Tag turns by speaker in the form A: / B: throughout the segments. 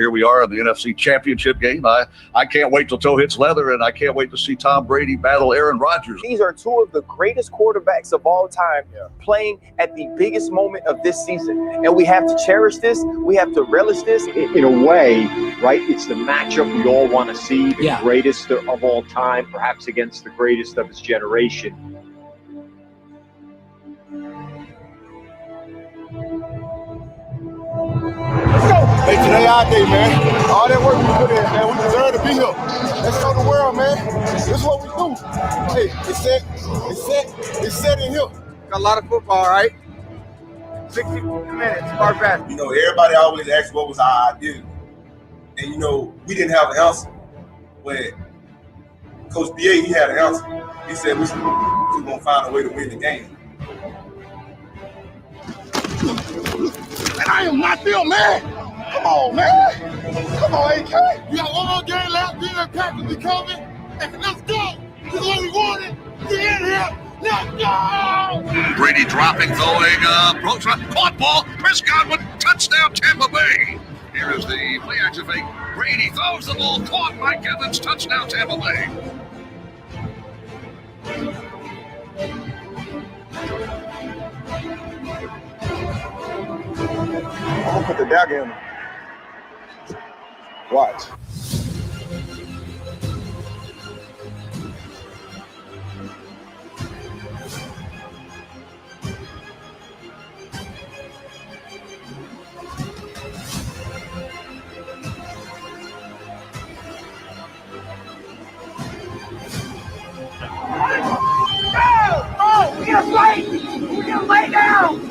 A: Here we are in the NFC Championship game. I can't wait till toe hits leather, and I can't wait to see Tom Brady battle Aaron Rodgers.
B: These are two of the greatest quarterbacks of all time playing at the biggest moment of this season. And we have to cherish this. We have to relish this.
C: In a way, right, it's the matchup we all want to see, the greatest of all time, perhaps against the greatest of his generation.
D: Let's go. Hey, today our day, man. All that work we put in, man. We deserve to be here. Let's show the world, man. This is what we do. Hey, it's set in here.
B: Got a lot of football, right? 60 minutes, far back.
E: You know, everybody always asks what was our idea. And, you know, we didn't have an answer. When Coach B.A., he had an answer. He said we're going to find a way to win the game.
D: And I am not them, man. Come on, man. Come on, AK. You got one more game left. Green Bay Packers be coming. And let's go. This is what we wanted. Get in here. Let's go.
F: Brady dropping, going, caught ball. Chris Godwin, touchdown, Tampa Bay. Here is the play action fake. Brady throws the ball, caught Mike Evans, touchdown, Tampa Bay.
D: I'm going to put the dagger in. Watch.
G: Oh, we're going to fight. We're going to lay down.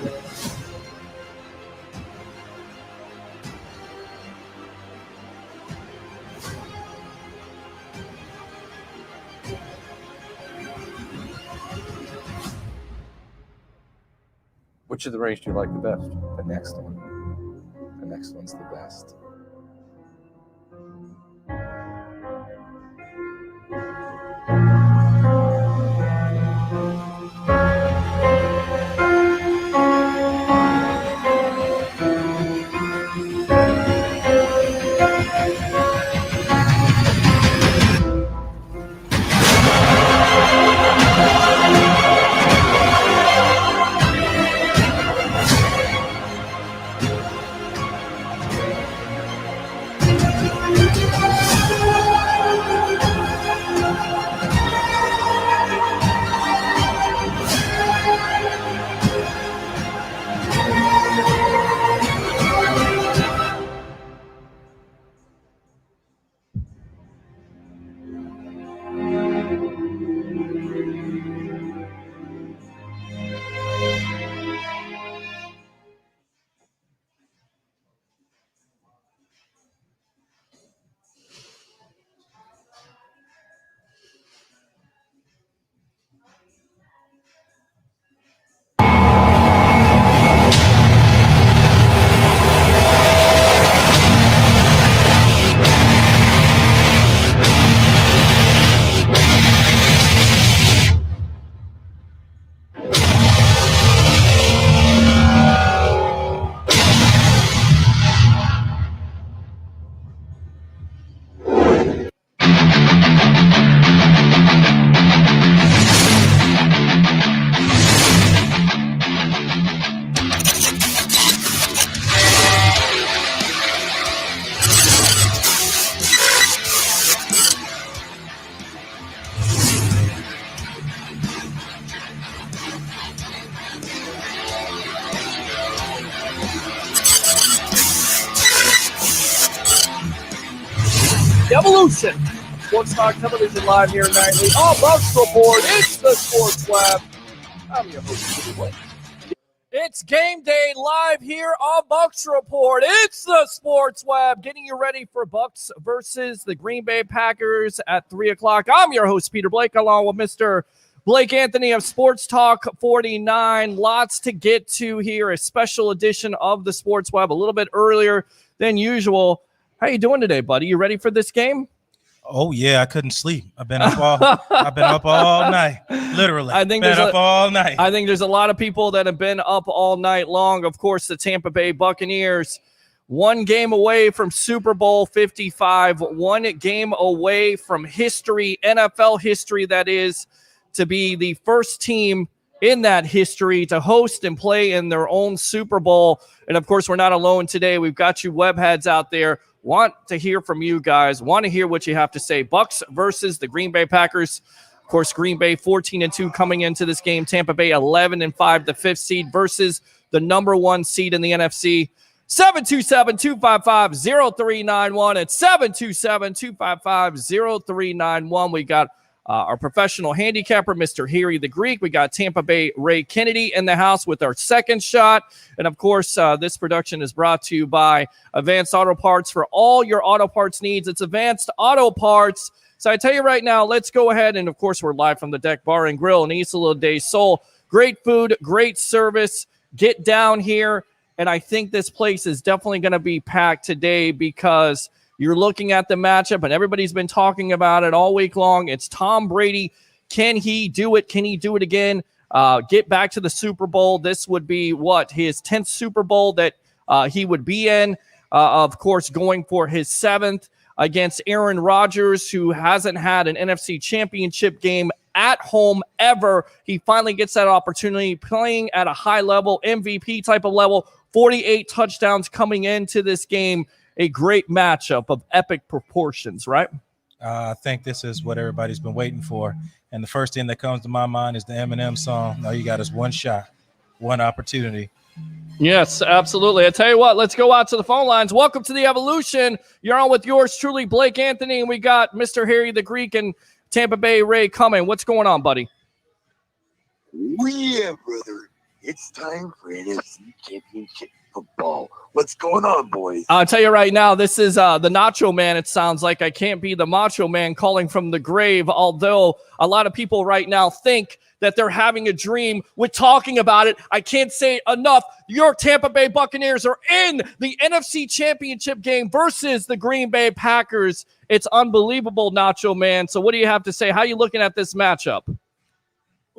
B: Which of the race do you like the best? The next one. The next one's the best.
H: Evolution. Sports Talk Television live here nightly. All Bucs Report. It's the Sports Lab. I'm your host, Peter Blake. It's game day live here on Bucs Report. It's the Sports Lab, getting you ready for Bucs versus the Green Bay Packers at 3 o'clock. I'm your host, Peter Blake, along with Mr. Blake Anthony of Sports Talk 49. Lots to get to here. A special edition of the Sports Web a little bit earlier than usual. How you doing today, buddy? You ready for this game?
I: Oh yeah, I couldn't sleep. I've been up all night. Literally. I think been up all night.
H: I think there's a lot of people that have been up all night long. Of course, the Tampa Bay Buccaneers 1 game away from Super Bowl 55, 1 game away from history, NFL history, that is, to be the first team in that history to host and play in their own Super Bowl. And, of course, we're not alone today. We've got you web heads out there. Want to hear from you guys. Want to hear what you have to say. Bucs versus the Green Bay Packers. Of course, Green Bay 14-2 coming into this game. Tampa Bay 11-5, the 5th seed versus the number 1 seed in the NFC. 727-255-0391. It's 727-255-0391. We got our professional handicapper, Mr. Harry the Greek. We got Tampa Bay Ray Kennedy in the house with our second shot. And, of course, this production is brought to you by Advanced Auto Parts. For all your auto parts needs, it's Advanced Auto Parts. So I tell you right now, let's go ahead. And, of course, we're live from the Deck Bar and Grill in Isla del Sol. Great food, great service. Get down here. And I think this place is definitely going to be packed today because you're looking at the matchup, and everybody's been talking about it all week long. It's Tom Brady. Can he do it? Can he do it again? Get back to the Super Bowl. This would be, his 10th Super Bowl that he would be in. Of course, going for his 7th against Aaron Rodgers, who hasn't had an NFC Championship game at home ever. He finally gets that opportunity, playing at a high level, MVP type of level, 48 touchdowns coming into this game. A great matchup of epic proportions, right?
I: I think this is what everybody's been waiting for. And the first thing that comes to my mind is the Eminem song. All you got is one shot, one opportunity.
H: Yes, absolutely. I tell you what, let's go out to the phone lines. Welcome to the Evolution. You're on with yours truly, Blake Anthony, and we got Mr. Harry the Greek and Tampa Bay Ray coming. What's going on, buddy?
J: Yeah, brother. It's time for NFC Championship football. What's going on, boys?
H: I'll tell you right now, this is the Nacho Man. It sounds like I can't be the Macho Man calling from the grave, although a lot of people right now think that they're having a dream with talking about it. I can't say it enough. Your Tampa Bay Buccaneers are in the NFC Championship game versus the Green Bay Packers. It's unbelievable, Nacho Man. So what do you have to say? How are you looking at this matchup?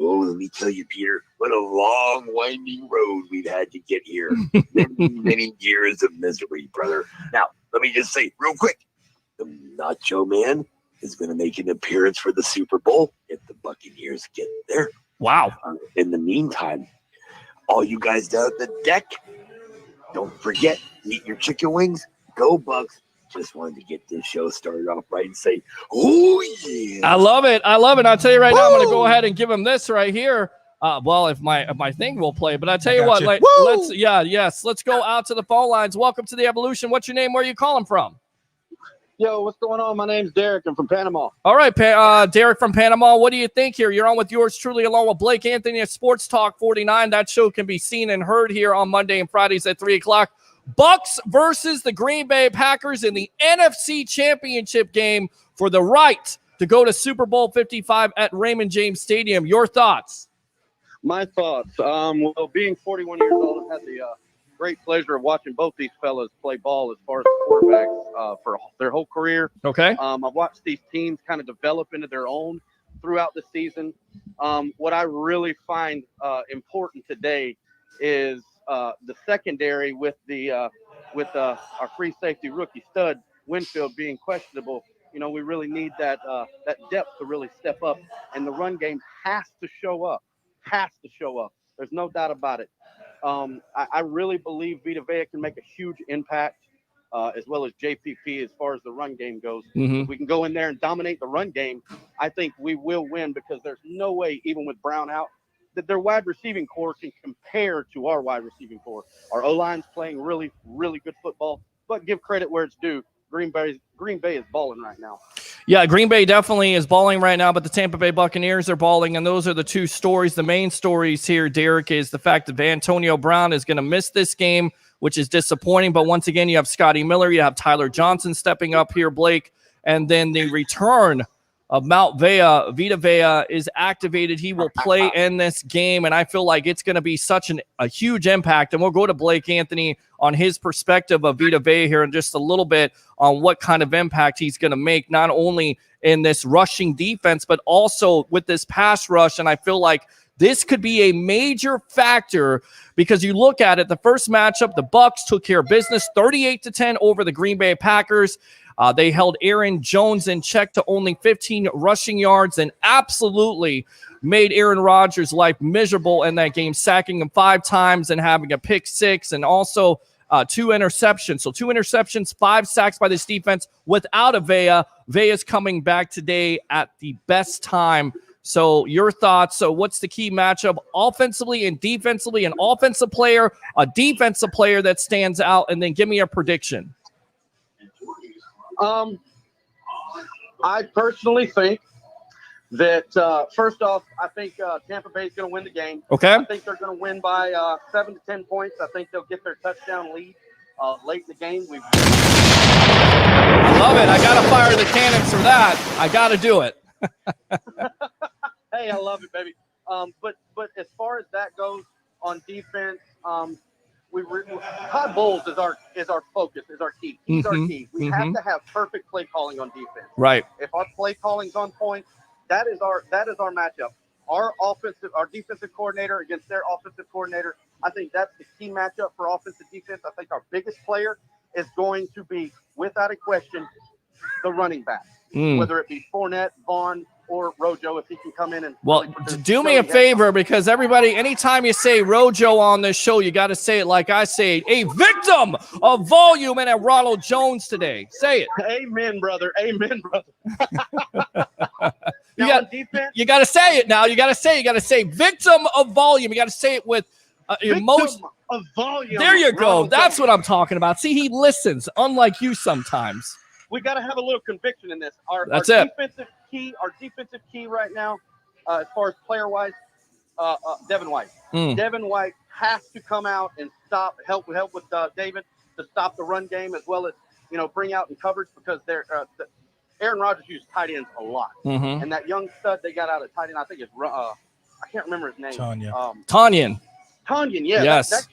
J: Oh, let me tell you, Peter, what a long, winding road we've had to get here. many years of misery, brother. Now, let me just say real quick, the Nacho Man is going to make an appearance for the Super Bowl if the Buccaneers get there.
H: Wow.
J: In the meantime, all you guys down at the deck, don't forget, eat your chicken wings. Go Bucs. Just wanted to get this show started off right and say, oh, yeah.
H: I love it. I love it. I'll tell you right now, I'm going to go ahead and give him this right here. Well, if my thing will play, but I tell you what, let's go out to the phone lines. Welcome to the Evolution. What's your name? Where are you calling from?
K: Yo, what's going on? My name's Derek. I'm from Panama.
H: All right, Derek from Panama. What do you think here? You're on with yours truly, along with Blake Anthony at Sports Talk 49. That show can be seen and heard here on Monday and Fridays at 3 o'clock. Bucs versus the Green Bay Packers in the NFC Championship game for the right to go to Super Bowl 55 at Raymond James Stadium. Your thoughts?
K: My thoughts. Well, being 41 years old, I've had the great pleasure of watching both these fellas play ball as far as quarterbacks for their whole career.
H: Okay.
K: I've watched these teams kind of develop into their own throughout the season. What I really find important today is the secondary with our free safety rookie stud Winfield being questionable. You know, we really need that depth to really step up, and the run game has to show up. There's no doubt about it. I really believe Vita Vea can make a huge impact, as well as JPP as far as the run game goes.
H: Mm-hmm.
K: If we can go in there and dominate the run game, I think we will win, because there's no way, even with Brown out, that their wide receiving core can compare to our wide receiving core. Our O-line's playing really, really good football, but give credit where it's due. Green Bay is balling right now.
H: Yeah, Green Bay definitely is balling right now, but the Tampa Bay Buccaneers are balling, and those are the two stories. The main stories here, Derek, is the fact that Antonio Brown is going to miss this game, which is disappointing. But once again, you have Scotty Miller, you have Tyler Johnson stepping up here, Blake, and then the return of Vita Vea is activated. He will play in this game, and I feel like it's going to be such a huge impact. And we'll go to Blake Anthony on his perspective of Vita Vea here in just a little bit on what kind of impact he's going to make, not only in this rushing defense, but also with this pass rush. And I feel like this could be a major factor because you look at it, the first matchup, the Bucs took care of business 38-10 over the Green Bay Packers. They held Aaron Jones in check to only 15 rushing yards and absolutely made Aaron Rodgers' life miserable in that game, sacking him 5 times and having a pick 6 and also 2 interceptions. So 2 interceptions, 5 sacks by this defense without Avea. Vea's coming back today at the best time. So your thoughts. So what's the key matchup offensively and defensively? An offensive player, a defensive player that stands out, and then give me a prediction.
K: I personally think that, first off, I think Tampa Bay is going to win the game.
H: Okay.
K: I think they're going to win by 7 to 10 points. I think they'll get their touchdown lead late in the game.
H: I love it. I got to fire the cannons for that. I got to do it.
K: Hey, I love it, baby. But as far as that goes on defense, Todd Bowles is our focus, is our key. He's our key. We have to have perfect play calling on defense.
H: Right.
K: If our play calling's on point, that is our matchup. Our defensive coordinator against their offensive coordinator. I think that's the key matchup for offensive defense. I think our biggest player is going to be, without a question, the running back. Whether it be Fournette, Vaughn, or Rojo, if he can come in and
H: do me a favor, because everybody, anytime you say Rojo on this show, you got to say it like I say it. A victim of volume and a Ronald Jones today. Say it.
K: Amen, brother. Amen, brother.
H: You got to say it now. You got to say victim of volume. You got to say it with most
K: of volume.
H: There you go. That's what I'm talking about. See, he listens, unlike you sometimes.
K: We got to have a little conviction in this. Our defensive key right now, as far as player-wise, Devin White. Devin White has to come out and help with David to stop the run game, as well as bring out in coverage, because Aaron Rodgers used tight ends a lot, and that young stud they got out of tight end, I think it's I can't remember his name.
H: Tanyan.
K: Yeah.
H: Yes.
K: That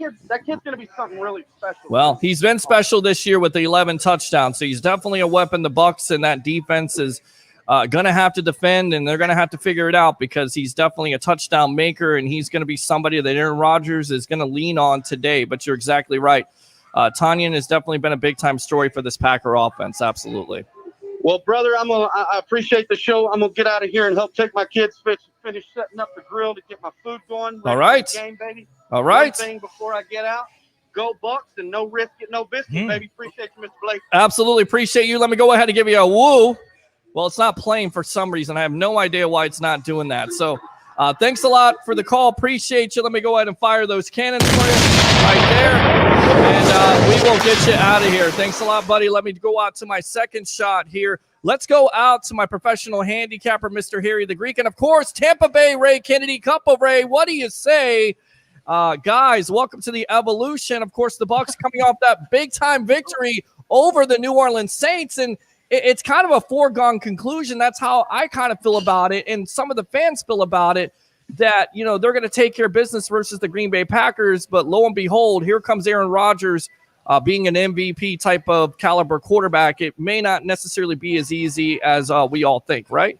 K: kid's going to be something really special.
H: Well, he's been special this year with the 11 touchdowns, so he's definitely a weapon. The Bucs and that defense is going to have to defend, and they're going to have to figure it out, because he's definitely a touchdown maker, and he's going to be somebody that Aaron Rodgers is going to lean on today. But you're exactly right. Tanyan has definitely been a big-time story for this Packer offense. Absolutely.
K: Well, brother, I appreciate the show. I'm going to get out of here and help take my kids finish setting up the grill to get my food going.
H: All right.
K: Game, baby.
H: All right.
K: One thing before I get out, go Bucs, and no risk it, no biscuit, baby. Appreciate you, Mr. Blake.
H: Absolutely appreciate you. Let me go ahead and give you a woo. Well, it's not playing for some reason. I have no idea why it's not doing that. So thanks a lot for the call. Appreciate you. Let me go ahead and fire those cannons for you right there. And we will get you out of here. Thanks a lot, buddy. Let me go out to my second shot here. Let's go out to my professional handicapper, Mr. Harry the Greek. And, of course, Tampa Bay Ray Kennedy. Cup of Ray, what do you say? Guys, welcome to the evolution. Of course, the Bucs coming off that big-time victory over the New Orleans Saints. And it's kind of a foregone conclusion. That's how I kind of feel about it. And some of the fans feel about it, that, they're going to take care of business versus the Green Bay Packers. But lo and behold, here comes Aaron Rodgers being an MVP type of caliber quarterback. It may not necessarily be as easy as we all think, right?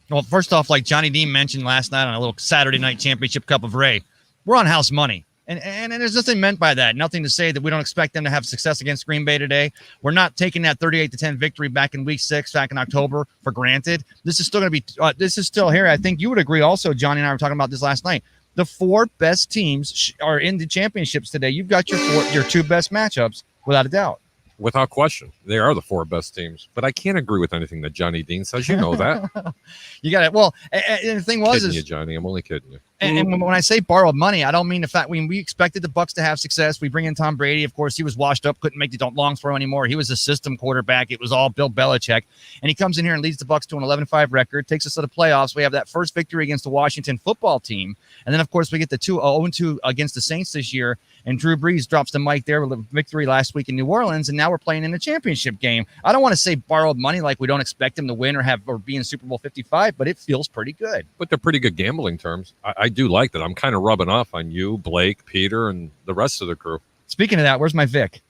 L: Well, first off, like Johnny Dean mentioned last night on a little Saturday night championship Cup of Ray, we're on house money. And there's nothing meant by that. Nothing to say that we don't expect them to have success against Green Bay today. We're not taking that 38-10 victory back in Week 6, back in October, for granted. This is still going to be. This is still here. I think you would agree. Also, Johnny and I were talking about this last night. The 4 best teams are in the championships today. You've got your 2 best matchups, without a doubt.
M: Without question, they are the 4 best teams. But I can't agree with anything that Johnny Dean says. You know that.
L: You got it. Well, and the thing was,
M: kidding you, Johnny. I'm only kidding you.
L: And when I say borrowed money, I don't mean the fact we expected the Bucs to have success. We bring in Tom Brady. Of course, he was washed up, couldn't make the long throw anymore. He was a system quarterback. It was all Bill Belichick. And he comes in here and leads the Bucs to an 11-5 record, takes us to the playoffs. We have that first victory against the Washington football team. And then, of course, we get the 0-2 against the Saints this year. And Drew Brees drops the mic there with a victory last week in New Orleans. And now we're playing in a championship game. I don't want to say borrowed money like we don't expect him to win or be in Super Bowl 55, but it feels pretty good.
M: But they're pretty good gambling terms. I do like that. I'm kind of rubbing off on you, Blake, Peter, and the rest of the crew.
L: Speaking of that, where's my Vic?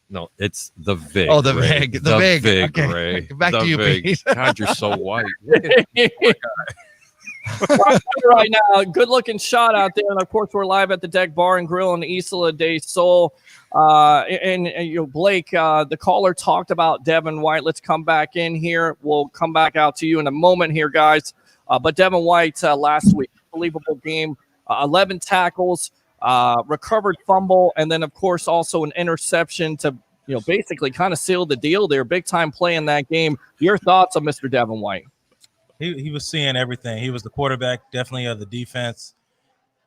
M: No, it's the Vig.
L: Oh, the
M: Ray.
L: Vig. The Vig.
M: Vig,
L: Okay.
M: Ray.
L: Back
M: the
L: to you,
M: Vig.
L: Pete.
M: God, you're so white. Look at
H: right now. Good looking shot out there. And of course, we're live at the Deck Bar and Grill in Isla del Sol. And you know, Blake, the caller talked about Devin White. Let's come back in here. We'll come back out to you in a moment here, guys. But Devin White last week, unbelievable game, 11 tackles, recovered fumble, and then of course also an interception to basically kind of seal the deal there. Big time play in that game. Your thoughts on Mr. Devin White?
I: He was seeing everything. He was the quarterback, definitely of the defense.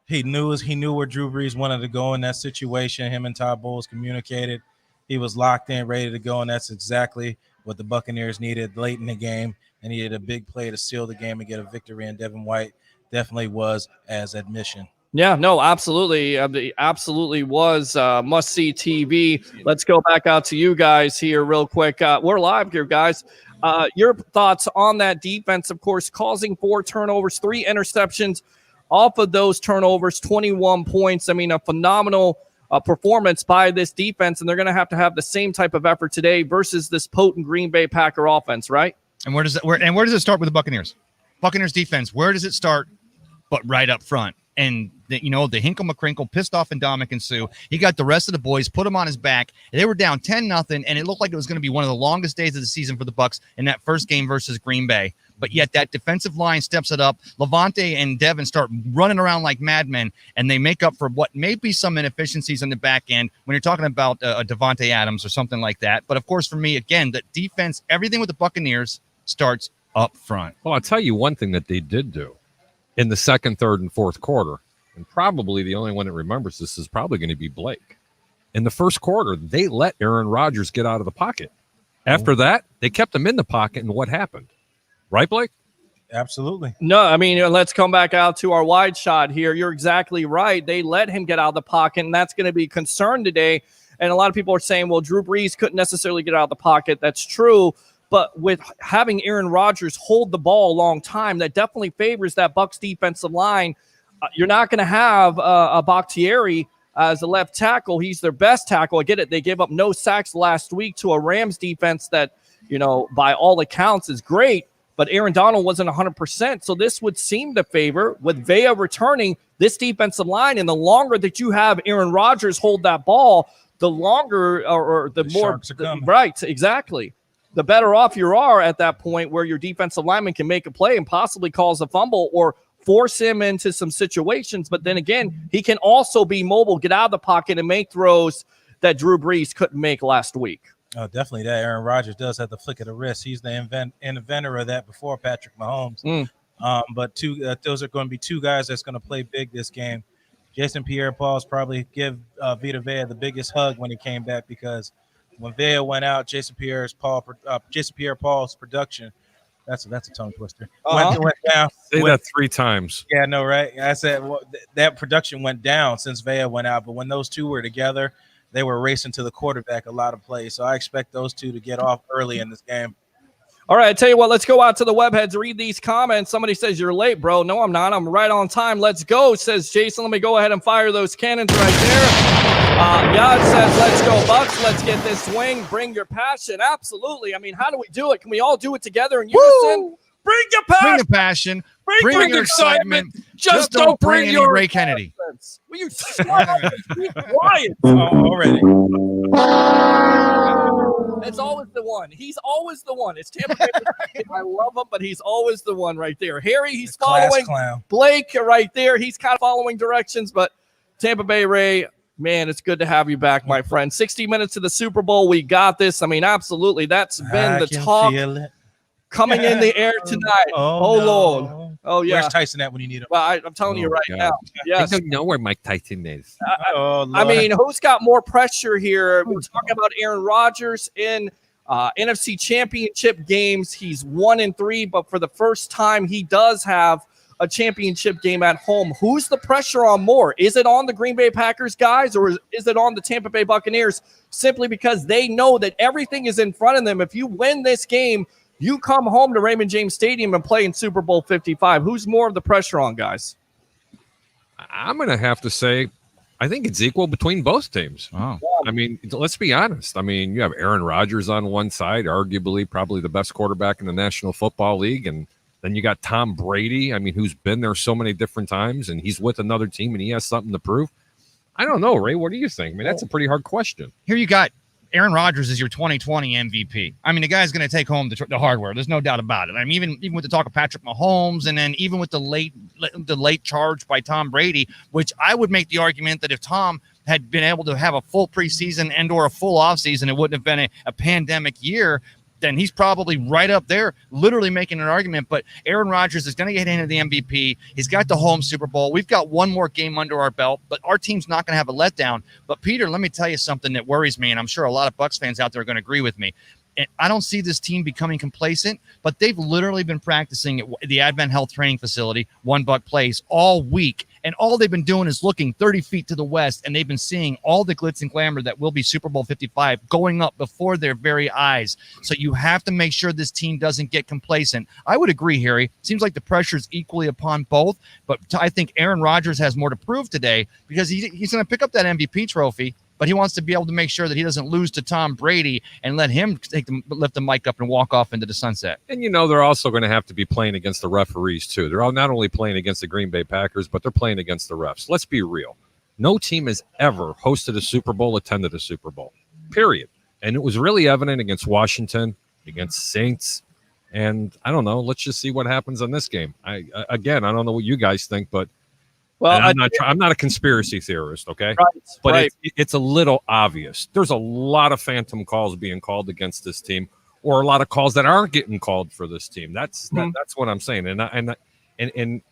I: He knew where Drew Brees wanted to go in that situation. Him and Todd Bowles communicated. He was locked in, ready to go, and that's exactly what the Buccaneers needed late in the game. And he had a big play to seal the game and get a victory. And Devin White definitely was as admission.
H: Yeah, no, absolutely. Absolutely was must-see TV. Let's go back out to you guys here real quick. We're live here, guys. Your thoughts on that defense, of course, causing 4 turnovers, 3 interceptions. Off of those turnovers, 21 points. I mean, a phenomenal performance by this defense, and they're going to have the same type of effort today versus this potent Green Bay Packer offense, right?
L: And where does it start with the Buccaneers? Buccaneers defense, where does it start? But right up front. And the Hinkle McCrinkle pissed off Ndamukong Suh. He got the rest of the boys, put him on his back. They were down 10-0, and it looked like it was going to be one of the longest days of the season for the Bucs in that first game versus Green Bay. But yet that defensive line steps it up. Levante and Devin start running around like madmen, and they make up for what may be some inefficiencies on the back end when you're talking about a Devontae Adams or something like that. But, of course, for me, again, the defense, everything with the Buccaneers starts up front.
M: Well, I'll tell you one thing that they did do in the second, third, and fourth quarter, and probably the only one that remembers this is probably going to be Blake. In the first quarter, they let Aaron Rodgers get out of the pocket. After that, they kept him in the pocket, and what happened? Right, Blake?
I: Absolutely.
H: No, I mean, let's come back out to our wide shot here. You're exactly right. They let him get out of the pocket, and that's going to be a concern today. And a lot of people are saying, well, Drew Brees couldn't necessarily get out of the pocket. That's true. But with having Aaron Rodgers hold the ball a long time, that definitely favors that Bucs defensive line. You're not going to have a Bakhtiari as a left tackle. He's their best tackle. I get it. They gave up no sacks last week to a Rams defense that, by all accounts is great. But Aaron Donald wasn't 100%. So this would seem to favor, with Vea returning, this defensive line. And the longer that you have Aaron Rodgers hold that ball, the longer or the more. Right, exactly. The better off you are at that point where your defensive lineman can make a play and possibly cause a fumble or force him into some situations. But then again, he can also be mobile, get out of the pocket, and make throws that Drew Brees couldn't make last week.
I: Oh, definitely that. Aaron Rodgers does have the flick of the wrist. He's the inventor of that before Patrick Mahomes. But those are going to be 2 guys that's going to play big this game. Jason Pierre-Paul's probably give Vita Vea the biggest hug when he came back, because when Vea went out, Jason Pierre-Paul's production, that's a tongue twister, went down.
M: Say that 3 times.
I: Yeah, no, right? I said that production went down since Vea went out, but when those 2 were together, they were racing to the quarterback a lot of plays. So I expect those 2 to get off early in this game.
H: All right, I tell you what, let's go out to the webheads, read these comments. Somebody says, you're late, bro. No, I'm not. I'm right on time. Let's go, says Jason. Let me go ahead and fire those cannons right there. Yad says, let's go, Bucs. Let's get this swing. Bring your passion. Absolutely. I mean, how do we do it? Can we all do it together in unison? Bring your passion.
L: Bring the passion. Bring your excitement.
H: Just
L: don't bring your Ray Kennedy.
H: Will you be quiet?
I: Already.
H: It's always the one. He's always the one. It's Tampa Bay. I love him, but he's always the one right there. Harry, he's following. Blake right there. He's kind of following directions, but Tampa Bay Ray, man, it's good to have you back, my friend. 60 minutes to the Super Bowl. We got this. I mean, absolutely. That's been the talk coming in the air tonight. Oh no. Lord. Oh, yeah.
I: Where's Tyson at when you need him?
H: Well, I'm telling you right now. Yes.
M: I don't know where Mike Tyson is.
H: I mean, who's got more pressure here? We're talking about Aaron Rodgers in NFC Championship games. He's 1-3, but for the first time, he does have a championship game at home. Who's the pressure on more? Is it on the Green Bay Packers guys, or is it on the Tampa Bay Buccaneers, simply because they know that everything is in front of them? If you win this game, you come home to Raymond James Stadium and play in Super Bowl 55. Who's more of the pressure on, guys?
M: I'm going to have to say, I think it's equal between both teams.
L: Oh.
M: I mean, let's be honest. I mean, you have Aaron Rodgers on one side, arguably probably the best quarterback in the National Football League, and Then you got Tom Brady, I mean, who's been there so many different times, and he's with another team, and he has something to prove. I don't know, Ray. What do you think? I mean, that's a pretty hard question.
L: Here you got Aaron Rodgers is your 2020 MVP. I mean, the guy's going to take home the hardware. There's no doubt about it. I mean, even with the talk of Patrick Mahomes, and then even with the late charge by Tom Brady, which I would make the argument that if Tom had been able to have a full preseason and or a full offseason, it wouldn't have been a pandemic year. Then he's probably right up there, literally making an argument. But Aaron Rodgers is going to get into the MVP. He's got the home Super Bowl. We've got one more game under our belt, but our team's not going to have a letdown. But, Peter, let me tell you something that worries me, and I'm sure a lot of Bucs fans out there are going to agree with me. And I don't see this team becoming complacent, but they've literally been practicing at the Advent Health Training Facility, One Buck Place, all week. And all they've been doing is looking 30 feet to the west, and they've been seeing all the glitz and glamour that will be Super Bowl 55 going up before their very eyes. So you have to make sure this team doesn't get complacent. I would agree, Harry. Seems like the pressure is equally upon both, but I think Aaron Rodgers has more to prove today because he's going to pick up that MVP trophy, but he wants to be able to make sure that he doesn't lose to Tom Brady and let him lift the mic up and walk off into the sunset.
M: And, they're also going to have to be playing against the referees, too. They're all not only playing against the Green Bay Packers, but they're playing against the refs. Let's be real. No team has ever hosted a Super Bowl, attended a Super Bowl, period. And it was really evident against Washington, against Saints. And I don't know. Let's just see what happens on this game. I don't know what you guys think, but well, I'm not a conspiracy theorist, okay?
H: Right,
M: but it's a little obvious. There's a lot of phantom calls being called against this team, or a lot of calls that aren't getting called for this team. That's what I'm saying. And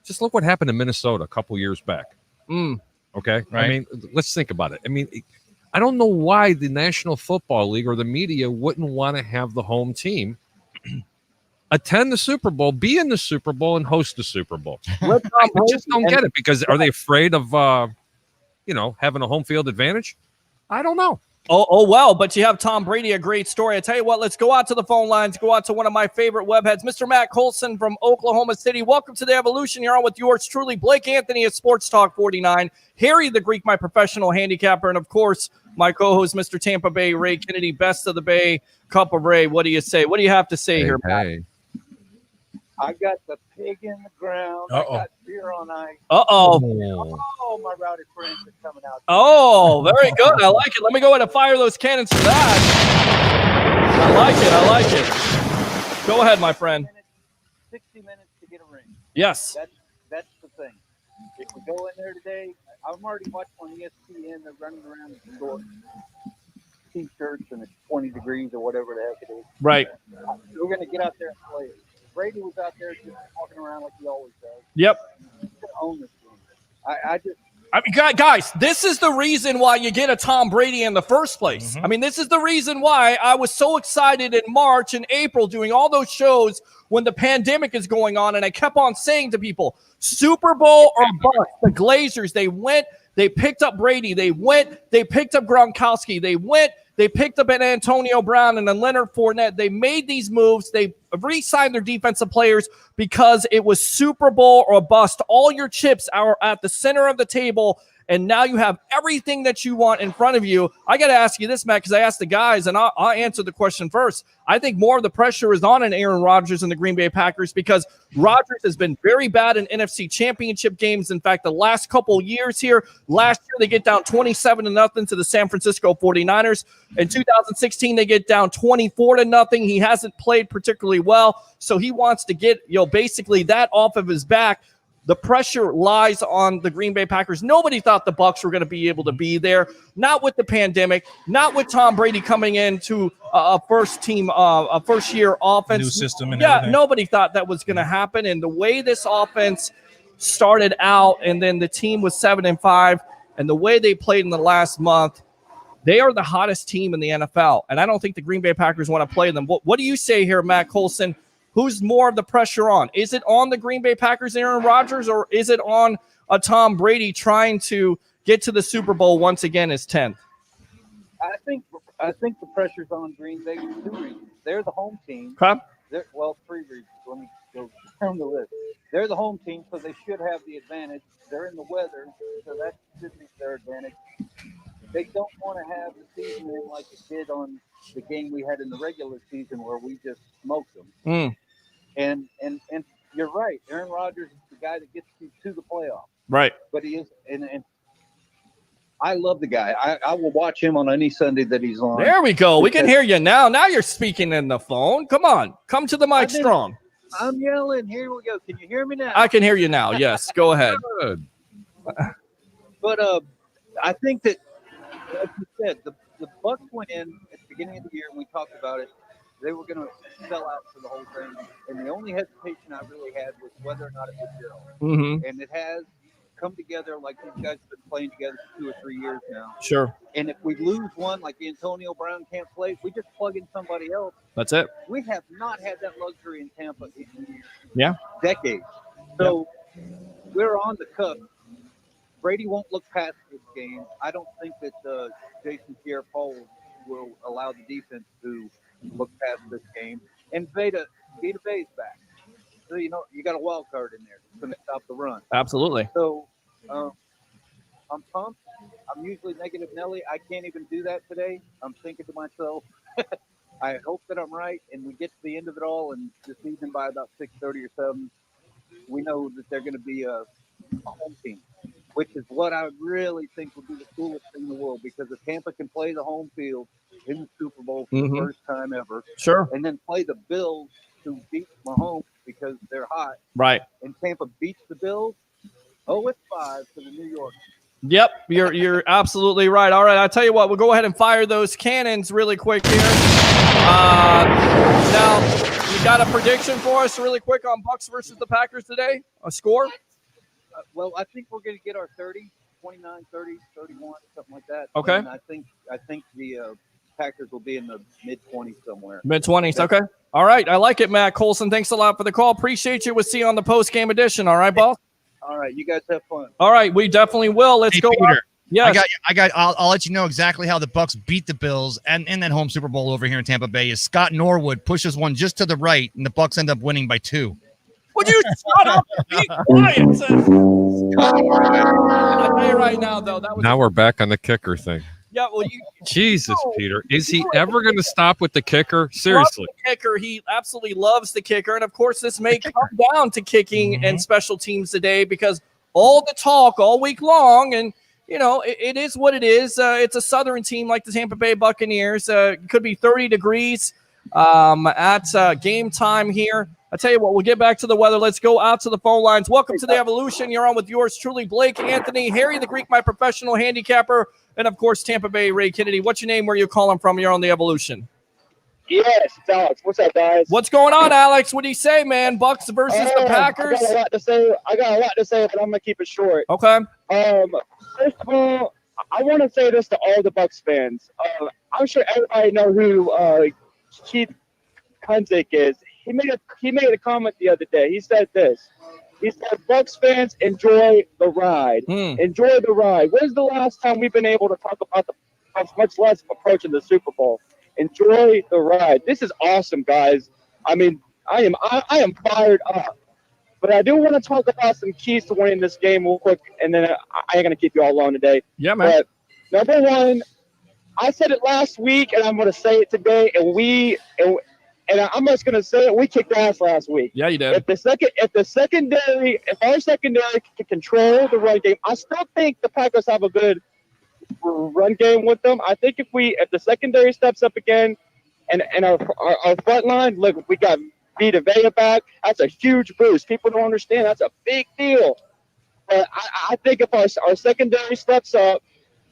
M: just look what happened in Minnesota a couple years back. Okay,
L: right.
M: I mean, let's think about it. I mean, I don't know why the National Football League or the media wouldn't want to have the home team attend the Super Bowl, be in the Super Bowl, and host the Super Bowl. I just don't get it, because are they afraid of, having a home field advantage? I don't know.
H: Oh, well, but you have Tom Brady, a great story. I tell you what, let's go out to the phone lines, go out to one of my favorite webheads, Mr. Matt Colson from Oklahoma City. Welcome to the Evolution. You're on with yours truly, Blake Anthony at Sports Talk 49, Harry the Greek, my professional handicapper, and, of course, my co-host, Mr. Tampa Bay, Ray Kennedy, best of the Bay, Cup of Ray. What do you say? What do you have to say here, Matt?
N: I got the pig in the ground. I got beer on ice.
H: Oh,
N: my rowdy friends are coming out.
H: Oh, very good. I like it. Let me go ahead and fire those cannons for that. I like it. Go ahead, my friend.
N: 60 minutes to get a ring.
H: Yes.
N: That's the thing. If we go in there today, I'm already watching on ESPN. They're running around in short T-shirts and it's 20 degrees or whatever the heck it is.
H: Right.
N: We're going to get out there and play it. Brady was out there just walking around like he always does.
H: Yep.
N: He's going to own this game.
H: I mean, guys, this is the reason why you get a Tom Brady in the first place. I mean, this is the reason why I was so excited in March and April doing all those shows when the pandemic is going on. And I kept on saying to people, Super Bowl or bust. The Glazers, they picked up Brady. They picked up Gronkowski. They picked up an Antonio Brown and a Leonard Fournette. They made these moves. They re-signed their defensive players because it was Super Bowl or bust. All your chips are at the center of the table, and now you have everything that you want in front of you. I got to ask you this, Matt, because I asked the guys, and I'll answer the question first. I think more of the pressure is on an Aaron Rodgers and the Green Bay Packers because Rodgers has been very bad in NFC championship games. In fact, the last couple years here, last year they get down 27-0 to the San Francisco 49ers. In 2016, they get down 24-0. He hasn't played particularly well, so he wants to get basically that off of his back. The pressure lies on the Green Bay Packers. Nobody thought the Bucs were going to be able to be there. Not with the pandemic. Not with Tom Brady coming into a first-year offense.
I: New system and
H: everything.
I: everything.
H: Nobody thought that was going to happen. And the way this offense started out, and then the team was 7-5, and the way they played in the last month, they are the hottest team in the NFL. And I don't think the Green Bay Packers want to play them. What do you say here, Matt Colson? Who's more of the pressure on? Is it on the Green Bay Packers, Aaron Rodgers, or is it on a Tom Brady trying to get to the Super Bowl once again as 10th?
N: I think the pressure's on Green Bay for two reasons. They're the home team.
H: Okay.
N: Three reasons. Let me go down the list. They're the home team, so they should have the advantage. They're in the weather, so that should be their advantage. They don't want to have the season in like it did on the game we had in the regular season where we just smoked them. And you're right. Aaron Rodgers is the guy that gets you to the playoffs.
H: Right.
N: But he is, and I love the guy. I will watch him on any Sunday that he's on.
H: There we go. We can hear you now. Now you're speaking in the phone. Come on. Come to the mic strong.
N: I'm yelling. Here we go. Can you hear me now?
H: I can hear you now. Yes. Go ahead.
M: Good.
N: But I think that, like you said, the Bucs went in at the beginning of the year and we talked about it. They were going to sell out for the whole thing. And the only hesitation I really had was whether or not it would gel.
H: Mm-hmm.
N: And it has come together like these guys have been playing together for 2 or 3 years now.
H: Sure.
N: And if we lose one, like Antonio Brown can't play, we just plug in somebody else.
H: That's it.
N: We have not had that luxury in Tampa in
H: Yeah.
N: decades. So we're on the cusp. Brady won't look past this game. I don't think that Jason Pierre-Paul will allow the defense to look past this game. And Vita Vea's back. So, you got a wild card in there that's going to stop the run.
H: Absolutely.
N: So I'm pumped. I'm usually negative Nelly. I can't even do that today. I'm thinking to myself, I hope that I'm right, and we get to the end of it all, and this evening by about 6:30 or 7, we know that they're going to be a home team, which is what I really think would be the coolest thing in the world, because if Tampa can play the home field in the Super Bowl for the first time ever,
H: Sure,
N: and then play the Bills who beat Mahomes because they're hot,
H: right,
N: and Tampa beats the Bills, 0-5 for the New York.
H: Yep, you're absolutely right. All right, I'll tell you what, we'll go ahead and fire those cannons really quick here. Now, you got a prediction for us really quick on Bucs versus the Packers today? A score?
N: Well, I think we're going to get our 30, 29, 30, 31, something like that.
H: Okay.
N: And I think the Packers will be in the mid-20s somewhere.
H: Mid-20s, okay. All right, I like it, Matt Colson. Thanks a lot for the call. Appreciate you. We'll see you on the post-game edition. All right, boss?
N: All right, you guys have fun.
H: All right, we definitely will. Let's go.
L: Peter,
H: yes.
L: I'll let you know exactly how the Bucs beat the Bills and in that home Super Bowl over here in Tampa Bay. Is Scott Norwood pushes one just to the right, and the Bucs end up winning by 2.
H: Would you shut up and be quiet? I'll tell you right now, though.
M: Now we're back on the kicker thing.
H: Yeah, well,
M: Jesus, Peter. Is he ever going to stop with the kicker? Seriously.
H: The kicker. He absolutely loves the kicker. And, of course, this may come down to kicking and special teams today, because all the talk all week long, and, it is what it is. It's a Southern team like the Tampa Bay Buccaneers. It could be 30 degrees at game time here. I tell you what, we'll get back to the weather. Let's go out to the phone lines. Welcome to the Evolution. You're on with yours truly, Blake Anthony, Harry the Greek, my professional handicapper, and, of course, Tampa Bay Ray Kennedy. What's your name? Where you calling from? You're on the Evolution.
O: Yes, it's Alex. What's up, guys?
H: What's going on, Alex? What do you say, man? Bucs versus the Packers?
O: I got a lot to say, but I'm gonna keep it short.
H: Okay.
O: First of all, I want to say this to all the Bucs fans. I'm sure everybody know who Keith Kunzik is. He made a comment the other day. He said this. He said, Bucs fans, enjoy the ride. Enjoy the ride. When's the last time we've been able to talk about the Bucs, much less approaching the Super Bowl? Enjoy the ride. This is awesome, guys. I mean, I am fired up. But I do want to talk about some keys to winning this game real quick, and then I ain't going to keep you all alone today.
H: Yeah, man.
O: But number one, I said it last week, and I'm going to say it today, and I'm just going to say it. We kicked ass last week.
H: Yeah, you did.
O: If our secondary can control the run game, I still think the Packers have a good run game with them. I think if the secondary steps up again, and our front line, look, we got Vita Vea back. That's a huge boost. People don't understand. That's a big deal. But I think if our secondary steps up,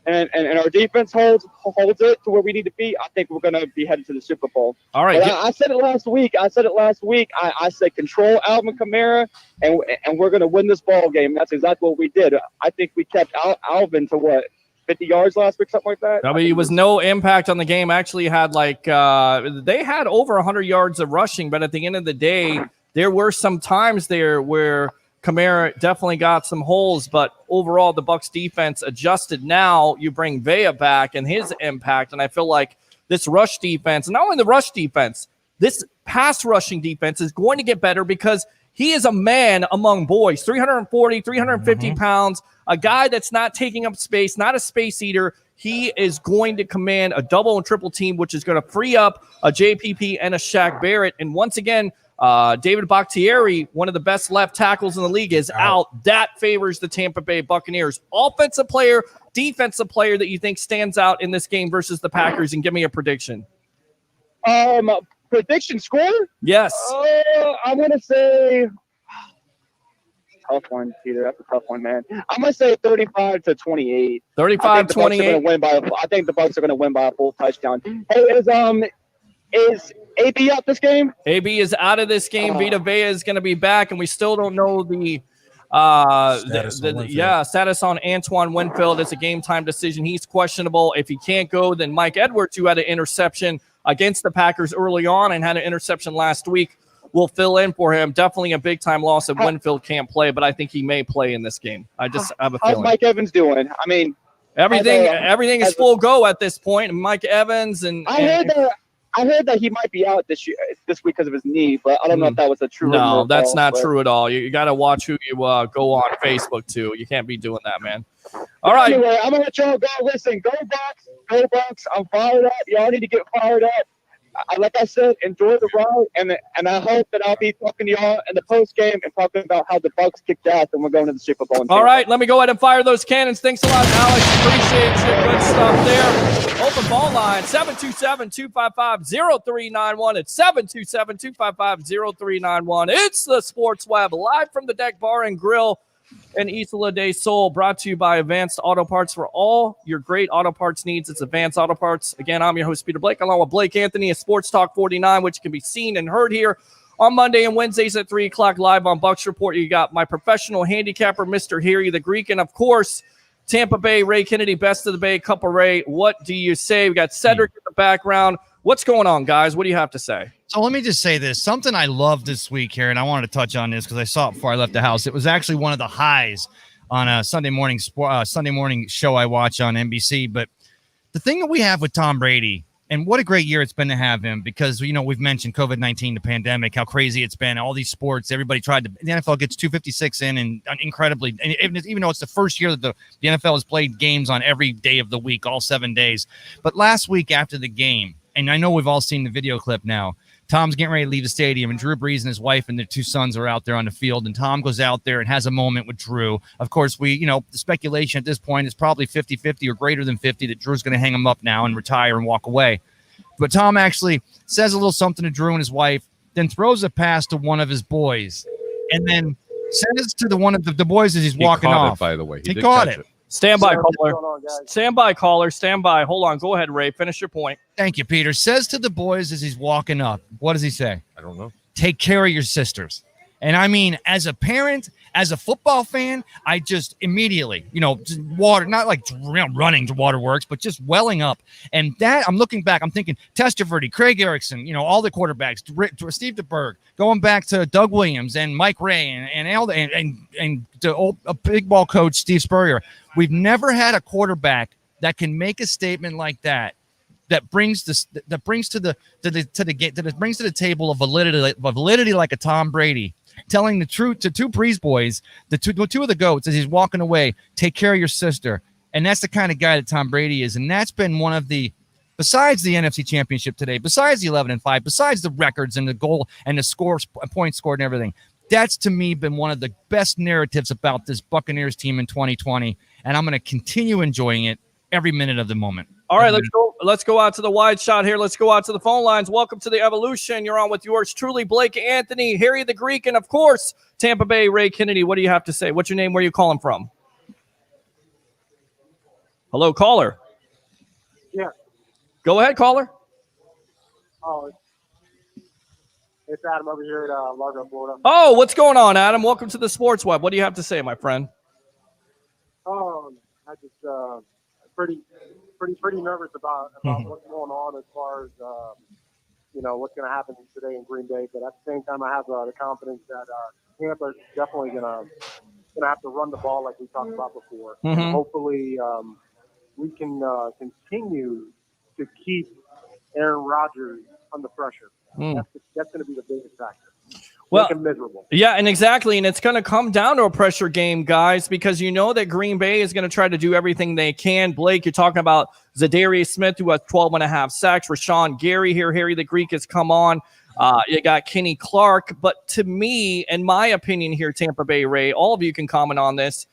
O: and our defense holds it to where we need to be, I think we're going to be headed to the Super Bowl.
H: All right.
O: I said it last week. I said control Alvin Kamara, and we're going to win this ball game. That's exactly what we did. I think we kept Alvin to 50 yards last week, something like that.
H: I mean, it was no impact on the game. Actually had they had over 100 yards of rushing, but at the end of the day, there were some times there where Kamara definitely got some holes, but overall the Bucs defense adjusted. Now you bring Vea back and his impact, and I feel like this rush defense, and not only the rush defense, this pass rushing defense is going to get better because he is a man among boys, 340, 350 pounds, a guy that's not taking up space, not a space eater. He is going to command a double and triple team, which is going to free up a JPP and a Shaq Barrett. And once again, David Bakhtiari, one of the best left tackles in the league, is out. That favors the Tampa Bay Buccaneers. Offensive player, defensive player that you think stands out in this game versus the Packers, and give me a prediction.
O: Prediction score?
H: Yes.
O: I'm going to say tough one, Peter. That's a tough one, man. I'm going to say 35-28.
H: 35-28.
O: I think the Bucs are going to win by a full touchdown. Hey, is AB out this game?
H: AB is out of this game. Vita Vea is going to be back, and we still don't know the status on Antoine Winfield. It's a game-time decision. He's questionable. If he can't go, then Mike Edwards, who had an interception against the Packers early on and had an interception last week, will fill in for him. Definitely a big-time loss if Winfield can't play, but I think he may play in this game. I just have a feeling.
O: How's Mike Evans doing? I mean,
H: everything is full go at this point. Mike Evans
O: I heard that he might be out this week because of his knee, but I don't know if that was a true.
H: No, that's not true at all. You got to watch who you go on Facebook to. You can't be doing that, man. All right.
O: Anyway, I'm gonna let y'all go. Listen, go Bucs, go Bucs. I'm fired up. Y'all need to get fired up. Like I said, enjoy the ride, and I hope that I'll be talking to y'all in the post game and talking about how the Bucs kicked ass and we're going to the Super Bowl.
H: All right, let me go ahead and fire those cannons. Thanks a lot, Alex. Appreciate you. Good stuff there. Open phone line 727-255-0391. It's 727-255-0391. It's the Sports Web live from the Deck Bar and Grill in Isla del Sol, brought to you by Advanced Auto Parts. For all your great auto parts needs, it's Advanced Auto Parts. Again, I'm your host, Peter Blake, along with Blake Anthony of Sports Talk 49, which can be seen and heard here on Monday and Wednesdays at 3 o'clock live on Bucs Report. You got my professional handicapper, Mr. Harry the Greek, and, of course, Tampa Bay, Ray Kennedy, Best of the Bay, Cup of Ray. What do you say? We got Cedric in the background. What's going on, guys? What do you have to say?
L: So let me just say this. Something I love this week here, and I wanted to touch on this because I saw it before I left the house. It was actually one of the highs on a Sunday morning show I watch on NBC. But the thing that we have with Tom Brady, and what a great year it's been to have him, because, you know, we've mentioned COVID-19, the pandemic, how crazy it's been, all these sports, everybody tried to, the NFL gets 256 in, and incredibly, and even though it's the first year that the NFL has played games on every day of the week, all 7 days. But last week after the game, and I know we've all seen the video clip now, Tom's getting ready to leave the stadium, and Drew Brees and his wife and their 2 sons are out there on the field, and Tom goes out there and has a moment with Drew. Of course, the speculation at this point is probably 50-50 or greater than 50 that Drew's going to hang him up now and retire and walk away. But Tom actually says a little something to Drew and his wife, then throws a pass to one of his boys, and then says to one of the boys as he's walking off.
M: By the way,
L: he caught it.
H: Stand by, caller. Stand by, caller. Stand by. Hold on. Go ahead, Ray. Finish your point.
L: Thank you, Peter. Says to the boys as he's walking up, what does he say?
M: I don't know.
L: Take care of your sisters. And I mean, as a parent, as a football fan, I just immediately, just water, not like running to waterworks, but just welling up. And that, I'm looking back, I'm thinking Testaverde, Craig Erickson, all the quarterbacks, Steve DeBerg, going back to Doug Williams and Mike Ray and the old big ball coach Steve Spurrier. We've never had a quarterback that can make a statement like that. That brings to the table of validity like a Tom Brady, telling the truth to 2 Brees boys, the two of the goats as he's walking away. Take care of your sister, and that's the kind of guy that Tom Brady is, and that's been one of the, besides the NFC Championship today, besides the 11-5, besides the records and the goal and the points scored and everything. That's to me been one of the best narratives about this Buccaneers team in 2020, and I'm going to continue enjoying it every minute of the moment.
H: All right, let's go out to the wide shot here. Let's go out to the phone lines. Welcome to the Evolution. You're on with yours truly, Blake Anthony, Harry the Greek, and, of course, Tampa Bay, Ray Kennedy. What do you have to say? What's your name? Where are you calling from? Hello, caller.
P: Yeah.
H: Go ahead, caller.
P: Oh, it's Adam over here at Largo, Florida.
H: Oh, what's going on, Adam? Welcome to the Sports Web. What do you have to say, my friend?
P: I just pretty nervous about what's going on as far as what's going to happen today in Green Bay. But at the same time, I have the confidence that Tampa is definitely going to have to run the ball like we talked about before.
H: Mm-hmm.
P: And hopefully, we can continue to keep Aaron Rodgers under pressure. That's going to be the biggest factor.
H: Well,
P: Make him miserable.
H: Yeah, and exactly. And it's going to come down to a pressure game, guys, because you know that Green Bay is going to try to do everything they can. Blake, you're talking about Zadarius Smith, who has 12.5 sacks. Rashawn Gary here. Harry the Greek has come on. You got Kenny Clark. But to me, in my opinion here, Tampa Bay Ray, all of you can comment on this.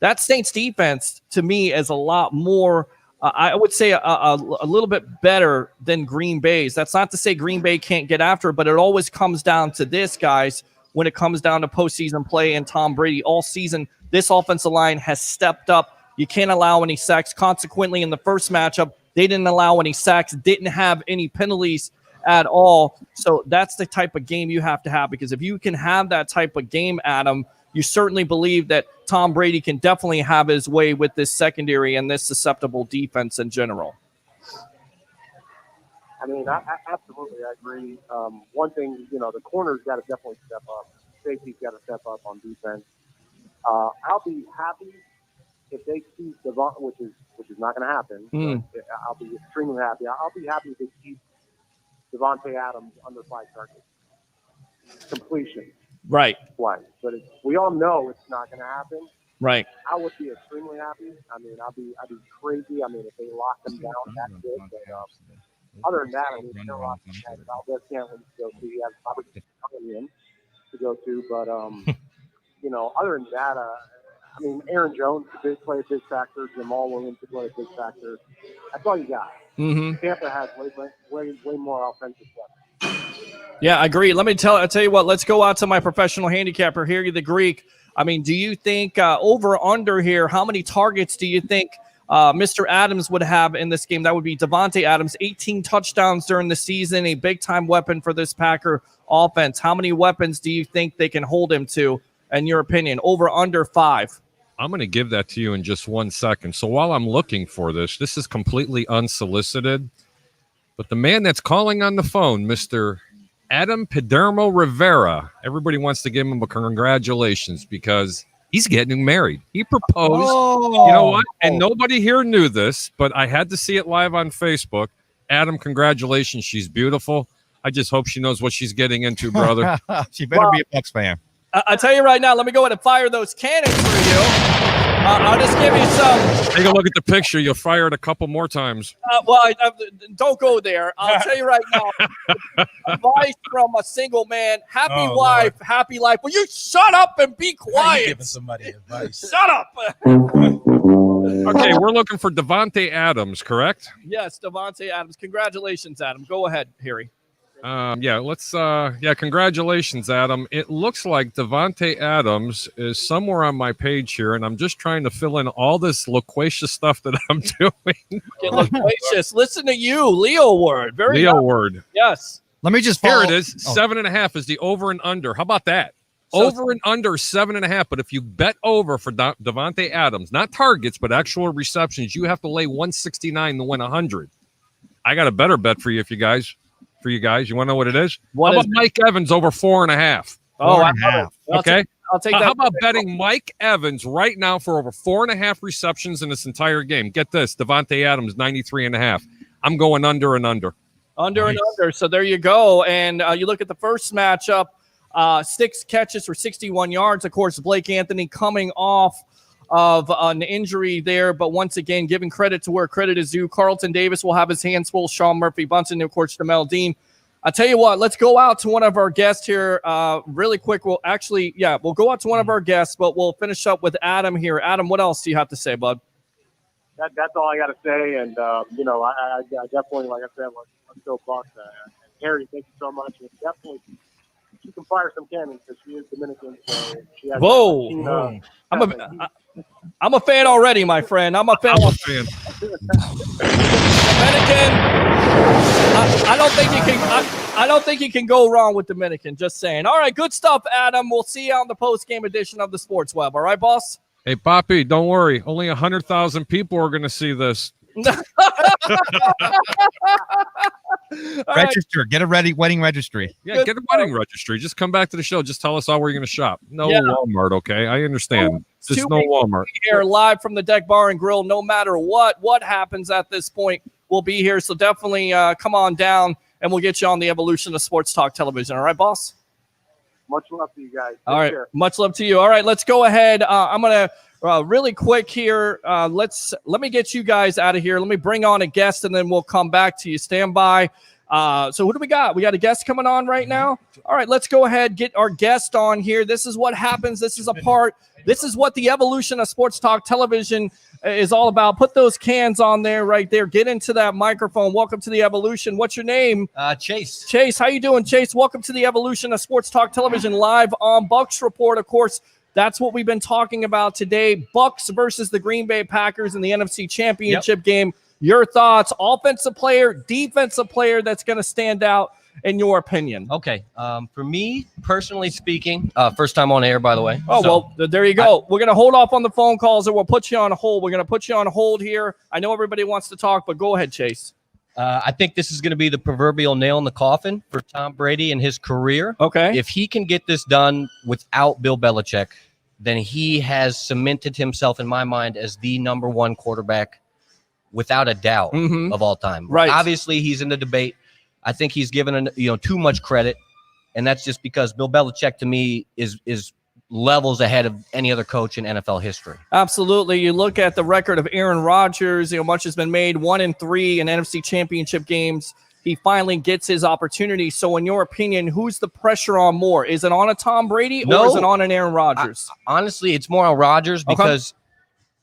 H: That Saints defense, to me, is a lot more, I would say, a little bit better than Green Bay's. That's not to say Green Bay can't get after it, but it always comes down to this, guys, when it comes down to postseason play and Tom Brady. All season, this offensive line has stepped up. You can't allow any sacks. Consequently, in the first matchup, they didn't allow any sacks, didn't have any penalties at all. So that's the type of game you have to have, because if you can have that type of game, Adam, you certainly believe that Tom Brady can definitely have his way with this secondary and this susceptible defense in general.
P: I mean, I absolutely agree. One thing, the corners got to definitely step up. Safety's got to step up on defense. I'll be happy if they keep Devon, which is not going to happen. I'll be extremely happy. I'll be happy if they keep Davante Adams under 5 targets. Completion.
H: Right.
P: But we all know it's not going to happen.
H: Right.
P: I would be extremely happy. I mean, I'd be crazy. I mean, if they lock them down, that's good. But other than that, I mean, they're locking down. Valdez Scantling to go to. He has Robert coming in to go to. But other than that, I mean, Aaron Jones could play a big factor. Jamal Williams could play a big factor. That's all you got. Tampa has way more offensive weapons.
H: Yeah, I agree. I'll tell you what, let's go out to my professional handicapper here, the Greek. I mean, do you think over under here, how many targets do you think Mr. Adams would have in this game? That would be Davante Adams, 18 touchdowns during the season, a big-time weapon for this Packer offense. How many weapons do you think they can hold him to, in your opinion? Over under 5.
M: I'm going to give that to you in just 1 second. So while I'm looking for this is completely unsolicited, but the man that's calling on the phone, Mr. Adam Padermo Rivera, everybody wants to give him a congratulations because he's getting married. He proposed. You know what? And nobody here knew this, but I had to see it live on Facebook. Adam, congratulations. She's beautiful. I just hope she knows what she's getting into, brother.
L: She better be a Bucs fan.
H: I'll tell you right now, let me go ahead and fire those cannons for you. I'll just give you some.
M: Take a look at the picture. You'll fire it a couple more times.
H: Don't go there. I'll tell you right now. Advice from a single man. Happy wife,
I: Lord.
H: Happy life. Will you shut up and be quiet?
I: Giving somebody advice.
H: Shut up.
M: Okay, we're looking for Davante Adams, correct?
H: Yes, Davante Adams. Congratulations, Adam. Go ahead, Harry.
M: Congratulations, Adam. It looks like Davante Adams is somewhere on my page here, and I'm just trying to fill in all this loquacious stuff that I'm doing.
H: Get loquacious. Listen to you, Leo Word.
M: Leo Word.
H: Yes.
L: Let me just
M: Here
L: follow.
M: it is. 7.5 is the over and under. How about that? Over and under 7.5. But if you bet over for Davante Adams, not targets, but actual receptions, you have to lay 169 to win 100. I got a better bet for you guys. You want to know what it is? How about Mike Evans over 4.5?
H: Oh,
L: 4.5.
M: Okay.
H: I'll take that.
M: How about betting Mike Evans right now for over 4.5 receptions in this entire game? Get this, Davante Adams 93.5. I'm going under and under.
H: Under and under. So there you go. And you look at the first matchup, 6 catches for 61 yards. Of course, Blake Anthony coming off of an injury there, but once again, giving credit to where credit is due. Carlton Davis will have his hands full. Sean Murphy-Bunting, and of course, Jamel Dean. I tell you what, let's go out to one of our guests here really quick. We'll go out to one of our guests, but we'll finish up with Adam here. Adam, what else do you have to say, bud?
P: That's all I got to say. And, I definitely, like I said, let's go Bucs. Harry, thank you so much. And definitely, she can fire some cannons because she is Dominican. So she has
H: Whoa. I'm a fan already, my friend. I'm a fan.
M: fan.
H: Dominican. I don't think you can go wrong with Dominican. Just saying. All right, good stuff, Adam. We'll see you on the post-game edition of the Sports Web. All right, boss?
M: Hey, Poppy, don't worry. Only 100,000 people are going to see this.
L: Register. Get a wedding registry.
M: Yeah, get a wedding registry. Just come back to the show. Just tell us how we're going to shop. No Walmart, okay? I understand. Just no Walmart.
H: Here live from the Deck Bar and Grill. No matter what happens at this point, we'll be here. So definitely come on down, and we'll get you on the evolution of Sports Talk Television. All right, boss?
P: Much love to you guys.
H: All right. Much love to you. All right, let's go ahead. I'm going to really quick here. Let me get you guys out of here. Let me bring on a guest, and then we'll come back to you. Stand by. So who do we got? We got a guest coming on right now. All right, let's go ahead, get our guest on here. This is what happens. This is this is what the evolution of sports talk television is all about. Put those cans on there right there. Get into that microphone. Welcome to the evolution. What's your name?
Q: Chase.
H: Chase, how you doing, Chase? Welcome to the evolution of sports talk television live on Bucs Report. Of course, that's what we've been talking about today. Bucs versus the Green Bay Packers in the NFC Championship game. Your thoughts, offensive player, defensive player that's going to stand out in your opinion?
Q: Okay. For me, personally speaking, first time on air, by the way.
H: Oh, well, there you go. We're going to hold off on the phone calls and we'll put you on hold. We're going to put you on hold here. I know everybody wants to talk, but go ahead, Chase.
Q: I think this is going to be the proverbial nail in the coffin for Tom Brady and his career.
H: Okay.
Q: If he can get this done without Bill Belichick, then he has cemented himself in my mind as the number one quarterback without a doubt of all time.
H: Right.
Q: Obviously, he's in the debate. I think he's given too much credit, and that's just because Bill Belichick to me is levels ahead of any other coach in NFL history.
H: Absolutely. You look at the record of Aaron Rodgers, much has been made, 1-3 in NFC Championship games. He finally gets his opportunity. So in your opinion, who's the pressure on more? Is it on a Tom Brady or is it on an Aaron Rodgers?
Q: Honestly, it's more on Rodgers because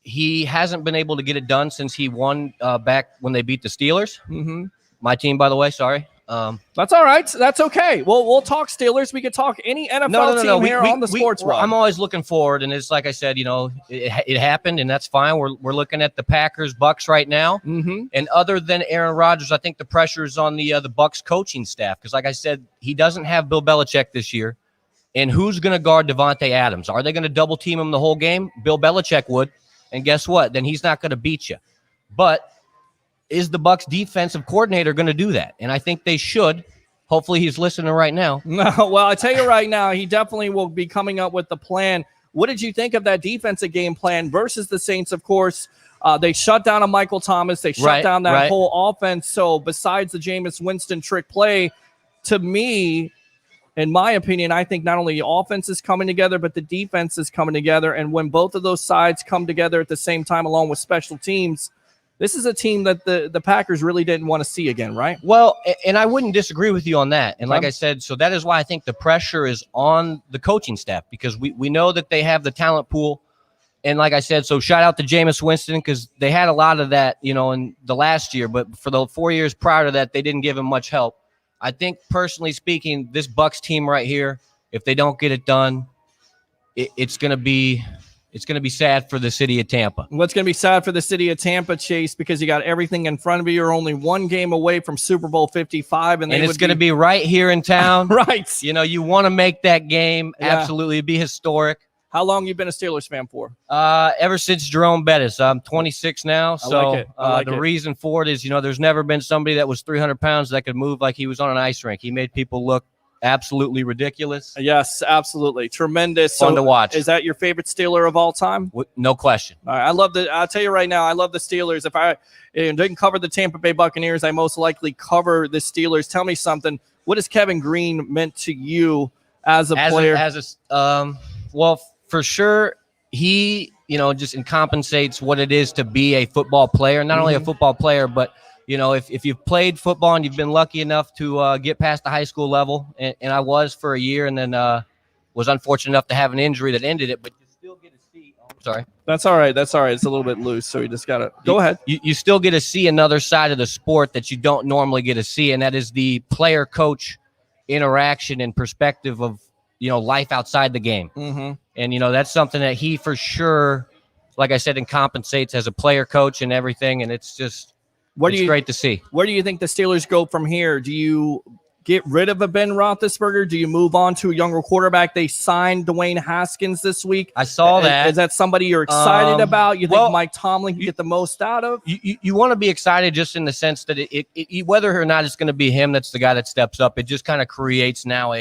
Q: he hasn't been able to get it done since he won back when they beat the Steelers.
H: Mm-hmm.
Q: My team, by the way, sorry.
H: That's all right. That's okay. We'll talk Steelers. We could talk any NFL team here on the Sports Rod.
Q: I'm always looking forward, and it's like I said, it happened, and that's fine. We're looking at the Packers, Bucs right now, and other than Aaron Rodgers, I think the pressure is on the Bucs coaching staff because, like I said, he doesn't have Bill Belichick this year. And who's going to guard Devontae Adams? Are they going to double team him the whole game? Bill Belichick would, and guess what? Then he's not going to beat you. But is the Bucs defensive coordinator going to do that? And I think they should. Hopefully he's listening right now.
H: No, well, I tell you right now, he definitely will be coming up with the plan. What did you think of that defensive game plan versus the Saints? Of course, they shut down a Michael Thomas. They shut down that whole offense. So besides the Jameis Winston trick play, to me, in my opinion, I think not only the offense is coming together, but the defense is coming together. And when both of those sides come together at the same time, along with special teams, this is a team that the Packers really didn't want to see again, right?
Q: Well, and I wouldn't disagree with you on that. And like I said, so that is why I think the pressure is on the coaching staff because we know that they have the talent pool. And like I said, so shout out to Jameis Winston because they had a lot of that, in the last year. But for the 4 years prior to that, they didn't give him much help. I think personally speaking, this Bucs team right here, if they don't get it done, it's going to be sad for the city of Tampa.
H: What's going to be sad for the city of Tampa, Chase, because you got everything in front of you. You're only one game away from Super Bowl 55. And
Q: it's going to be right here in town.
H: Right.
Q: You want to make that game. Yeah. Absolutely. It'd be historic.
H: How long you been a Steelers fan for?
Q: Ever since Jerome Bettis. I'm 26 now. So
H: I like
Q: the reason for it is, there's never been somebody that was 300 pounds that could move like he was on an ice rink. He made people look absolutely ridiculous.
H: Yes, absolutely. Tremendous.
Q: Fun to watch.
H: Is that your favorite Steeler of all time?
Q: No question.
H: All right. I'll tell you right now, I love the Steelers. If I didn't cover the Tampa Bay Buccaneers, I most likely cover the Steelers. Tell me something. What has Kevin Green meant to you as a player?
Q: Well, for sure, he, just compensates what it is to be a football player. Not only a football player, but if you've played football and you've been lucky enough to get past the high school level, and I was for a year, and then was unfortunate enough to have an injury that ended it, but you still get to see. Oh, sorry.
H: That's all right. It's a little bit loose, so you just got to go ahead.
Q: You still get to see another side of the sport that you don't normally get to see, and that is the player-coach interaction and perspective of life outside the game.
H: Mm-hmm.
Q: And that's something that he for sure, like I said, compensates as a player, coach, and everything. And it's just. It's great to see.
H: Where do you think the Steelers go from here? Do you get rid of a Ben Roethlisberger? Do you move on to a younger quarterback? They signed Dwayne Haskins this week.
Q: I saw that.
H: Is that somebody you're excited about? You think Mike Tomlin can get the most out of?
Q: You want to be excited just in the sense that it whether or not it's going to be him that's the guy that steps up, it just kind of creates now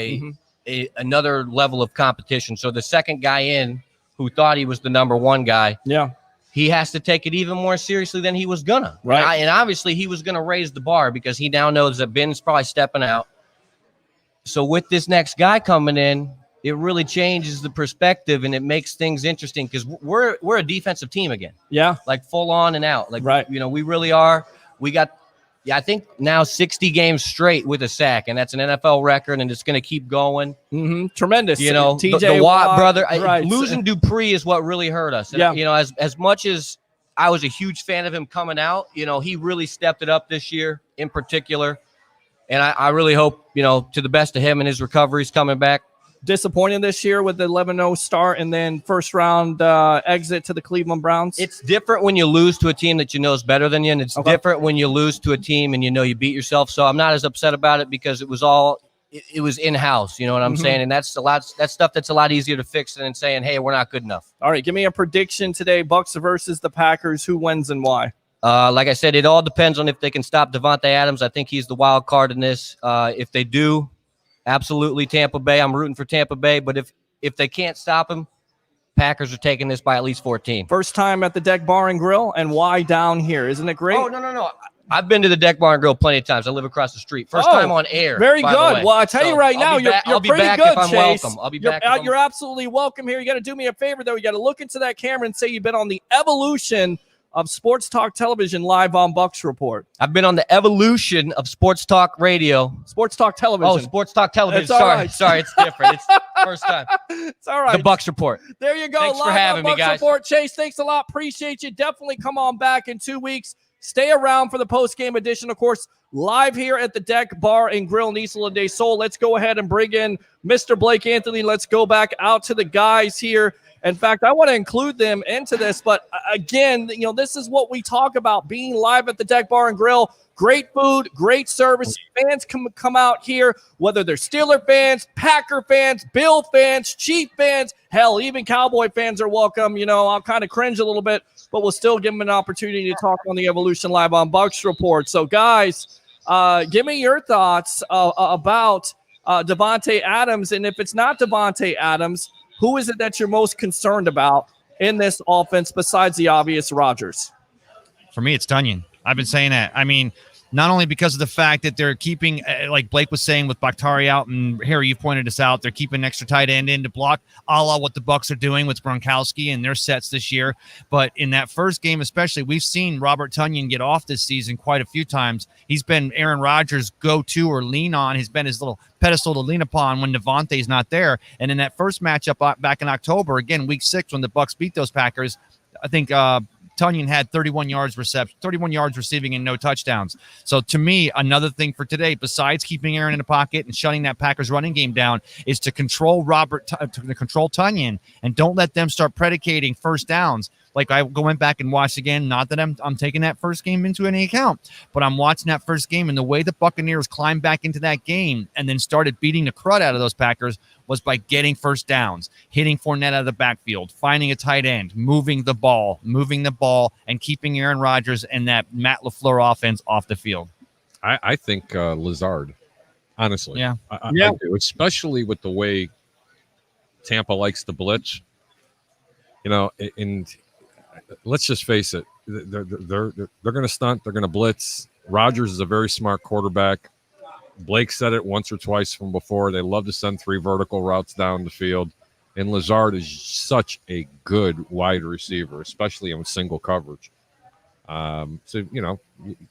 Q: another level of competition. So the second guy in who thought he was the number one guy.
H: Yeah.
Q: He has to take it even more seriously than he was gonna.
H: Right.
Q: And obviously he was gonna raise the bar because he now knows that Ben's probably stepping out. So with this next guy coming in, it really changes the perspective and it makes things interesting because we're a defensive team again.
H: Yeah.
Q: Like full on and out. Like
H: right.
Q: We really are. We got Yeah, I think now 60 games straight with a sack, and that's an NFL record, and it's going to keep going.
H: Tremendous.
Q: You know,
H: TJ
Q: the Watt brother,
H: right.
Q: losing Dupree is what really hurt us. And, you know, as much as I was a huge fan of him coming out, you know, he really stepped it up this year in particular. And I really hope, you know, to the best of him and his recovery's coming back.
H: Disappointed this year with the 11-0 start and then first round exit to the Cleveland Browns.
Q: It's different when you lose to a team that you know is better than you, and it's different when you lose to a team and you know you beat yourself. So I'm not as upset about it because it was in-house, you know what I'm saying? And that's stuff that's a lot easier to fix than saying, hey, we're not good enough.
H: All right, give me a prediction today, Bucs versus the Packers. Who wins and why?
Q: Like I said, it all depends on if they can stop Davante Adams. I think he's the wild card in this. If they do, absolutely Tampa Bay. I'm rooting for Tampa Bay. But if they can't stop him, Packers are taking this by at least 14.
H: First time at the Deck Bar and Grill, and why down here? Isn't it great?
Q: Oh, no. I've been to the Deck Bar and Grill plenty of times. I live across the street. First time on air.
H: Very good. Well, I tell you right now, you're
Q: be
H: pretty
Q: back
H: good,
Q: if I'm
H: Chase.
Q: welcome. I'll be
H: You're,
Q: back. If I'm-
H: you're absolutely welcome here. You got to do me a favor, though. You got to look into that camera and say you've been on the evolution of Sports Talk Television live on Bucs Report.
Q: I've been on the evolution of Sports Talk Radio.
H: Sports Talk Television.
Q: Oh, Sports Talk Television.
H: It's all right.
Q: Sorry, it's different. It's first time.
H: It's all right.
Q: The Bucs Report.
H: There you go.
Q: Thanks
H: live
Q: for having
H: on
Q: me,
H: Bucs
Q: guys.
H: Report. Chase, thanks a lot. Appreciate you. Definitely come on back in 2 weeks. Stay around for the post-game edition, of course, live here at the Deck Bar and Grill in Isla de Sol. Let's go ahead and bring in Mr. Blake Anthony. Let's go back out to the guys here. In fact, I want to include them into this, but again, you know, this is what we talk about, being live at the Deck Bar and Grill. Great food, great service. Fans come out here, whether they're Steeler fans, Packer fans, Bill fans, Chief fans, hell, even Cowboy fans are welcome. You know, I'll kind of cringe a little bit, but we'll still give them an opportunity to talk on the Evolution Live on Bucs Report. So, guys, give me your thoughts about Davante Adams, and if it's not Davante Adams, who is it that you're most concerned about in this offense besides the obvious Rodgers?
L: For me, it's Tunyon. I've been saying that. I mean, not only because of the fact that they're keeping, like Blake was saying, with Bakhtiari out, and Harry, you've pointed this out, they're keeping an extra tight end in to block, a la what the Bucs are doing with Gronkowski and their sets this year. But in that first game especially, we've seen Robert Tunyon get off this season quite a few times. He's been Aaron Rodgers' go-to or lean on. He's been his little pedestal to lean upon when Davante's not there. And in that first matchup back in October, again, week 6, when the Bucs beat those Packers, I think Tunyon had 31 yards receiving and no touchdowns. So to me, another thing for today, besides keeping Aaron in the pocket and shutting that Packers running game down, is to control control Tunyon and don't let them start predicating first downs. Like I went back and watched again, not that I'm taking that first game into any account, but I'm watching that first game, and the way the Buccaneers climbed back into that game and then started beating the crud out of those Packers was by getting first downs, hitting Fournette out of the backfield, finding a tight end, moving the ball, and keeping Aaron Rodgers and that Matt LaFleur offense off the field.
M: I think Lazard, honestly.
L: Yeah.
M: I do, especially with the way Tampa likes to blitz. You know, and let's just face it, they're going to stunt, they're going to blitz. Rodgers is a very smart quarterback. Blake said it once or twice from before. They love to send 3 vertical routes down the field. And Lazard is such a good wide receiver, especially in single coverage. So, you know,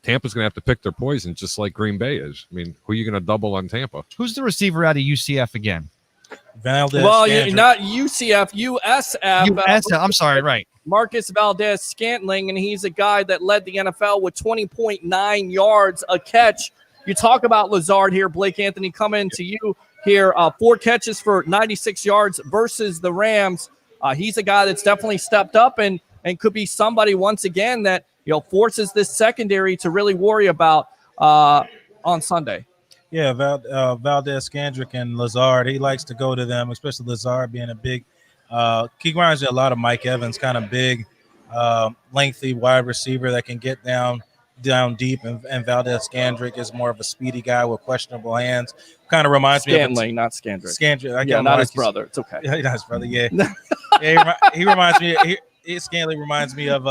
M: Tampa's going to have to pick their poison just like Green Bay is. I mean, who are you going to double on Tampa?
L: Who's the receiver out of UCF again?
H: Not UCF, USF.
L: I'm sorry, right.
H: Marcus Valdez-Scantling, and he's a guy that led the NFL with 20.9 yards a catch. You talk about Lazard here, Blake Anthony, coming to you here. 4 catches for 96 yards versus the Rams. He's a guy that's definitely stepped up and could be somebody once again that, you know, forces this secondary to really worry about on Sunday.
I: Yeah, Valdez-Scantling and Lazard, he likes to go to them, especially Lazard being a big he reminds me a lot of Mike Evans, kind of big, lengthy wide receiver that can get down deep, and Valdez-Scantling is more of a speedy guy with questionable hands. Kind of reminds me of
H: Scantling, not Scandrick.
I: Scantling,
H: yeah, not his brother. It's okay.
I: Yeah, not his brother. Yeah, he reminds me. Scantling reminds me of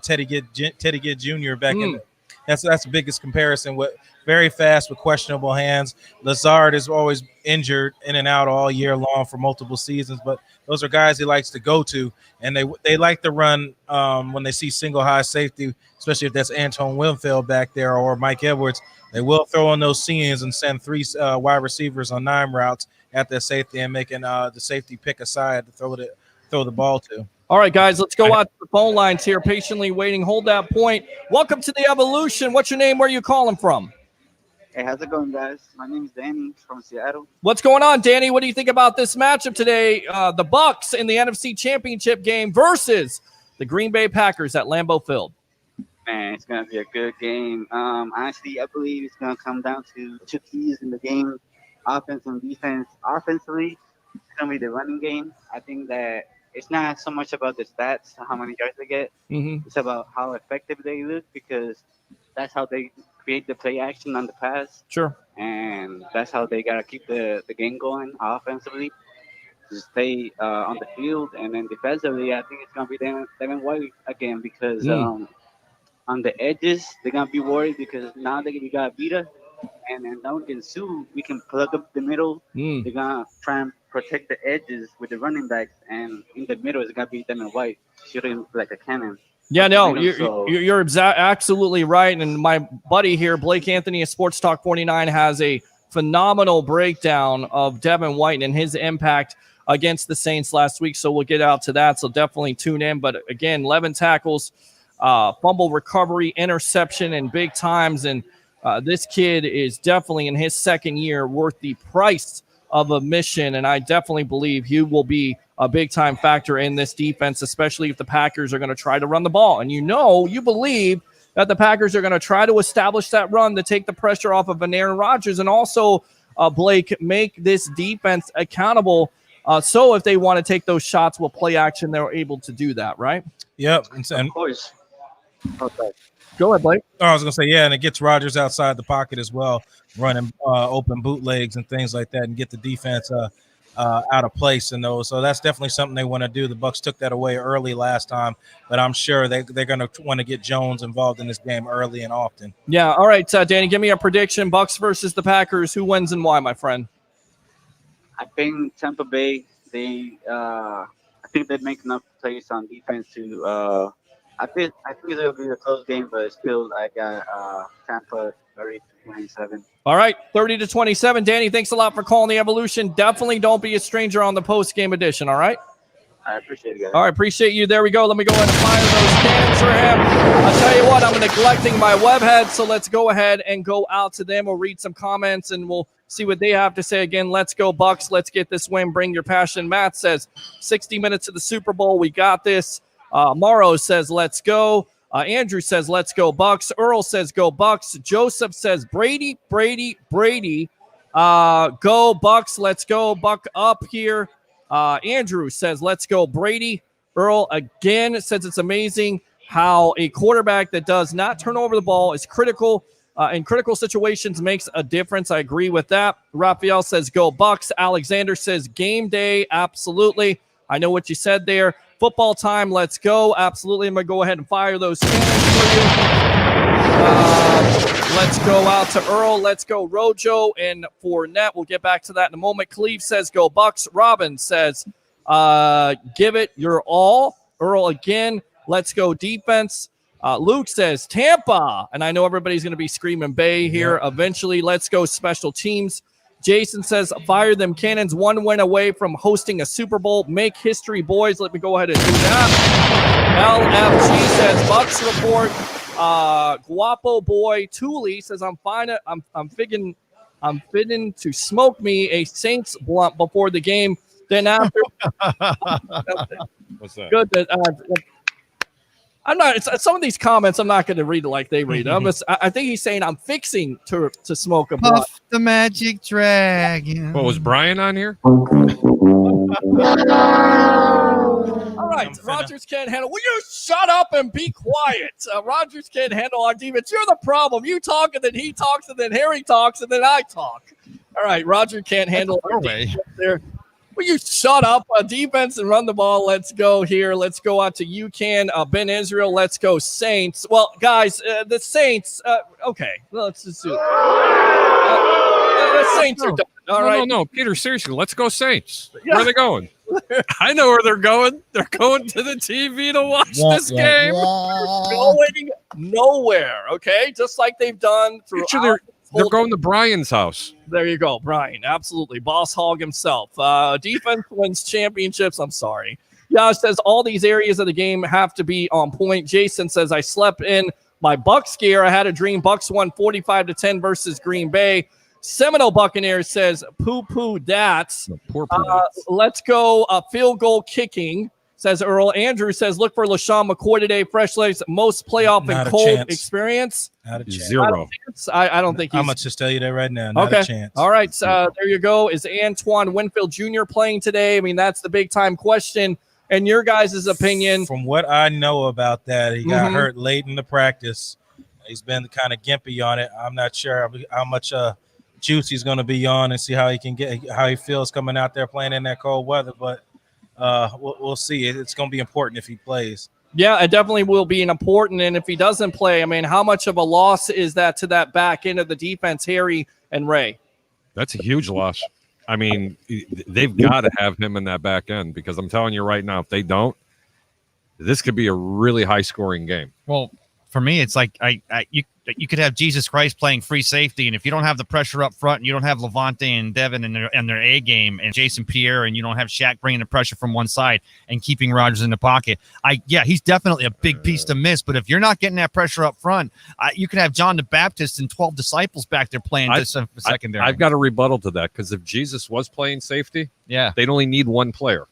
I: Teddy Gitt Jr. back That's the biggest comparison. With very fast with questionable hands. Lazard is always injured in and out all year long for multiple seasons, but those are guys he likes to go to, and they like to run when they see single high safety, especially if that's Antoine Winfield back there or Mike Edwards. They will throw in those scenes and send 3 wide receivers on 9 routes at that safety and making the safety pick a side to throw the ball to.
H: All right, guys, let's go out to the phone lines here, patiently waiting. Hold that point. Welcome to the Evolution. What's your name? Where are you calling from?
R: Hey, how's it going, guys? My name is Danny from Seattle.
H: What's going on, Danny? What do you think about this matchup today? The Bucs in the NFC Championship game versus the Green Bay Packers at Lambeau Field.
R: Man, it's going to be a good game. Honestly, I believe it's going to come down to 2 keys in the game, offense and defense. Offensively, it's going to be the running game. I think that it's not so much about the stats, how many yards they get.
H: Mm-hmm.
R: It's about how effective they look, because that's how they create the play action on the pass.
H: Sure.
R: And that's how they got to keep the game going offensively, to stay on the field. And then defensively, I think it's going to be Devin White again, because on the edges, they're going to be worried because now we got Vita. And then now we can Sue, we can plug up the middle. They're going to try and protect the edges with the running backs. And in the middle, it's going to be Devin White shooting like a cannon.
H: Yeah, no, you're absolutely right. And my buddy here, Blake Anthony of Sports Talk 49, has a phenomenal breakdown of Devin White and his impact against the Saints last week. So we'll get out to that. So definitely tune in. But again, 11 tackles, fumble recovery, interception, and big times. And this kid is definitely in his second year worth the price of admission. And I definitely believe he will be a big-time factor in this defense, especially if the Packers are going to try to run the ball. And you believe that the Packers are going to try to establish that run to take the pressure off of Aaron Rodgers and also, Blake, make this defense accountable. So if they want to take those shots with play action, they're able to do that, right?
I: Yep.
R: Of course. Okay.
H: Go ahead, Blake.
I: Oh, I was going to say, yeah, and it gets Rodgers outside the pocket as well, running open bootlegs and things like that and get the defense out of place in those. So that's definitely something they want to do. The Bucs took that away early last time, but I'm sure they're going to want to get Jones involved in this game early and often.
H: Yeah. All right, Danny, give me a prediction. Bucs versus the Packers. Who wins and why, my friend?
R: I think Tampa Bay, I think they make enough plays on defense to I think it'll be a close game, but still I got Tampa 30-27.
H: All right, 30-27. Danny, thanks a lot for calling the Evolution. Definitely don't be a stranger on the post-game edition, all right?
R: I appreciate it, guys.
H: All right, appreciate you. There we go. Let me go ahead and fire those cannons for him. I'll tell you what, I'm neglecting my webhead, so let's go ahead and go out to them. We'll read some comments, and we'll see what they have to say. Again, let's go, Bucs. Let's get this win. Bring your passion. Matt says, 60 minutes to the Super Bowl. We got this. Morrow says, let's go. Andrew says, let's go, Bucs. Earl says, go, Bucs. Joseph says, Brady. Go, Bucs. Let's go. Buck up here. Andrew says, let's go, Brady. Earl again says it's amazing how a quarterback that does not turn over the ball is critical in critical situations, makes a difference. I agree with that. Raphael says, go, Bucs. Alexander says, game day. Absolutely. I know what you said there. Football time, let's go. Absolutely. I'm going to go ahead and fire those cannons for you. Let's go out to Earl. Let's go Rojo and Fournette. We'll get back to that in a moment. Cleve says, go Bucs. Robin says, give it your all. Earl again. Let's go defense. Luke says, Tampa. And I know everybody's going to be screaming Bay here eventually. Let's go special teams. Jason says, fire them cannons. 1 win away from hosting a Super Bowl. Make history, boys. Let me go ahead and do that. LFG says, Bucs report. Guapo boy Thule says, I'm fine. I'm fitting to smoke me a Saints blunt before the game. Then after.
M: What's that?
H: Good. I'm not. Some of these comments I'm not going to read it like they read. I think he's saying I'm fixing to smoke a blunt.
L: Puff the magic dragon.
M: What was Brian on here?
H: All right, Rodgers can't handle. Will you shut up and be quiet? Rodgers can't handle our defense. You're the problem. You talk and then he talks and then Harry talks and then I talk. All right, Roger can't handle our defense there. Will you shut up? Defense and run the ball. Let's go here. Let's go out to UCAN. Ben Israel. Let's go Saints. Well, guys, the Saints. Okay, let's just do it. The Saints are done. All right.
M: No, Peter, seriously, let's go Saints. Where are they going? I know where they're going. They're going to the TV to watch this game.
H: Going nowhere, okay? Just like they've done through.
M: They're going to Brian's house.
H: There you go, Brian. Absolutely. Boss hog himself. Defense wins championships. I'm sorry. Yash says all these areas of the game have to be on point. Jason says I slept in my Bucs gear. I had a dream. Bucs won 45-10 versus Green Bay. Seminole Buccaneers says poo-poo dats. Let's go field goal kicking, says Earl. Andrew says look for LaShawn McCoy today. Fresh legs, most playoff and cold experience.
I: Not a chance.
M: Zero.
H: I don't think he's.
I: I'm going to just tell you that right now. Not a chance.
H: All right. There you go. Is Antoine Winfield Jr. playing today? I mean, that's the big-time question. And your guys' opinion.
I: From what I know about that, he got hurt late in the practice. He's been kind of gimpy on it. I'm not sure how much juice he's going to be on and see how he feels coming out there playing in that cold weather. But we'll see. It's going to be important if he plays.
H: Yeah, it definitely will be important. And if he doesn't play, I mean, how much of a loss is that to that back end of the defense, Harry and Ray?
M: That's a huge loss. I mean, they've got to have him in that back end because I'm telling you right now, if they don't, this could be a really high-scoring game.
L: Well, for me, it's like you could have Jesus Christ playing free safety, and if you don't have the pressure up front, and you don't have Levante and Devin in their A game, and Jason Pierre, and you don't have Shaq bringing the pressure from one side and keeping Rodgers in the pocket, he's definitely a big piece to miss. But if you're not getting that pressure up front, you can have John the Baptist and 12 disciples back there playing this secondary.
M: I've got a rebuttal to that because if Jesus was playing safety, they'd only need one player.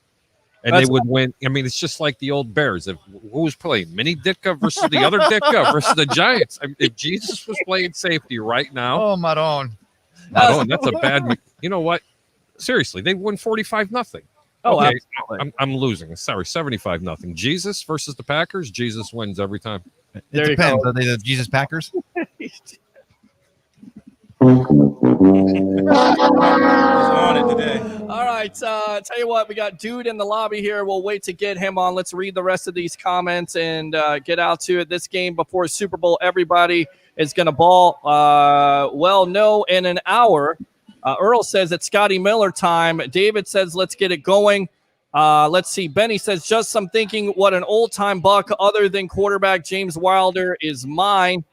M: And they would win. I mean, it's just like the old Bears. Who was playing? Mini Ditka versus the other Ditka versus the Giants. I mean, if Jesus was playing safety right now.
L: Oh, Maron.
M: That's a bad. You know what? Seriously, they win 45-0.
H: Oh,
M: okay. I'm losing. Sorry, 75-0. Jesus versus the Packers. Jesus wins every time.
L: It depends. Are they the Jesus Packers?
I: on it today.
H: All right. Tell you what, we got Dude in the lobby here. We'll wait to get him on. Let's read the rest of these comments and get out to it. This game before Super Bowl, everybody is going to ball. No, in an hour. Earl says it's Scotty Miller time. David says, let's get it going. Let's see. Benny says, just some thinking what an old-time Buck other than quarterback James Wilder is mine.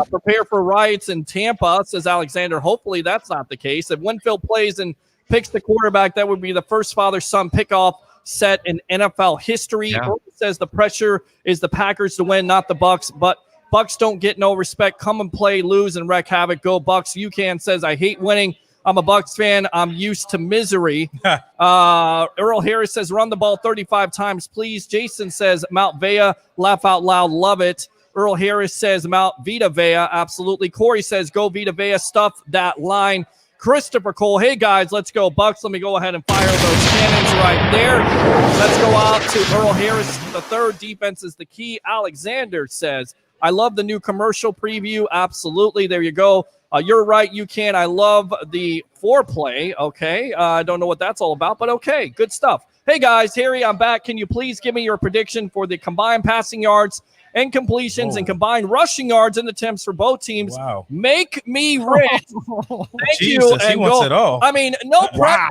H: Prepare for riots in Tampa, says Alexander. Hopefully that's not the case. If Winfield plays and picks the quarterback, that would be the first father-son pickoff set in NFL history.
L: Yeah.
H: Earl says the pressure is the Packers to win, not the Bucs, but Bucs don't get no respect. Come and play, lose, and wreak havoc. Go Bucs. UCAN says, I hate winning. I'm a Bucs fan. I'm used to misery. Earl Harris says, run the ball 35 times, please. Jason says, Mount Vea, laugh out loud, love it. Earl Harris says, Mount Vita Vea, absolutely. Corey says, go Vita Vea, stuff that line. Christopher Cole, hey, guys, let's go Bucs. Let me go ahead and fire those cannons right there. Let's go out to Earl Harris. The third defense is the key. Alexander says, I love the new commercial preview. Absolutely. There you go. You're right. You can. I love the foreplay. Okay. I don't know what that's all about, but okay. Good stuff. Hey, guys. Harry, I'm back. Can you please give me your prediction for the combined passing yards and completions and combined rushing yards and attempts for both teams?
I: Wow.
H: Make me rich. Thank
I: Jesus,
H: you.
I: he
H: And
I: wants
H: go.
I: it all.
H: I mean, no pressure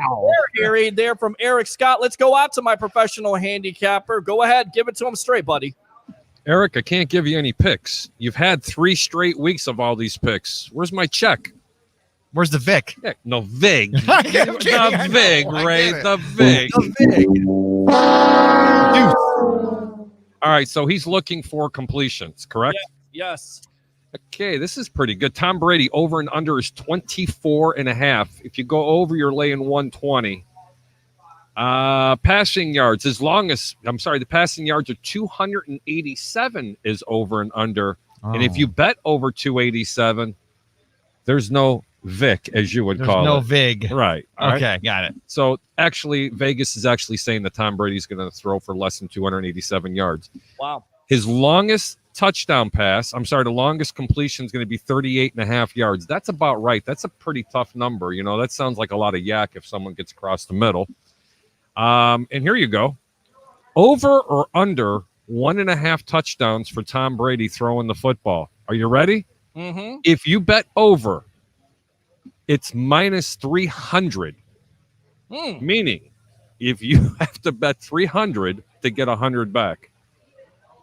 H: there, Harry. There from Eric Scott. Let's go out to my professional handicapper. Go ahead. Give it to him straight, buddy.
M: Eric, I can't give you any picks. You've had 3 straight weeks of all these picks. Where's my check?
L: Where's the Vic?
M: Yeah, no, Vig.
L: The
M: Vig, Ray. The Vig. All right, so he's looking for completions, correct?
H: Yes.
M: Okay, this is pretty good. Tom Brady over and under is 24.5. If you go over, you're laying 120. Passing yards, the passing yards are 287 is over and under.
L: Oh.
M: And if you bet over 287, there's no Vic, as you would call it.
L: There's no Vig.
M: Right.
L: Okay, got it.
M: So actually, Vegas is actually saying that Tom Brady's going to throw for less than 287 yards.
H: Wow.
M: His longest touchdown pass, the longest completion is going to be 38.5 yards. That's about right. That's a pretty tough number. You know, that sounds like a lot of yak if someone gets across the middle. And here you go. Over or under 1.5 touchdowns for Tom Brady throwing the football. Are you ready?
H: Mm-hmm.
M: If you bet over, it's minus 300. Meaning, if you have to bet 300 to get 100 back.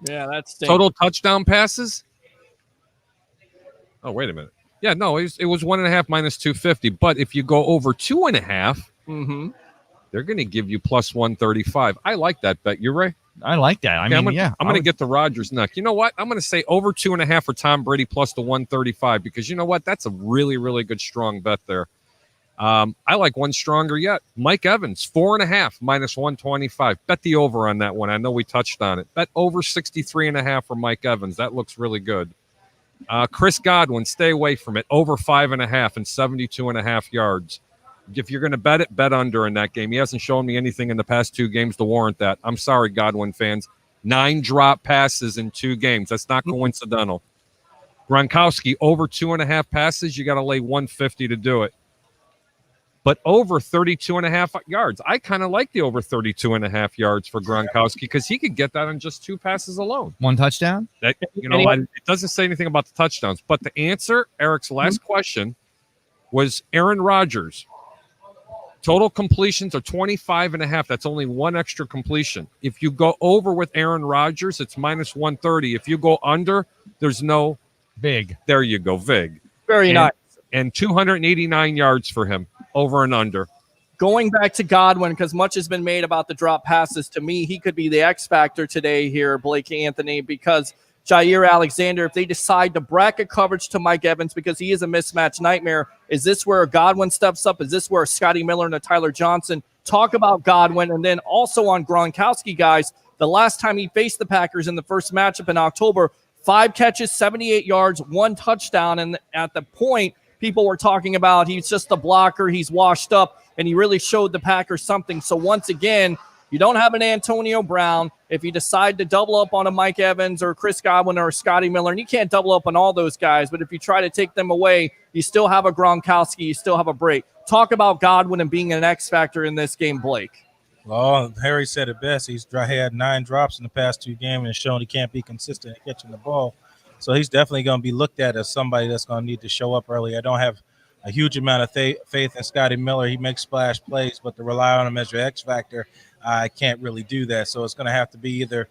H: Yeah, that's
M: Total touchdown passes? Oh, wait a minute. Yeah, no, it was 1.5 minus 250. But if you go over 2.5, they're going to give you plus 135. I like that bet. You, Ray?
L: I like that. I mean,
M: I'm going to get the Rodgers next. You know what? I'm going to say over 2.5 for Tom Brady plus the 135 because you know what? That's a really, really good strong bet there. I like one stronger yet. Mike Evans, 4.5 minus 125. Bet the over on that one. I know we touched on it. Bet over 63.5 for Mike Evans. That looks really good. Chris Godwin, stay away from it. Over 5.5 and 72.5 yards. If you're going to bet it, bet under in that game. He hasn't shown me anything in the past 2 games to warrant that. I'm sorry, Godwin fans. 9 drop passes in 2 games. That's not coincidental. Gronkowski, over 2.5 passes. You got to lay 150 to do it. But over 32.5 yards. I kind of like the over 32.5 yards for Gronkowski because he could get that on just 2 passes alone.
L: 1 touchdown?
M: That, it doesn't say anything about the touchdowns. But the answer, Eric's last question, was Aaron Rodgers. Total completions are 25.5. That's only 1 extra completion. If you go over with Aaron Rodgers, it's minus 130. If you go under, there's no
L: vig.
M: There you go, vig.
H: Very nice.
M: And 289 yards for him, over and under.
H: Going back to Godwin, because much has been made about the drop passes, to me, he could be the X factor today here, Blake Anthony, because Jair Alexander, if they decide to bracket coverage to Mike Evans because he is a mismatch nightmare, is this where Godwin steps up? Is this where Scotty Miller and Tyler Johnson talk about Godwin? And then also on Gronkowski, guys, the last time he faced the Packers in the first matchup in October, 5 catches, 78 yards, 1 touchdown. And at the point, people were talking about he's just a blocker, he's washed up, and he really showed the Packers something. So once again, you don't have an Antonio Brown. If you decide to double up on a Mike Evans or Chris Godwin or Scotty Miller, and you can't double up on all those guys, but if you try to take them away, you still have a Gronkowski, you still have a break. Talk about Godwin and being an X factor in this game, Blake.
I: Well, Harry said it best. He had 9 drops in the past 2 games and shown he can't be consistent at catching the ball. So he's definitely going to be looked at as somebody that's going to need to show up early. I don't have a huge amount of faith in Scotty Miller. He makes splash plays, but to rely on him as your X factor, I can't really do that. So it's going to have to be either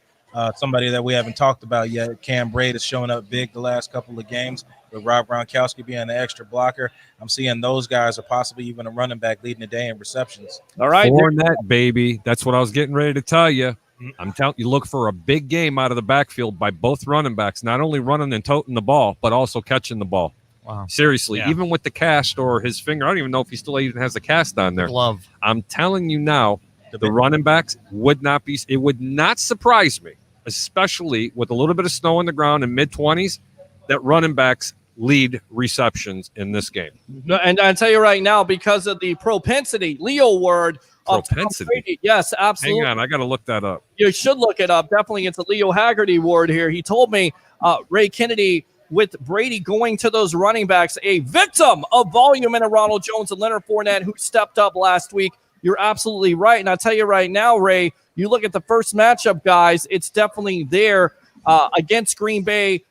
I: somebody that we haven't talked about yet. Cam Braid has shown up big the last couple of games with Rob Gronkowski being an extra blocker. I'm seeing those guys or possibly even a running back leading the day in receptions.
H: All right.
M: Fournette, baby. That's what I was getting ready to tell you. I'm telling you, look for a big game out of the backfield by both running backs, not only running and toting the ball, but also catching the ball.
L: Wow.
M: Seriously,
L: Yeah.
M: even with the cast or his finger, I don't even know if he still even has the cast on there.
L: Glove.
M: I'm telling you now, the running backs would not surprise me, especially with a little bit of snow on the ground in mid-20s, that running backs lead receptions in this game.
H: And I tell you right now, because of the propensity, Leo word of Tom Brady. Yes, absolutely.
M: Hang on, I got to look that up.
H: You should look it up. Definitely, it's a Leo Haggerty word here. He told me, Ray Kennedy, with Brady going to those running backs, a victim of volume in a Ronald Jones and Leonard Fournette, who stepped up last week. You're absolutely right. And I'll tell you right now, Ray, you look at the first matchup, guys, it's definitely there against Green Bay.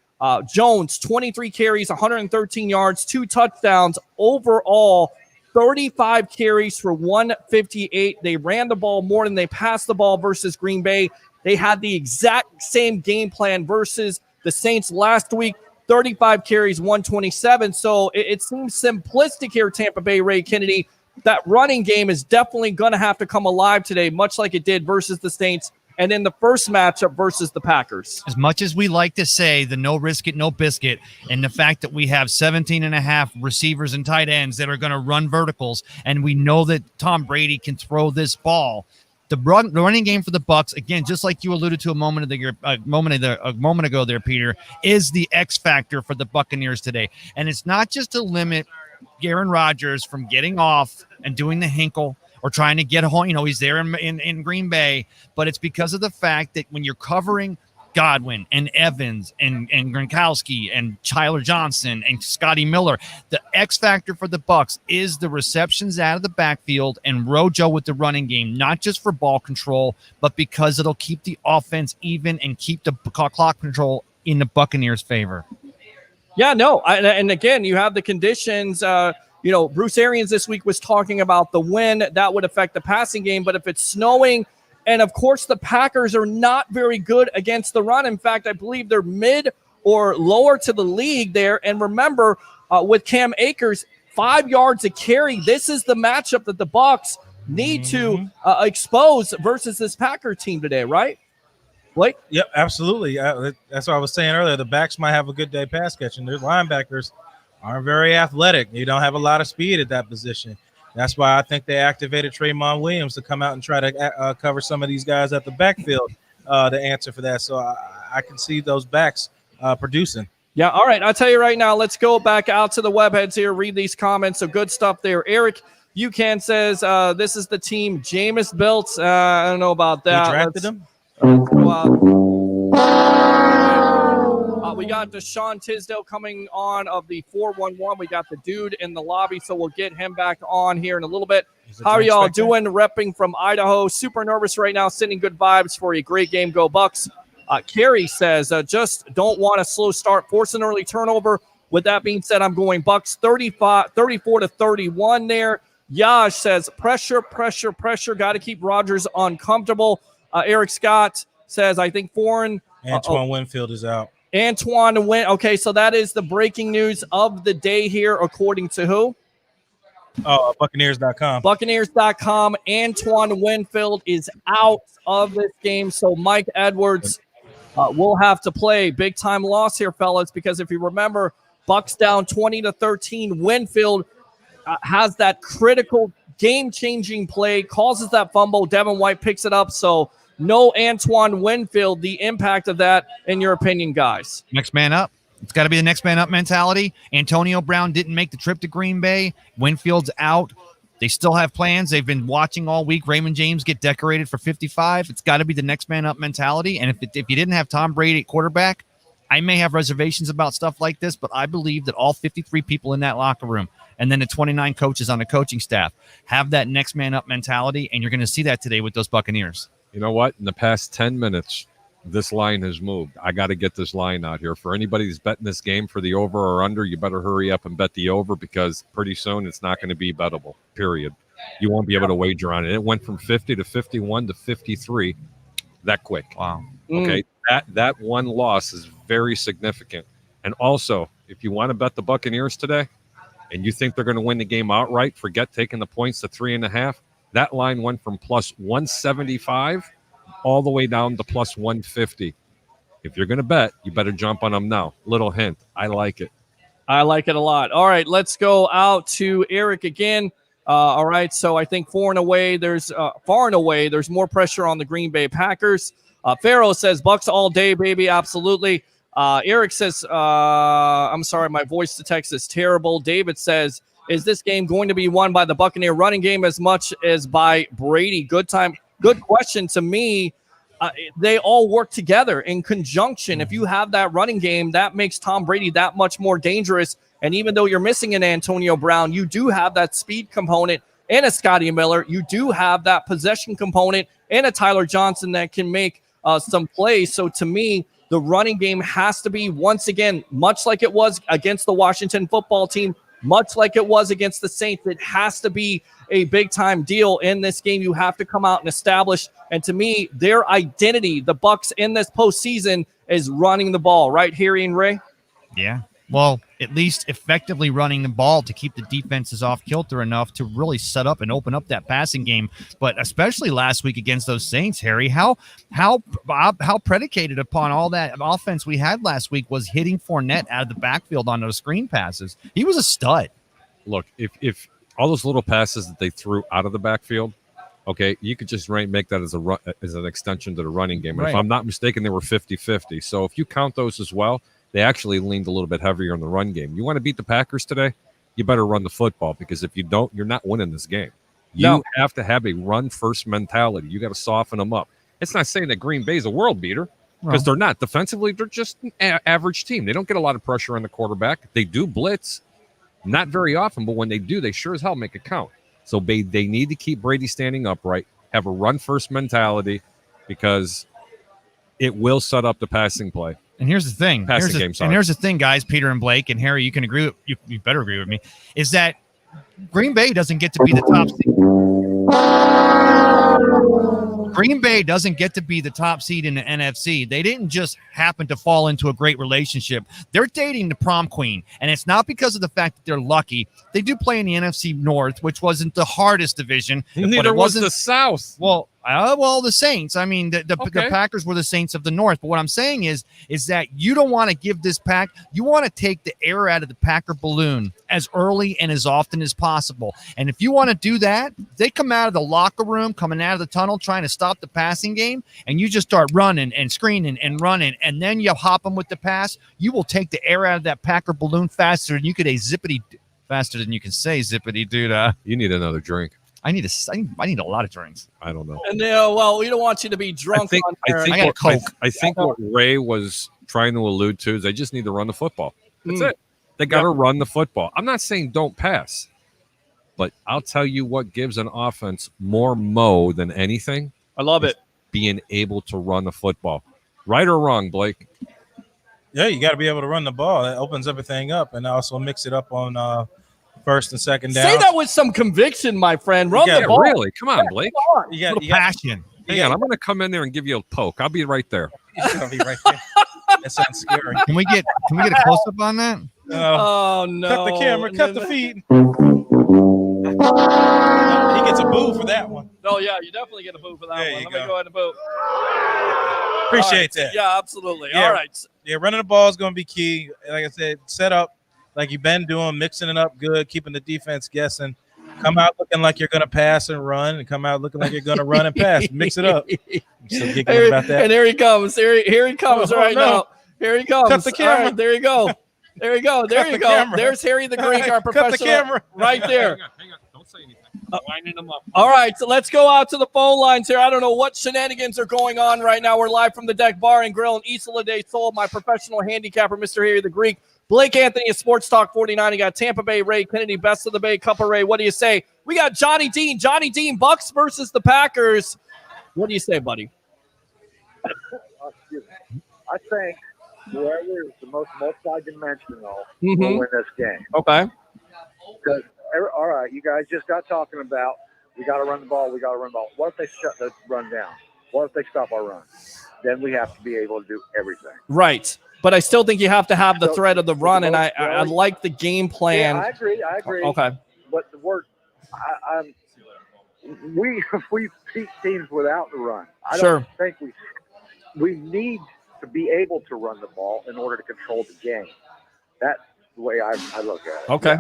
H: Jones, 23 carries, 113 yards, 2 touchdowns. Overall, 35 carries for 158. They ran the ball more than they passed the ball versus Green Bay. They had the exact same game plan versus the Saints last week. 35 carries, 127. So it seems simplistic here, Tampa Bay, Ray Kennedy. That running game is definitely going to have to come alive today, much like it did versus the Saints and in the first matchup versus the Packers.
L: As much as we like to say the no risk it, no biscuit, and the fact that we have 17 and a half receivers and tight ends that are going to run verticals, and we know that Tom Brady can throw this ball, the running game for the Bucs, again, just like you alluded to a moment ago there, Peter, is the X factor for the Buccaneers today. And it's not just to limit Aaron Rodgers from getting off and doing the Hinkle or trying to get home. You know, he's there in Green Bay, but it's because of the fact that when you're covering Godwin and Evans and Gronkowski and Tyler Johnson and Scotty Miller. The X factor for the Bucs is the receptions out of the backfield and Rojo with the running game, not just for ball control, but because it'll keep the offense even and keep the clock control in the Buccaneers' favor.
H: Yeah, no. And again, you have the conditions. Bruce Arians this week was talking about the wind that would affect the passing game. But if it's snowing, and of course, the Packers are not very good against the run. In fact, I believe they're mid or lower to the league there. And remember, with Cam Akers, 5 yards a carry, this is the matchup that the Bucs need to expose versus this Packer team today, right? Blake?
I: Yep, absolutely. That's what I was saying earlier. The backs might have a good day pass catching. Their linebackers aren't very athletic. You don't have a lot of speed at that position. That's why I think they activated Trayvon Williams to come out and try to cover some of these guys at the backfield to answer for that. So I can see those backs producing.
H: Yeah, all right. I'll tell you right now, let's go back out to the webheads here, read these comments. So good stuff there. Eric Buchan says, this is the team Jameis built. I don't know about that.
I: We drafted him?
H: We got Deshaun Tisdale coming on of the 411. We got the dude in the lobby, so we'll get him back on here in a little bit. How are y'all doing? Repping from Idaho. Super nervous right now. Sending good vibes for a great game. Go Bucs. Carrie says, just don't want a slow start. Force an early turnover. With that being said, I'm going Bucs 34-31 there. Yash says, pressure. Got to keep Rodgers uncomfortable. Eric Scott says, I think
I: Antoine Winfield is out.
H: Antoine Win. Okay, so that is the breaking news of the day here, according to who?
I: Buccaneers.com.
H: Buccaneers.com. Antoine Winfield is out of this game. So Mike Edwards will have to play. Big time loss here, fellas, because if you remember, Bucs down 20-13. Winfield has that critical game-changing play, causes that fumble. Devin White picks it up. So no Antoine Winfield. The impact of that, in your opinion, guys?
L: Next man up. It's got to be the next man up mentality. Antonio Brown didn't make the trip to Green Bay. Winfield's out. They still have plans. They've been watching all week Raymond James get decorated for 55. It's got to be the next man up mentality. And if you didn't have Tom Brady at quarterback, I may have reservations about stuff like this, but I believe that all 53 people in that locker room and then the 29 coaches on the coaching staff have that next man up mentality, and you're going to see that today with those Buccaneers.
M: You know what? In the past 10 minutes, this line has moved. I got to get this line out here. For anybody who's betting this game for the over or under, you better hurry up and bet the over because pretty soon it's not going to be bettable, period. You won't be able to wager on it. It went from 50 to 51 to 53 that quick.
L: Wow.
M: Okay, that one loss is very significant. And also, if you want to bet the Buccaneers today and you think they're going to win the game outright, forget taking the points to 3.5. That line went from plus 175 all the way down to plus 150. If you're going to bet, you better jump on them now. Little hint. I like it.
H: I like it a lot. All right, let's go out to Eric again. All right, so I think far and away, there's more pressure on the Green Bay Packers. Pharaoh says, Bucs all day, baby. Absolutely. Eric says, I'm sorry, my voice to text is terrible. David says, is this game going to be won by the Buccaneer running game as much as by Brady? Good question. To me, they all work together in conjunction. If you have that running game, that makes Tom Brady that much more dangerous. And even though you're missing an Antonio Brown, you do have that speed component and a Scotty Miller. You do have that possession component and a Tyler Johnson that can make some plays. So to me, the running game has to be, once again, much like it was against the Washington football team, much like it was against the Saints. It has to be a big-time deal in this game. You have to come out and establish. And to me, their identity, the Bucs in this postseason, is running the ball. Right, Harry and Ray?
L: Yeah. Well, at least effectively running the ball to keep the defenses off kilter enough to really set up and open up that passing game. But especially last week against those Saints, Harry, how predicated upon all that offense we had last week was hitting Fournette out of the backfield on those screen passes. He was a stud.
M: Look, if all those little passes that they threw out of the backfield, okay, you could just make that as an extension to the running game. And
L: Right.
M: if I'm not mistaken, they were 50-50. So if you count those as well, they actually leaned a little bit heavier in the run game. You want to beat the Packers today? You better run the football, because if you don't, you're not winning this game. You have to have a run-first mentality. You got to soften them up. It's not saying that Green Bay's a world beater. because they're not. Defensively, they're just an average team. They don't get a lot of pressure on the quarterback. They do blitz, not very often, but when they do, they sure as hell make it count. So they need to keep Brady standing upright, have a run-first mentality, because it will set up the passing play.
L: And here's the thing.
M: Passing game, sorry.
L: And here's the thing, guys, Peter and Blake and Harry, you can agree with, you better agree with me, is that Green Bay doesn't get to be the top seed. Green Bay doesn't get to be the top seed in the NFC. They didn't just happen to fall into a great relationship. They're dating the prom queen, and it's not because of the fact that they're lucky. They do play in the NFC North, which wasn't the hardest division.
M: Neither was the South.
L: Well, the Saints. I mean, the Packers were the Saints of the North. But what I'm saying is that you don't want to give this pack. You want to take the air out of the Packer balloon as early and as often as possible. And if you want to do that, they come out of the locker room, coming out of the tunnel, trying to stop the passing game, and you just start running and screening and running, and then you hop them with the pass. You will take the air out of that Packer balloon faster than you could faster than you can say zippity doo.
M: You need another drink.
L: I need a lot of drinks.
M: I don't know.
H: And well, we don't want you to be drunk.
M: I think what Ray was trying to allude to is they just need to run the football. That's it. They got to run the football. I'm not saying don't pass, but I'll tell you what gives an offense more mo than anything.
H: I love it.
M: Being able to run the football. Right or wrong, Blake?
I: Yeah, you got to be able to run the ball. That opens everything up, and also mix it up on first and second down.
H: Say that with some conviction, my friend. Run the ball.
M: Really? Come on, Blake.
I: You got
L: passion.
M: Hang on, I'm going to come in there and give you a poke. I'll be right there.
I: He's going to be right there. That sounds scary.
L: Can we get a close up on that?
H: Oh no!
I: Cut the camera. Cut the feet. He gets a boo for that one.
H: Oh yeah, you definitely get a boo for that one. Let me go ahead and boo.
I: Appreciate that.
H: Yeah, absolutely.
I: Yeah.
H: All right.
I: Yeah, running the ball is going to be key. Like I said, set up like you've been doing, mixing it up good, keeping the defense guessing. Come out looking like you're going to pass and run, and come out looking like you're going to run and pass. Mix it up. So giggling about that.
H: And here he comes. Here he comes now. Here he comes.
I: Cut the camera.
H: All right, there you go. There you go. There you go.
I: Camera.
H: There's Harry the Greek, our professional.
I: Cut the camera.
H: Right there.
M: Hang on. Don't say anything. Winding them up.
H: All right, so let's go out to the phone lines here. I don't know what shenanigans are going on right now. We're live from the Deck Bar and Grill in Isla del Sol. My professional handicapper, Mr. Harry the Greek. Blake Anthony of Sports Talk 49. You got Tampa Bay Ray Kennedy, Best of the Bay, Cup of Ray. What do you say? We got Johnny Dean. Johnny Dean, Bucs versus the Packers. What do you say, buddy?
S: I think whoever is the most multi-dimensional
H: Mhm.
S: will win this game.
H: Okay.
S: Because, all right, you guys just got talking about we got to run the ball, What if they shut the run down? What if they stop our run? Then we have to be able to do everything.
H: Right. But I still think you have to have the threat of the run, and I like the game plan.
S: Yeah, I agree.
H: Okay.
S: But the word, we beat teams without the run. I don't think we need to be able to run the ball in order to control the game. That's the way I look at it.
H: Okay.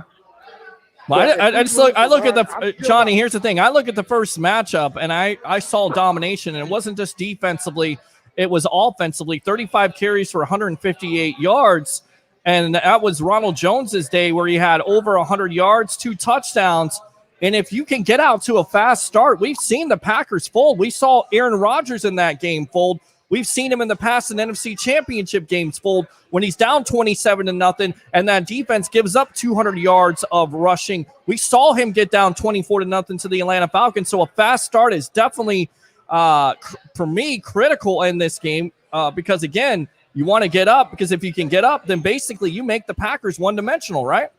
H: Well, I look at the Johnny. Here's the thing. I look at the first matchup, and I saw domination, and it wasn't just defensively; it was offensively. 35 carries for 158 yards, and that was Ronald Jones's day, where he had over 100 yards, 2 touchdowns. And if you can get out to a fast start, we've seen the Packers fold. We saw Aaron Rodgers in that game fold. We've seen him in the past in NFC Championship games fold when he's down 27-0, and that defense gives up 200 yards of rushing. We saw him get down 24-0 to the Atlanta Falcons. So a fast start is definitely, for me, critical in this game because, again, you want to get up, because if you can get up, then basically you make the Packers one-dimensional, right?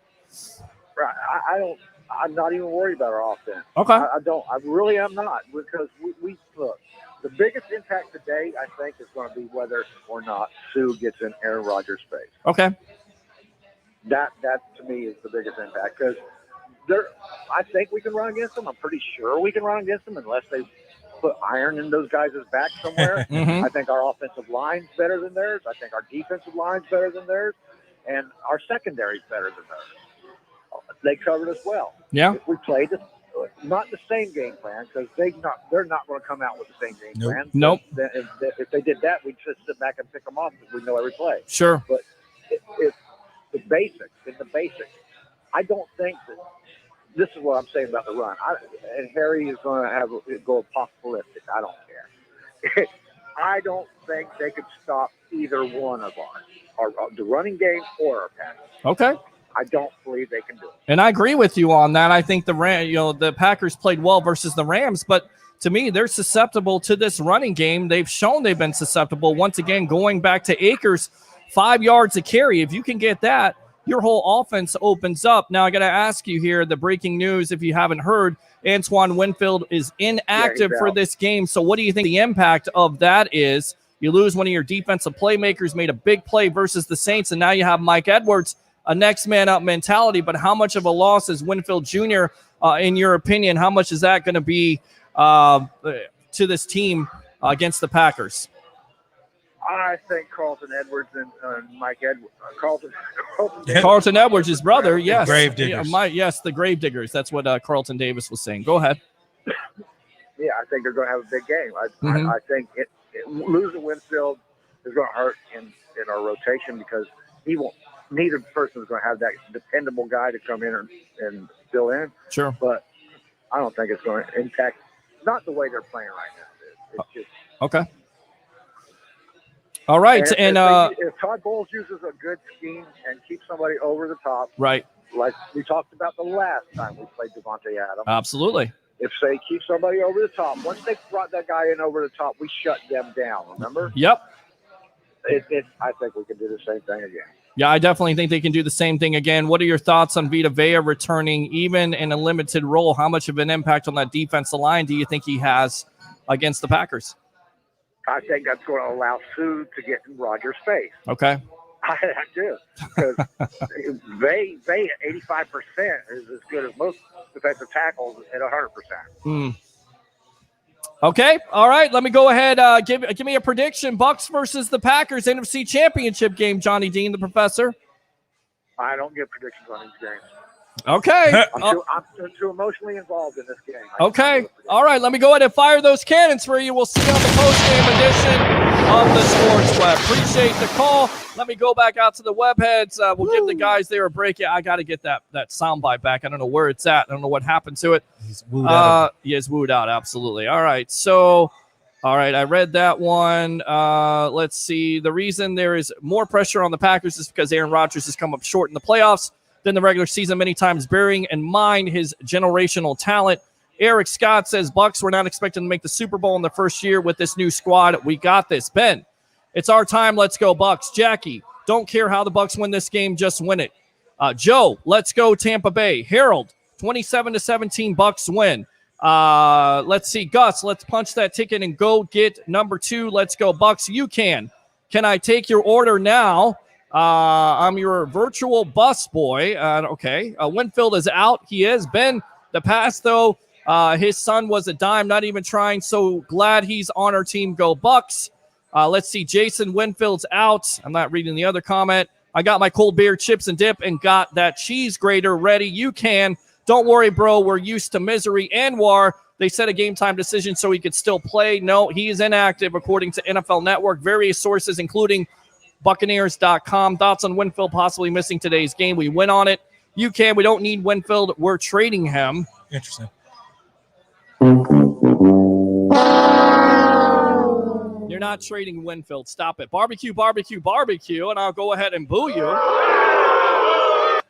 S: Right. I'm not even worried about our offense.
H: Okay.
S: I don't. I really am not, because we look. The biggest impact today, I think, is going to be whether or not Sue gets in Aaron Rodgers' face.
H: Okay.
S: That to me is the biggest impact, because I think we can run against them. I'm pretty sure we can run against them unless they put iron in those guys' back somewhere.
H: Mhm.
S: I think our offensive line's better than theirs. I think our defensive line's better than theirs, and our secondary's better than theirs. They covered us well.
H: Yeah.
S: If we played not the same game plan, because they're not going to come out with the same game plan.
H: Nope.
S: If they did that, we'd just sit back and pick them off because we know every play.
H: Sure.
S: But it's the basics. I don't think that this is what I'm saying about the run. And Harry is going to go apocalyptic. I don't care. I don't think they could stop either one of our the running game or our pass.
H: Okay.
S: I don't believe they can do it.
H: And I agree with you on that. I think the Packers played well versus the Rams, but to me, they're susceptible to this running game. They've shown they've been susceptible. Once again, going back to Akers, 5 yards a carry. If you can get that, your whole offense opens up. Now, I got to ask you here, the breaking news, if you haven't heard, Antoine Winfield is inactive for this game. So what do you think the impact of that is? You lose one of your defensive playmakers, made a big play versus the Saints, and now you have Mike Edwards, a next man up mentality. But how much of a loss is Winfield Jr., in your opinion? How much is that going to be to this team against the Packers?
S: I think Carlton Edwards and Mike Edwards.
H: Carlton Edwards, his brother, yes.
M: The Gravediggers.
H: Yes, the Gravediggers. That's what Carlton Davis was saying. Go ahead.
S: Yeah, I think they're going to have a big game. I think losing Winfield is going to hurt in our rotation because he won't. Neither person is going to have that dependable guy to come in and fill in.
H: Sure.
S: But I don't think it's going to impact. Not the way they're playing right now. It's just
H: okay. All right, and
S: if Todd Bowles uses a good scheme and keeps somebody over the top,
H: right,
S: like we talked about the last time we played Devontae Adams.
H: Absolutely.
S: If they keep somebody over the top, once they brought that guy in over the top, we shut them down. Remember?
H: Yep.
S: I think we can do the same thing again.
H: Yeah, I definitely think they can do the same thing again. What are your thoughts on Vita Vea returning even in a limited role? How much of an impact on that defensive line do you think he has against the Packers?
S: I think that's going to allow Sue to get in Rodgers' face.
H: Okay.
S: I do. Because they at 85% is as good as most defensive tackles at 100%.
H: Okay. All right. Let me go ahead. Give me a prediction. Bucs versus the Packers NFC Championship game, Johnny Dean, the professor.
S: I don't give predictions on these games.
H: Okay.
S: I'm too emotionally involved in this game.
H: Okay. All right. Let me go ahead and fire those cannons for you. We'll see you on the post-game edition of the Sports Web. Appreciate the call. Let me go back out to the webheads. We'll give the guys there a break. Yeah, I got to get that soundbite back. I don't know where it's at. I don't know what happened to it.
M: He's wooed out.
H: Yeah, he's wooed out. Absolutely. All right. So, all right. I read that one. Let's see. The reason there is more pressure on the Packers is because Aaron Rodgers has come up short in the playoffs than the regular season, many times bearing in mind his generational talent. Eric Scott says, Bucs, we're not expecting to make the Super Bowl in the first year with this new squad. We got this. Ben, it's our time. Let's go, Bucs. Jackie, don't care how the Bucs win this game. Just win it. Joe, let's go Tampa Bay. Harold, 27-17 Bucs win. Let's see. Gus, let's punch that ticket and go get number 2. Let's go, Bucs. You can. Can I take your order now? I'm your virtual bus boy. Okay. Winfield is out. He is. Ben, the pass, though, his son was a dime, not even trying. So glad he's on our team. Go Bucs. Let's see. Jason Winfield's out. I'm not reading the other comment. I got my cold beer, chips, and dip, and got that cheese grater ready. You can. Don't worry, bro. We're used to misery. Anwar, they set a game time decision so he could still play. No, he is inactive, according to NFL Network. Various sources, including Buccaneers.com. Thoughts on Winfield possibly missing today's game? We went on it. You can. We don't need Winfield. We're trading him.
M: Interesting.
H: You're not trading Winfield. Stop it. Barbecue, barbecue, barbecue, and I'll go ahead and boo you.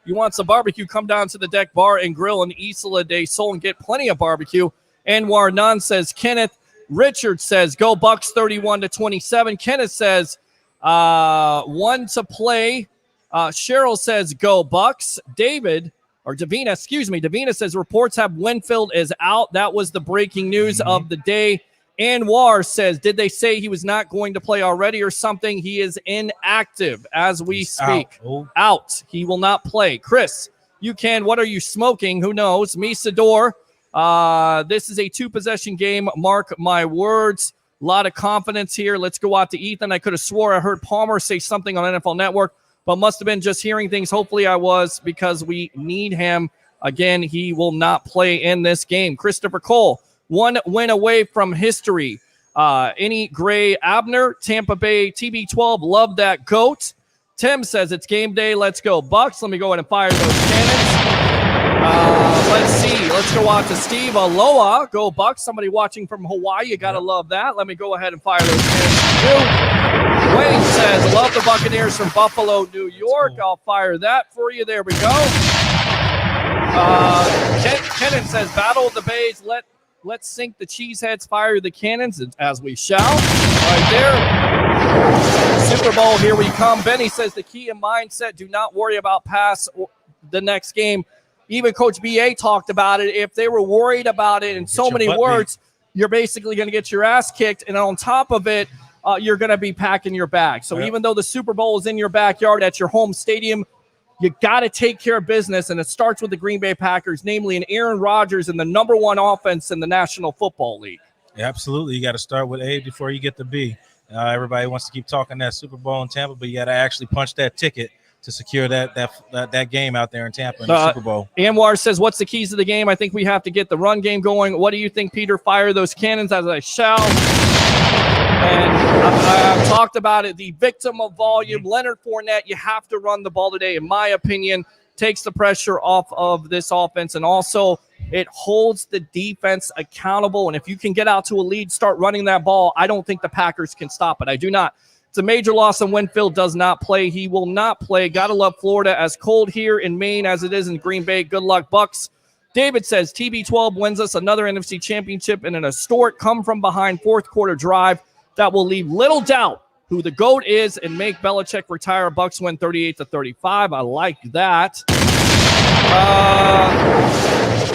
H: You want some barbecue, come down to the Deck Bar and Grill in Isla de Sol and get plenty of barbecue. Anwar Nunn says Kenneth. Richard says go Bucs 31-27. Kenneth says 1 to play. Cheryl says go Bucs. Davina says reports have Winfield is out. That was the breaking news of the day. Anwar says, did they say he was not going to play already or something? He is inactive as we speak. Out. He will not play. Chris, you can. What are you smoking? Who knows? Misador. This is a 2-possession game. Mark my words. A lot of confidence here. Let's go out to Ethan. I could have swore I heard Palmer say something on NFL Network, but must have been just hearing things. Hopefully I was, because we need him. Again, he will not play in this game. Christopher Cole, 1 win away from history. Any Gray Abner, Tampa Bay TB12, love that goat. Tim says it's game day. Let's go Bucs. Let me go ahead and fire those cannons. Let's see. Let's go out to Steve. Aloha. Go Bucs. Somebody watching from Hawaii. You got to love that. Let me go ahead and fire those cannons for you. Wayne says, love the Buccaneers from Buffalo, New York. I'll fire that for you. There we go. Kenan says, battle of the bays. Let's sink the cheeseheads, fire the cannons, as we shall. Right there. Super Bowl, here we come. Benny says, the key in mindset, do not worry about pass the next game. Even Coach B.A. talked about it. If they were worried about it in so many words, you're basically going to get your ass kicked. And on top of it, you're going to be packing your bag. So even though the Super Bowl is in your backyard at your home stadium, you got to take care of business. And it starts with the Green Bay Packers, namely an Aaron Rodgers and the number one offense in the National Football League.
I: Yeah, absolutely. You got to start with A before you get to B. Everybody wants to keep talking that Super Bowl in Tampa, but you got to actually punch that ticket to secure that game out there in Tampa in the Super Bowl.
H: Anwar says, what's the keys to the game? I think we have to get the run game going. What do you think, Peter? Fire those cannons, as I shall. And I've talked about it. The victim of volume, Leonard Fournette, you have to run the ball today, in my opinion. Takes the pressure off of this offense, and also it holds the defense accountable. And if you can get out to a lead, start running that ball, I don't think the Packers can stop it. I do not. It's a major loss, and Winfield does not play. He will not play. Gotta love Florida. As cold here in Maine as it is in Green Bay. Good luck, Bucs. David says TB12 wins us another NFC championship in an historic come-from-behind fourth-quarter drive that will leave little doubt who the GOAT is and make Belichick retire. Bucs win 38-35. I like that.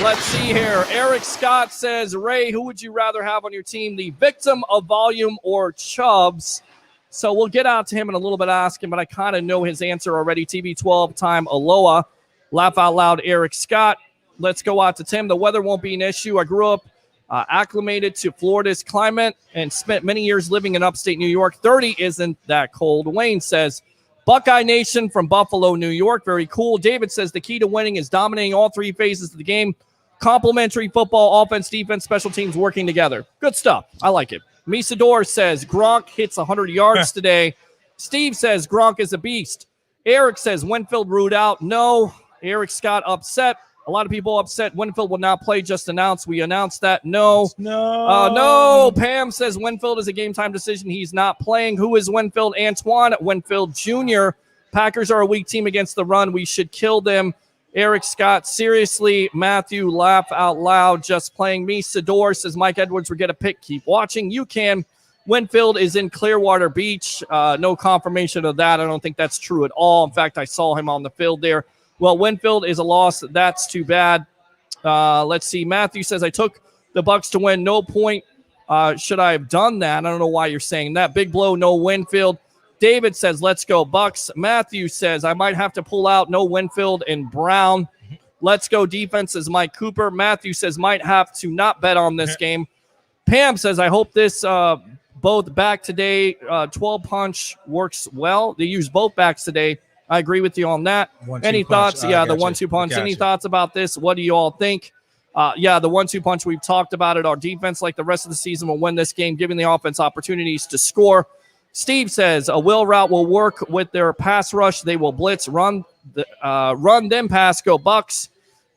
H: Let's see here. Eric Scott says, Ray, who would you rather have on your team, the victim of volume or Chubbs? So we'll get out to him in a little bit, ask him, but I kind of know his answer already. TB12 time, Aloha. Laugh out loud, Eric Scott. Let's go out to Tim. The weather won't be an issue. I grew up acclimated to Florida's climate and spent many years living in upstate New York. 30 isn't that cold. Wayne says, Buckeye Nation from Buffalo, New York. Very cool. David says the key to winning is dominating all three phases of the game. Complementary football, offense, defense, special teams working together. Good stuff. I like it. Misador says Gronk hits 100 yards today. Steve says Gronk is a beast. Eric says Winfield ruled out. No. Eric Scott upset. A lot of people upset. Winfield will not play. Just announced. We announced that. No. No. Pam says Winfield is a game-time decision. He's not playing. Who is Winfield? Antoine Winfield Jr. Packers are a weak team against the run. We should kill them. Eric Scott, seriously. Matthew, laugh out loud. Just playing me. Sador says Mike Edwards will get a pick. Keep watching. You can. Winfield is in Clearwater Beach. No confirmation of that. I don't think that's true at all. In fact, I saw him on the field there. Well, Winfield is a loss. That's too bad. Let's see. Matthew says, I took the Bucs to win. No point. Should I have done that? I don't know why you're saying that. Big blow, no Winfield. David says, let's go Bucs. Matthew says, I might have to pull out no Winfield and Brown. Let's go defenses, Mike Cooper. Matthew says, might have to not bet on this game. Pam says, I hope this both back today 12 punch works well. They use both backs today. I agree with you on that. Any thoughts? Yeah, the 1-2 punch. Any thoughts about this? What do you all think? Yeah, the 1-2 punch, we've talked about it. Our defense, like the rest of the season, will win this game, giving the offense opportunities to score. Steve says a will route will work with their pass rush. They will blitz, run them pass, go Bucs.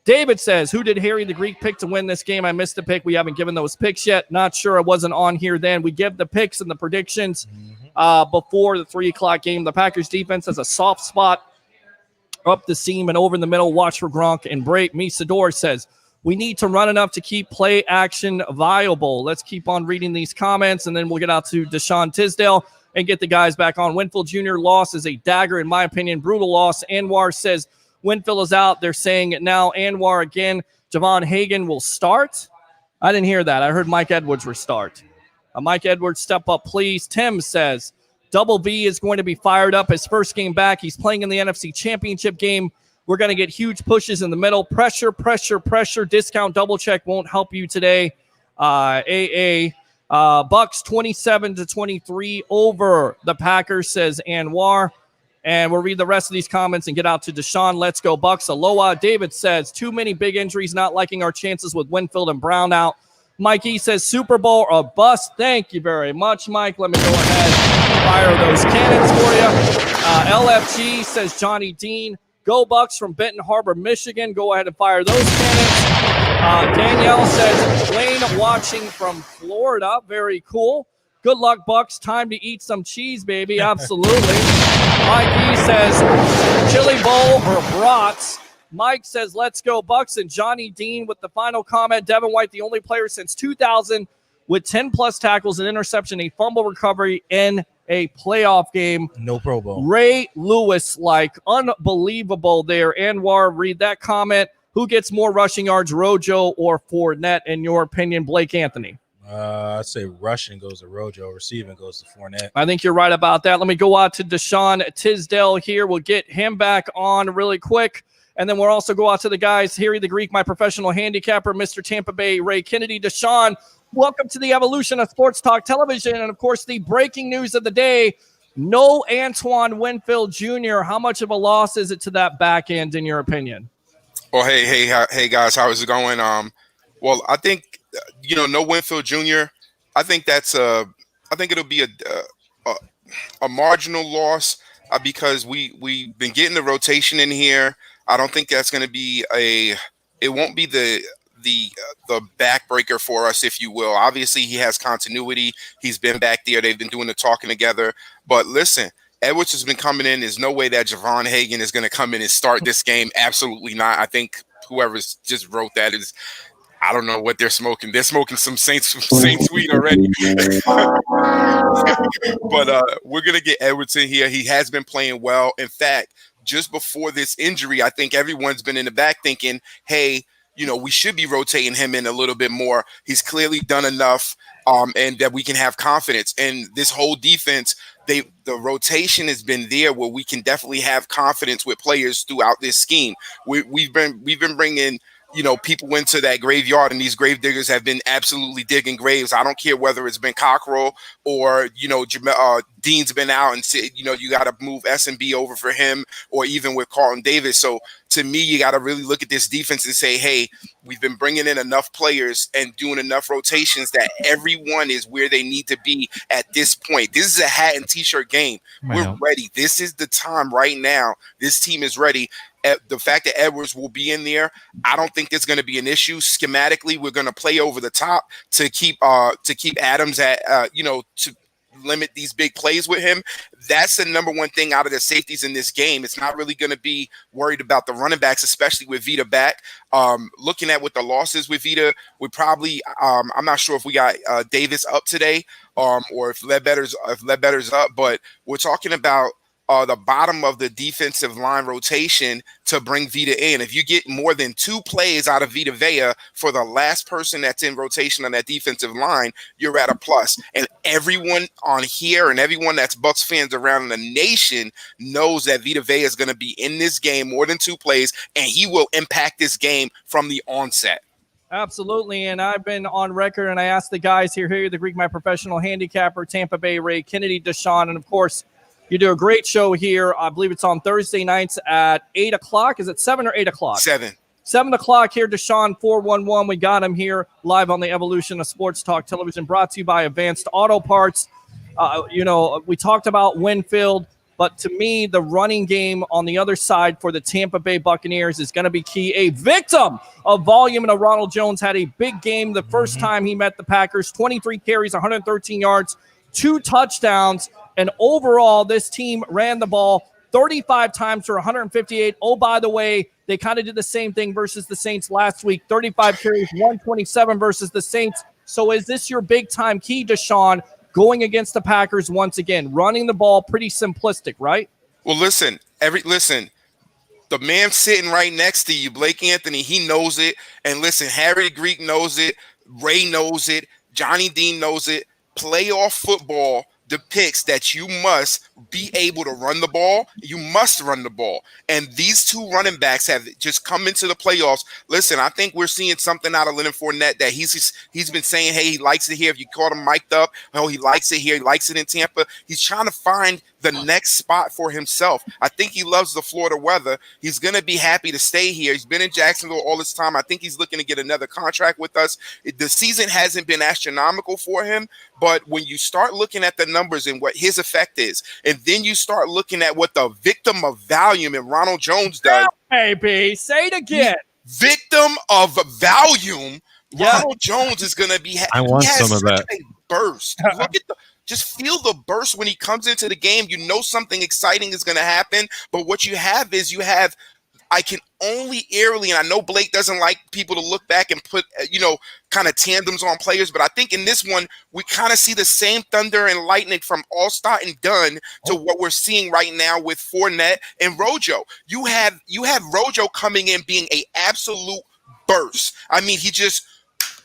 H: David says, who did Harry the Greek pick to win this game? I missed the pick. We haven't given those picks yet. Not sure. It wasn't on here then. We give the picks and the predictions before the 3 o'clock game. The Packers defense has a soft spot up the seam and over in the middle. Watch for Gronk and break. Misador says, we need to run enough to keep play action viable. Let's keep on reading these comments, and then we'll get out to Deshaun Tisdale and get the guys back on. Winfield Jr. loss is a dagger, in my opinion. Brutal loss. Anwar says Winfield is out. They're saying it now. Anwar again. Javon Hagan will start. I didn't hear that. I heard Mike Edwards will start. Mike Edwards, step up, please. Tim says Double V is going to be fired up. His first game back. He's playing in the NFC Championship game. We're going to get huge pushes in the middle. Pressure, pressure, pressure. Discount double check won't help you today. Bucs 27-23 over the Packers, says Anwar. And we'll read the rest of these comments and get out to Deshaun. Let's go Bucs. Aloha. David says, too many big injuries, not liking our chances with Winfield and Brown out. Mikey says, Super Bowl or bust. Thank you very much, Mike. Let me go ahead and fire those cannons for you. LFG says, Johnny Dean. Go Bucks from Benton Harbor, Michigan. Go ahead and fire those cannons. Danielle says, Wayne watching from Florida. Very cool. Good luck, Bucks. Time to eat some cheese, baby. Absolutely. Mike E says, chili bowl or brats. Mike says, let's go Bucks. And Johnny Dean with the final comment. Devin White, the only player since 2000 with 10-plus tackles, an interception, a fumble recovery in a playoff game.
I: No Pro Bowl.
H: Ray Lewis, like, unbelievable there. Anwar, read that comment. Who gets more rushing yards, Rojo or Fournette, in your opinion, Blake Anthony?
I: I'd say rushing goes to Rojo, receiving goes to Fournette.
H: I think you're right about that. Let me go out to Deshaun Tisdale here. We'll get him back on really quick. And then we'll also go out to the guys, Harry the Greek, my professional handicapper, Mr. Tampa Bay, Ray Kennedy. Deshaun, welcome to the evolution of Sports Talk Television. And, of course, the breaking news of the day, no Antoine Winfield Jr. How much of a loss is it to that back end, in your opinion?
T: Well, hey, guys, how is it going? Well, I think, no Winfield Jr. I think I think it'll be a marginal loss because we've been getting the rotation in here. I don't think that's going to be it won't be the backbreaker for us, if you will. Obviously, he has continuity. He's been back there. They've been doing the talking together. But listen, Edwards has been coming in. There's no way that Javon Hagan is going to come in and start this game. Absolutely not. I think whoever's just wrote that is, I don't know what they're smoking. They're smoking some Saints weed already. But we're going to get Edwards in here. He has been playing well. In fact, just before this injury, I think everyone's been in the back thinking, hey, we should be rotating him in a little bit more. He's clearly done enough, and that we can have confidence. And this whole defense, the rotation has been there where we can definitely have confidence with players throughout this scheme. We've been bringing people into that graveyard, and these grave diggers have been absolutely digging graves. I don't care whether it's been Cockrell or, Dean's been out and said, you got to move S&B over for him, or even with Carlton Davis. So to me, you got to really look at this defense and say, hey, we've been bringing in enough players and doing enough rotations that everyone is where they need to be at this point. This is a hat and t-shirt game. We're ready. This is the time right now. This team is ready. The fact that Edwards will be in there, I don't think there's going to be an issue. Schematically, we're going to play over the top to keep Adams at to limit these big plays with him. That's the number one thing out of the safeties in this game. It's not really going to be worried about the running backs, especially with Vita back. Looking at what the losses with Vita, we probably I'm not sure if we got Davis up today, or if Ledbetter's up, but we're talking about the bottom of the defensive line rotation to bring Vita in. If you get more than 2 plays out of Vita Vea for the last person that's in rotation on that defensive line, you're at a plus. And everyone on here and everyone that's Bucs fans around the nation knows that Vita Vea is going to be in this game more than 2 plays, and he will impact this game from the onset.
H: Absolutely, and I've been on record, and I asked the guys here, the Greek, my professional handicapper, Tampa Bay, Ray Kennedy, Deshaun, and of course, you do a great show here. I believe it's on Thursday nights at 8 o'clock. Is it 7 or 8 o'clock?
T: 7.
H: 7 o'clock here, Deshaun 411. We got him here live on the Evolution of Sports Talk Television, brought to you by Advanced Auto Parts. We talked about Winfield, but to me, the running game on the other side for the Tampa Bay Buccaneers is going to be key. A victim of volume, and Ronald Jones had a big game the first time he met the Packers. 23 carries, 113 yards, 2 touchdowns. And overall, this team ran the ball 35 times for 158. Oh, by the way, they kind of did the same thing versus the Saints last week. 35 carries, 127 versus the Saints. So is this your big-time key, Deshaun, going against the Packers once again? Running the ball, pretty simplistic, right?
T: Well, listen, the man sitting right next to you, Blake Anthony, he knows it. And listen, Harry Greek knows it. Ray knows it. Johnny Dean knows it. Playoff football depicts that you must be able to run the ball. You must run the ball. And these 2 running backs have just come into the playoffs. Listen, I think we're seeing something out of Leonard Fournette that he's been saying, hey, he likes it here. If you caught him mic'd up, he likes it here. He likes it in Tampa. He's trying to find the next spot for himself. I think he loves the Florida weather. He's going to be happy to stay here. He's been in Jacksonville all this time. I think he's looking to get another contract with us. The season hasn't been astronomical for him, but when you start looking at the numbers and what his effect is, And then you start looking at what the victim of Valium and Ronald Jones does.
H: Baby, say it again.
T: Victim of Valium. Ronald Jones is going to be.
M: I want
T: he has
M: some of
T: such
M: that.
T: a burst. Look at just feel the burst when he comes into the game. You know something exciting is going to happen. But what you have, I can only eerily, and I know Blake doesn't like people to look back and put, kind of tandems on players, but I think in this one, we kind of see the same thunder and lightning from Allstott and Dunn to what we're seeing right now with Fournette and Rojo. You have Rojo coming in being a absolute burst. I mean, he just,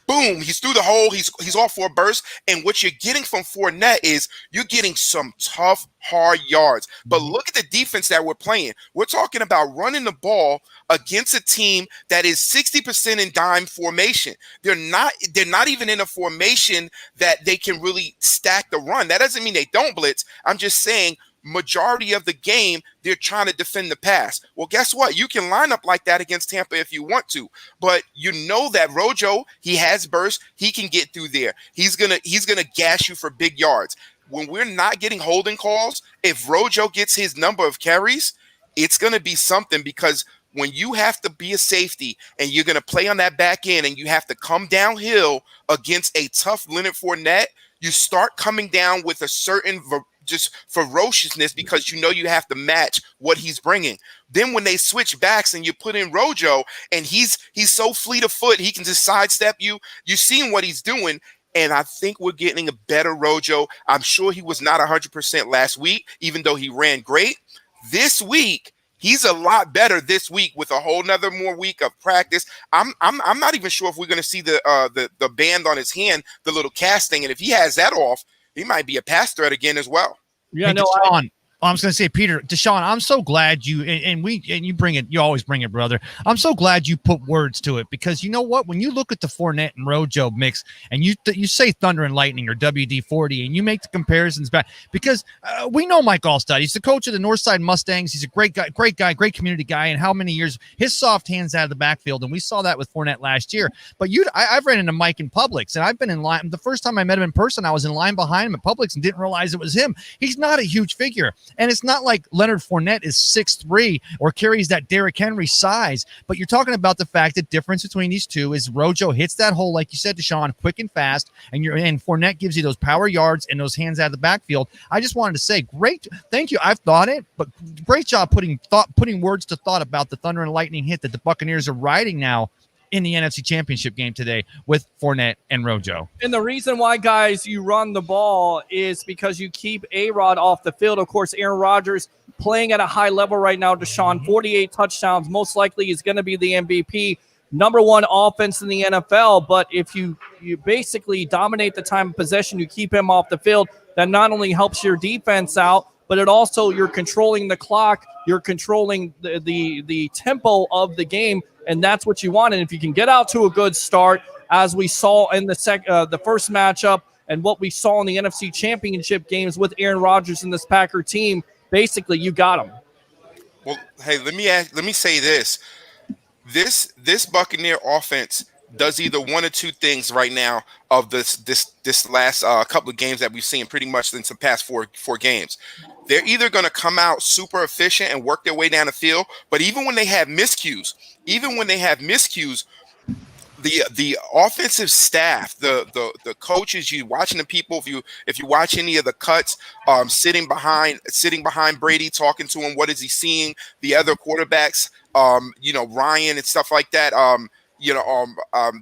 T: boom, he's through the hole. He's off for a burst. And what you're getting from Fournette is you're getting some tough, hard yards. But look at the defense that we're playing. We're talking about running the ball against a team that is 60% in dime formation. They're not even in a formation that they can really stack the run. That doesn't mean they don't blitz. I'm just saying majority of the game, they're trying to defend the pass. Well, guess what? You can line up like that against Tampa if you want to, but you know that Rojo, he has burst. He can get through there. He's gonna gash you for big yards. When we're not getting holding calls, if Rojo gets his number of carries, it's gonna be something, because when you have to be a safety and you're gonna play on that back end and you have to come downhill against a tough Leonard Fournette, you start coming down with a certain just ferociousness, because you have to match what he's bringing. Then when they switch backs and you put in Rojo and he's so fleet of foot, he can just sidestep you. You've seen what he's doing, and I think we're getting a better Rojo. I'm sure he was not 100% last week, even though he ran great. This week, he's a lot better this week with a whole nother more week of practice. I'm not even sure if we're going to see the band on his hand, the little casting, and if he has that off, he might be a pass threat again as well.
L: Yeah, no, Deshaun, I was going to say, Peter, Deshaun, I'm so glad you and you bring it. You always bring it, brother. I'm so glad you put words to it, because you know what? When you look at the Fournette and Rojo mix, and you say Thunder and Lightning or WD-40, and you make the comparisons back, because we know Mike Allstott. He's the coach of the Northside Mustangs. He's a great guy, great community guy. And how many years his soft hands out of the backfield, and we saw that with Fournette last year. But I've ran into Mike in Publix, and I've been in line. The first time I met him in person, I was in line behind him at Publix and didn't realize it was him. He's not a huge figure. And it's not like Leonard Fournette is 6'3" or carries that Derrick Henry size, but you're talking about the fact that difference between these two is Rojo hits that hole, like you said, Deshaun, quick and fast, and Fournette gives you those power yards and those hands out of the backfield. I just wanted to say, great, thank you. I've thought it, but great job putting words to thought about the Thunder and Lightning hit that the Buccaneers are riding now in the NFC Championship game today with Fournette and Rojo.
H: And the reason why, guys, you run the ball is because you keep A-Rod off the field. Of course, Aaron Rodgers playing at a high level right now. Deshaun, 48 touchdowns. Most likely is going to be the MVP. Number one offense in the NFL. But if you basically dominate the time of possession, you keep him off the field, that not only helps your defense out, but it also, you're controlling the clock, you're controlling the tempo of the game, and that's what you want. And if you can get out to a good start, as we saw in the first matchup and what we saw in the NFC Championship games with Aaron Rodgers and this Packer team, basically you got them.
T: Well, hey, let me say this. This Buccaneer offense does either one or two things right now of this last couple of games that we've seen, pretty much in the past four games. They're either going to come out super efficient and work their way down the field, but even when they have miscues, the offensive staff, the coaches, you watching the people, if you watch any of the cuts, sitting behind Brady, talking to him, what is he seeing? The other quarterbacks, Ryan and stuff like that.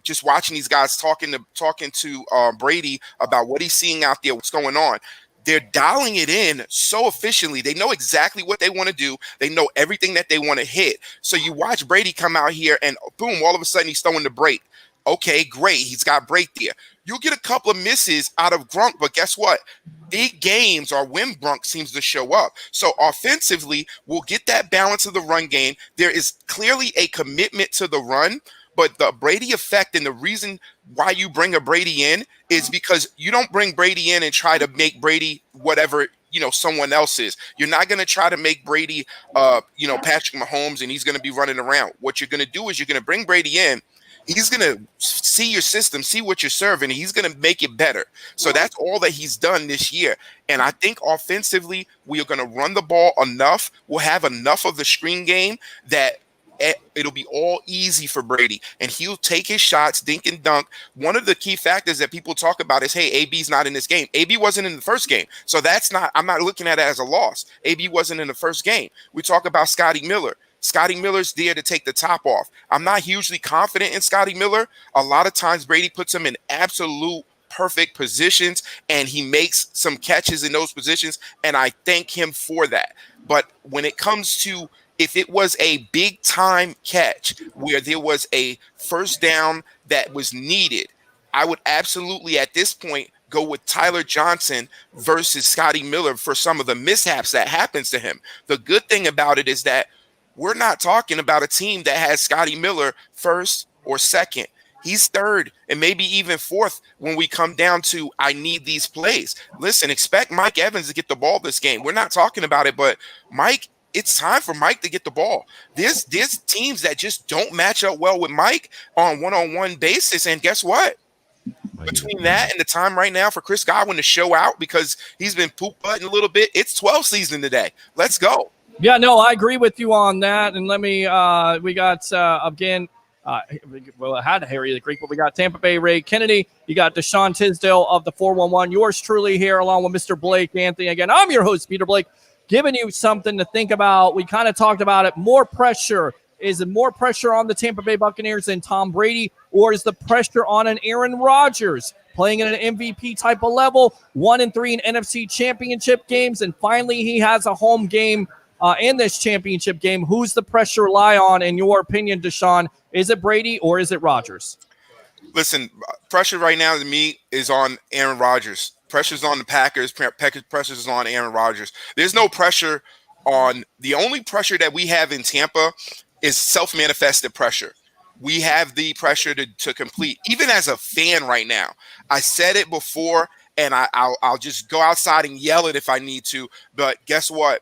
T: Just watching these guys talking to Brady about what he's seeing out there, what's going on. They're dialing it in so efficiently. They know exactly what they want to do. They know everything that they want to hit. So you watch Brady come out here and boom, all of a sudden he's throwing the break. Okay, great. He's got break there. You'll get a couple of misses out of Gronk, but guess what? Big games are when Gronk seems to show up. So offensively, we'll get that balance of the run game. There is clearly a commitment to the run, but the Brady effect, and the reason why you bring a Brady in is because you don't bring Brady in and try to make Brady whatever, someone else is. You're not going to try to make Brady, Patrick Mahomes, and he's going to be running around. What you're going to do is you're going to bring Brady in. He's going to see your system, see what you're serving, and he's going to make it better. So that's all that he's done this year. And I think offensively, we are going to run the ball enough. We'll have enough of the screen game that it'll be all easy for Brady, and he'll take his shots, dink and dunk. One of the key factors that people talk about is, hey, AB's not in this game. AB wasn't in the first game, so I'm not looking at it as a loss. AB wasn't in the first game. We talk about Scotty Miller. Scotty Miller's there to take the top off. I'm not hugely confident in Scotty Miller. A lot of times Brady puts him in absolute perfect positions, and he makes some catches in those positions, and I thank him for that. But when it comes to if it was a big time catch where there was a first down that was needed, I would absolutely at this point go with Tyler Johnson versus Scotty Miller for some of the mishaps that happens to him. The good thing about it is that we're not talking about a team that has Scotty Miller first or second. He's third and maybe even fourth when we come down to I need these plays. Listen, expect Mike Evans to get the ball this game. We're not talking about it, but it's time for Mike to get the ball. There's teams that just don't match up well with Mike on one-on-one basis. And guess what? Between that and the time right now for Chris Godwin to show out because he's been poop butting a little bit, it's 12 season today. Let's go.
H: Yeah, no, I agree with you on that. And let me, we got, again, well, I had Harry the Greek, but we got Tampa Bay Ray Kennedy. You got Deshaun Tisdale of the 411. Yours truly here along with Mr. Blake Anthony. Again, I'm your host, Peter Blake, giving you something to think about. We kind of talked about it. More pressure. Is it more pressure on the Tampa Bay Buccaneers than Tom Brady, or is the pressure on an Aaron Rodgers playing at an MVP type of level, 1-3 in NFC championship games, and finally he has a home game in this championship game? Who's the pressure lie on, in your opinion, Deshaun? Is it Brady or is it Rodgers?
T: Listen, pressure right now to me is on Aaron Rodgers. Pressure's on the Packers. Pressure's on Aaron Rodgers. There's no pressure on – the only pressure that we have in Tampa is self-manifested pressure. We have the pressure to complete. Even as a fan right now, I said it before, and I'll just go outside and yell it if I need to, but guess what?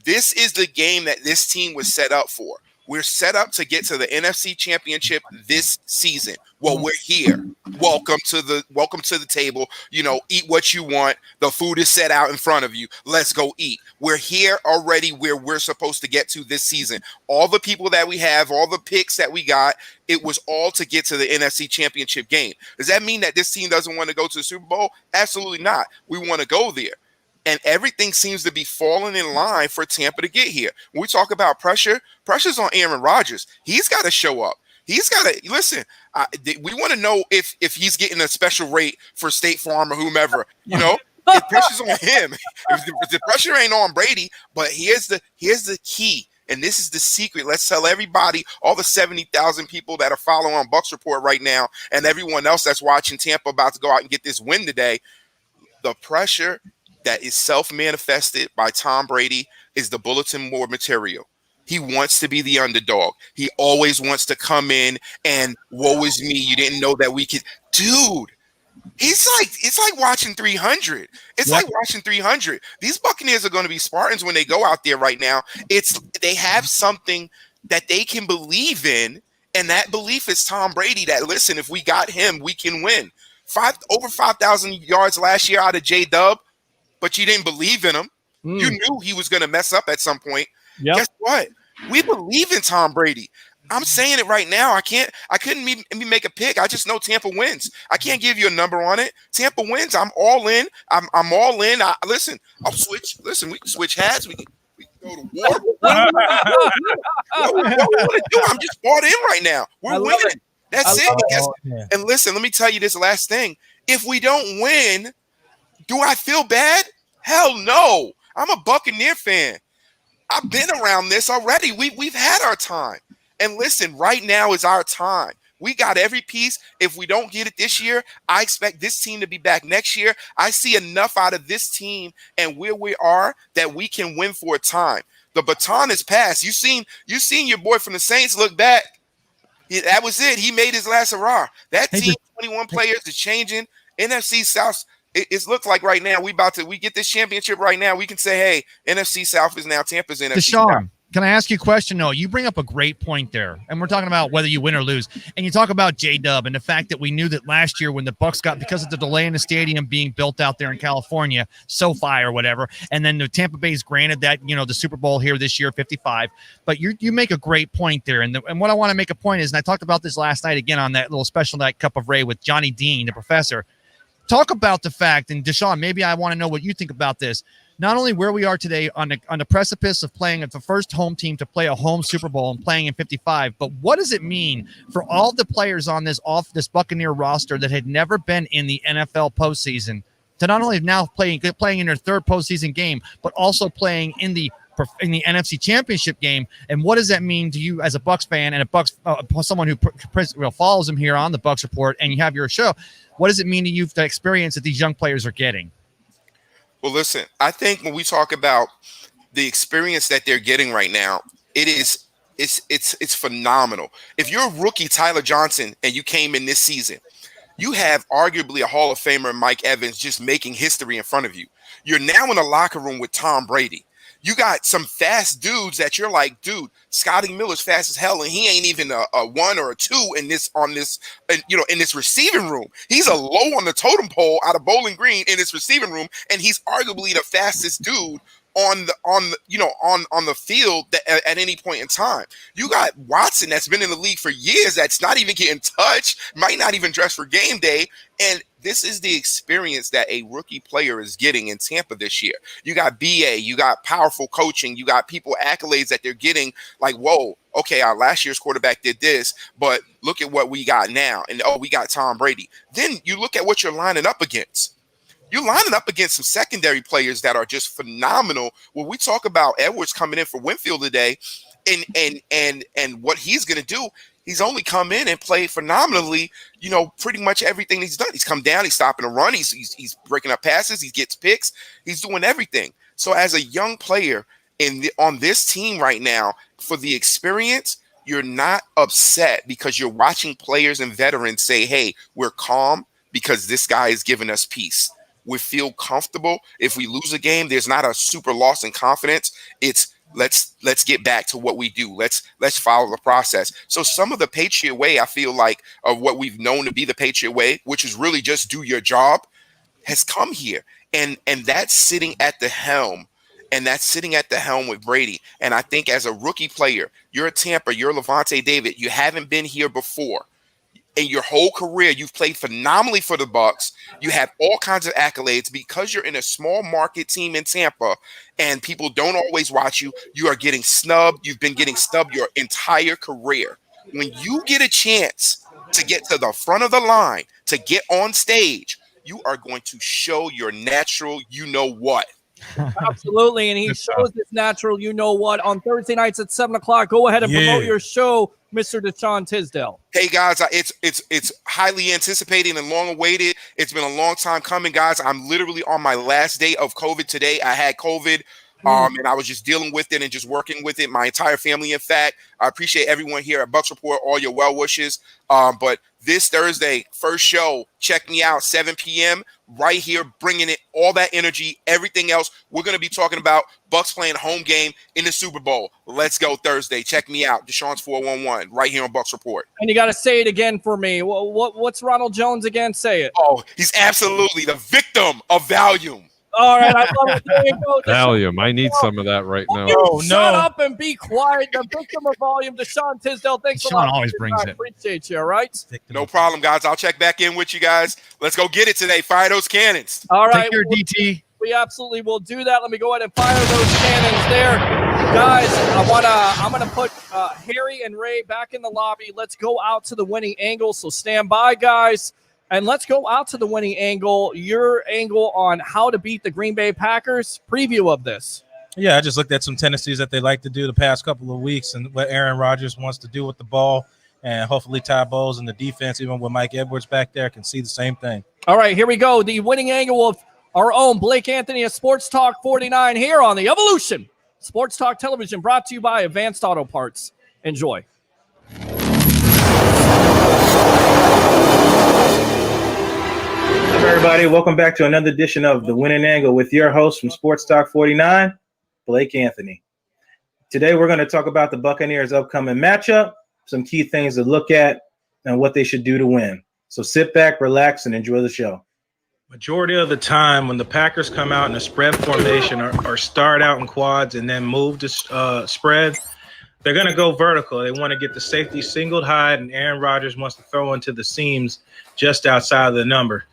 T: This is the game that this team was set up for. We're set up to get to the NFC Championship this season. Well, we're here. Welcome to the table. You know, eat what you want. The food is set out in front of you. Let's go eat. We're here already where we're supposed to get to this season. All the people that we have, all the picks that we got, it was all to get to the NFC Championship game. Does that mean that this team doesn't want to go to the Super Bowl? Absolutely not. We want to go there. And everything seems to be falling in line for Tampa to get here. When we talk about pressure, pressure's on Aaron Rodgers. He's got to show up. He's got to listen. We want to know if he's getting a special rate for State Farm or whomever. You know, if pressure's on him. If the pressure ain't on Brady, but here's the key, and this is the secret. Let's tell everybody, all the 70,000 people that are following on Bucs Report right now, and everyone else that's watching Tampa about to go out and get this win today. The pressure that is self-manifested by Tom Brady is the bulletin board material. He wants to be the underdog. He always wants to come in and woe is me. You didn't know that we could. Dude, it's like watching 300. It's like watching 300. These Buccaneers are going to be Spartans when they go out there right now. They have something that they can believe in, and that belief is Tom Brady, that, listen, if we got him, we can win. Over 5,000 yards last year out of J-Dub, but you didn't believe in him. You knew he was going to mess up at some point. Guess what? We believe in Tom Brady. I'm saying it right now. I couldn't even make a pick. I just know Tampa wins. I can't give you a number on it. Tampa wins. I'm all in. I'm all in. Listen, I'll switch. Listen, we can switch hats. We can go to war. What we want to do? I'm just bought in right now. We're winning. That's it. And listen, let me tell you this last thing. If we don't win, do I feel bad? Hell no. I'm a Buccaneer fan. I've been around this already. We've had our time. And listen, right now is our time. We got every piece. If we don't get it this year, I expect this team to be back next year. I see enough out of this team and where we are that we can win for a time. The baton is passed. You seen your boy from the Saints look back. That was it. He made his last hurrah. That team, 21 players, is changing. NFC South. It looks like right now we get this championship right now. We can say, hey, NFC South is now Tampa's NFC South.
L: Can I ask you a question? No, you bring up a great point there, and we're talking about whether you win or lose. And you talk about J-Dub and the fact that we knew that last year when the Bucs got, because of the delay in the stadium being built out there in California, SoFi or whatever, and then the Tampa Bay's granted that, the Super Bowl here this year, 55. But you make a great point there. And what I want to make a point is, and I talked about this last night again on that little special night Cup of Ray with Johnny Dean, the professor. Talk about the fact, and Deshaun, maybe I want to know what you think about this. Not only where we are today on the precipice of playing at the first home team to play a home Super Bowl and playing in 55, but what does it mean for all the players on this Buccaneer roster that had never been in the NFL postseason to not only now playing in their third postseason game, but also playing in the NFC Championship game? And what does that mean to you as a Bucs fan and a Bucs someone who follows him here on the Bucs Report, and you have your show? What does it mean to you, the experience that these young players are getting?
T: Well, listen, I think when we talk about the experience that they're getting right now, it's phenomenal. If you're a rookie, Tyler Johnson, and you came in this season, you have arguably a Hall of Famer, Mike Evans, just making history in front of you. You're now in the locker room with Tom Brady. You got some fast dudes that you're like, dude, Scotty Miller's fast as hell, and he ain't even a 1 or a 2 in this receiving room. He's a low on the totem pole out of Bowling Green in this receiving room, and he's arguably the fastest dude on the field at any point in time. You got Watson that's been in the league for years that's not even getting touched, might not even dress for game day, and this is the experience that a rookie player is getting in Tampa this year. You got BA, you got powerful coaching, you got people accolades that they're getting like, whoa, okay, our last year's quarterback did this, but look at what we got now. And we got Tom Brady. Then you look at what you're lining up against. You're lining up against some secondary players that are just phenomenal. When we talk about Edwards coming in for Winfield today and what he's going to do, he's only come in and played phenomenally, pretty much everything he's done. He's come down, he's stopping a run, he's breaking up passes, he gets picks, he's doing everything. So as a young player on this team right now, for the experience, you're not upset because you're watching players and veterans say, hey, we're calm because this guy is giving us peace. We feel comfortable. If we lose a game, there's not a super loss in confidence. It's let's get back to what we do. Let's follow the process. So some of the Patriot way, I feel like, of what we've known to be the Patriot way, which is really just do your job, has come here. And that's sitting at the helm. And that's sitting at the helm with Brady. And I think as a rookie player, you're a Tampa, you're Levante David, you haven't been here before. In your whole career, you've played phenomenally for the Bucs. You have all kinds of accolades because you're in a small market team in Tampa and people don't always watch you. You are getting snubbed. You've been getting snubbed your entire career. When you get a chance to get to the front of the line, to get on stage, you are going to show your natural you-know-what.
H: Absolutely, and he shows his natural you-know-what on Thursday nights at 7 o'clock. Go ahead and promote your show, Mr. Deshaun Tisdale.
T: Hey guys, it's highly anticipated and long awaited. It's been a long time coming, guys. I'm literally on my last day of COVID today. I had COVID, and I was just dealing with it and just working with it. My entire family, in fact. I appreciate everyone here at Bucs Report, all your well wishes. But this Thursday, first show, check me out, 7 p.m. right here, bringing it all that energy, everything else. We're going to be talking about Bucs playing home game in the Super Bowl. Let's go Thursday. Check me out, Deshaun's 411, right here on Bucs Report.
H: And you got to say it again for me. What's Ronald Jones again? Say it.
T: Oh, he's absolutely the victim of Valium.
H: All right, I love it. There you go.
M: Valium. I need some of that right now.
H: Shut up and be quiet. The victim of volume, Deshaun Tisdale. Thanks a lot.
L: Deshaun always brings it.
H: Appreciate you, all right?
T: No problem, guys. I'll check back in with you guys. Let's go get it today. Fire those cannons.
H: All right.
L: Take care, DT.
H: We absolutely will do that. Let me go ahead and fire those cannons there. Guys, I'm gonna put Harry and Ray back in the lobby. Let's go out to the winning angle. So stand by, guys. And let's go out to the winning angle, your angle on how to beat the Green Bay Packers. Preview of this.
I: Yeah, I just looked at some tendencies that they like to do the past couple of weeks and what Aaron Rodgers wants to do with the ball. And hopefully Ty Bowles and the defense, even with Mike Edwards back there, can see the same thing.
H: All right, here we go. The winning angle of our own Blake Anthony of Sports Talk 49 here on the Evolution Sports Talk Television, brought to you by Advanced Auto Parts. Enjoy.
U: What's up, everybody? Welcome back to another edition of The Winning Angle with your host from Sports Talk 49, Blake Anthony. Today, we're going to talk about the Buccaneers' upcoming matchup, some key things to look at, and what they should do to win. So sit back, relax, and enjoy the show. Majority of the time, when the Packers come out in a spread formation or start out in quads and then move to spread, they're going to go vertical. They want to get the safety singled high, and Aaron Rodgers wants to throw into the seams just outside of the number.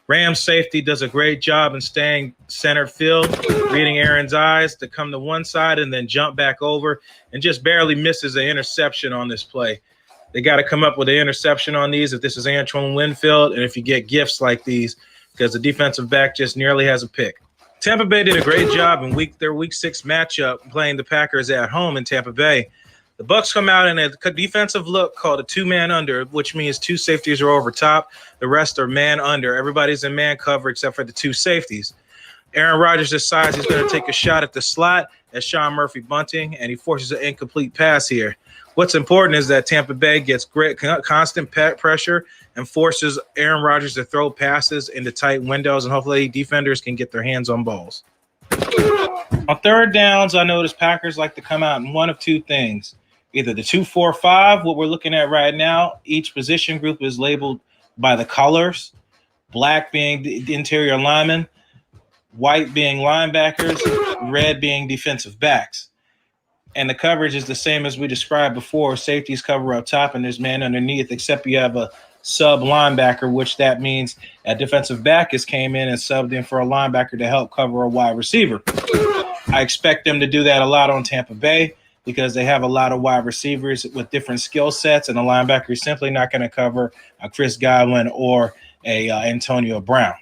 U: Rams safety does a great job in staying center field, reading Aaron's eyes to come to one side and then jump back over, and just barely misses an interception on this play. They got to come up with an interception on these if this is Antoine Winfield, and if you get gifts like these, because the defensive back just nearly has a pick. Tampa Bay did a great job in their Week 6 matchup playing the Packers at home in Tampa Bay. The Bucs come out in a defensive look called a two-man under, which means two safeties are over top. The rest are man under. Everybody's in man cover except for the two safeties. Aaron Rodgers decides he's going to take a shot at the slot at Sean Murphy bunting, and he forces an incomplete pass here. What's important is that Tampa Bay gets great constant pressure and forces Aaron Rodgers to throw passes into tight windows, and hopefully defenders can get their hands on balls. On third downs, I noticed Packers like to come out in one of two things. Either the 2-4-5, what we're looking at right now, each position group is labeled by the colors, black being the interior linemen, white being linebackers, red being defensive backs. And the coverage is the same as we described before. Safeties cover up top and there's man underneath, except you have a sub linebacker, which that means a defensive back has came in and subbed in for a linebacker to help cover a wide receiver. I expect them to do that a lot on Tampa Bay, because they have a lot of wide receivers with different skill sets, and the linebacker is simply not going to cover a Chris Godwin or a Antonio Brown.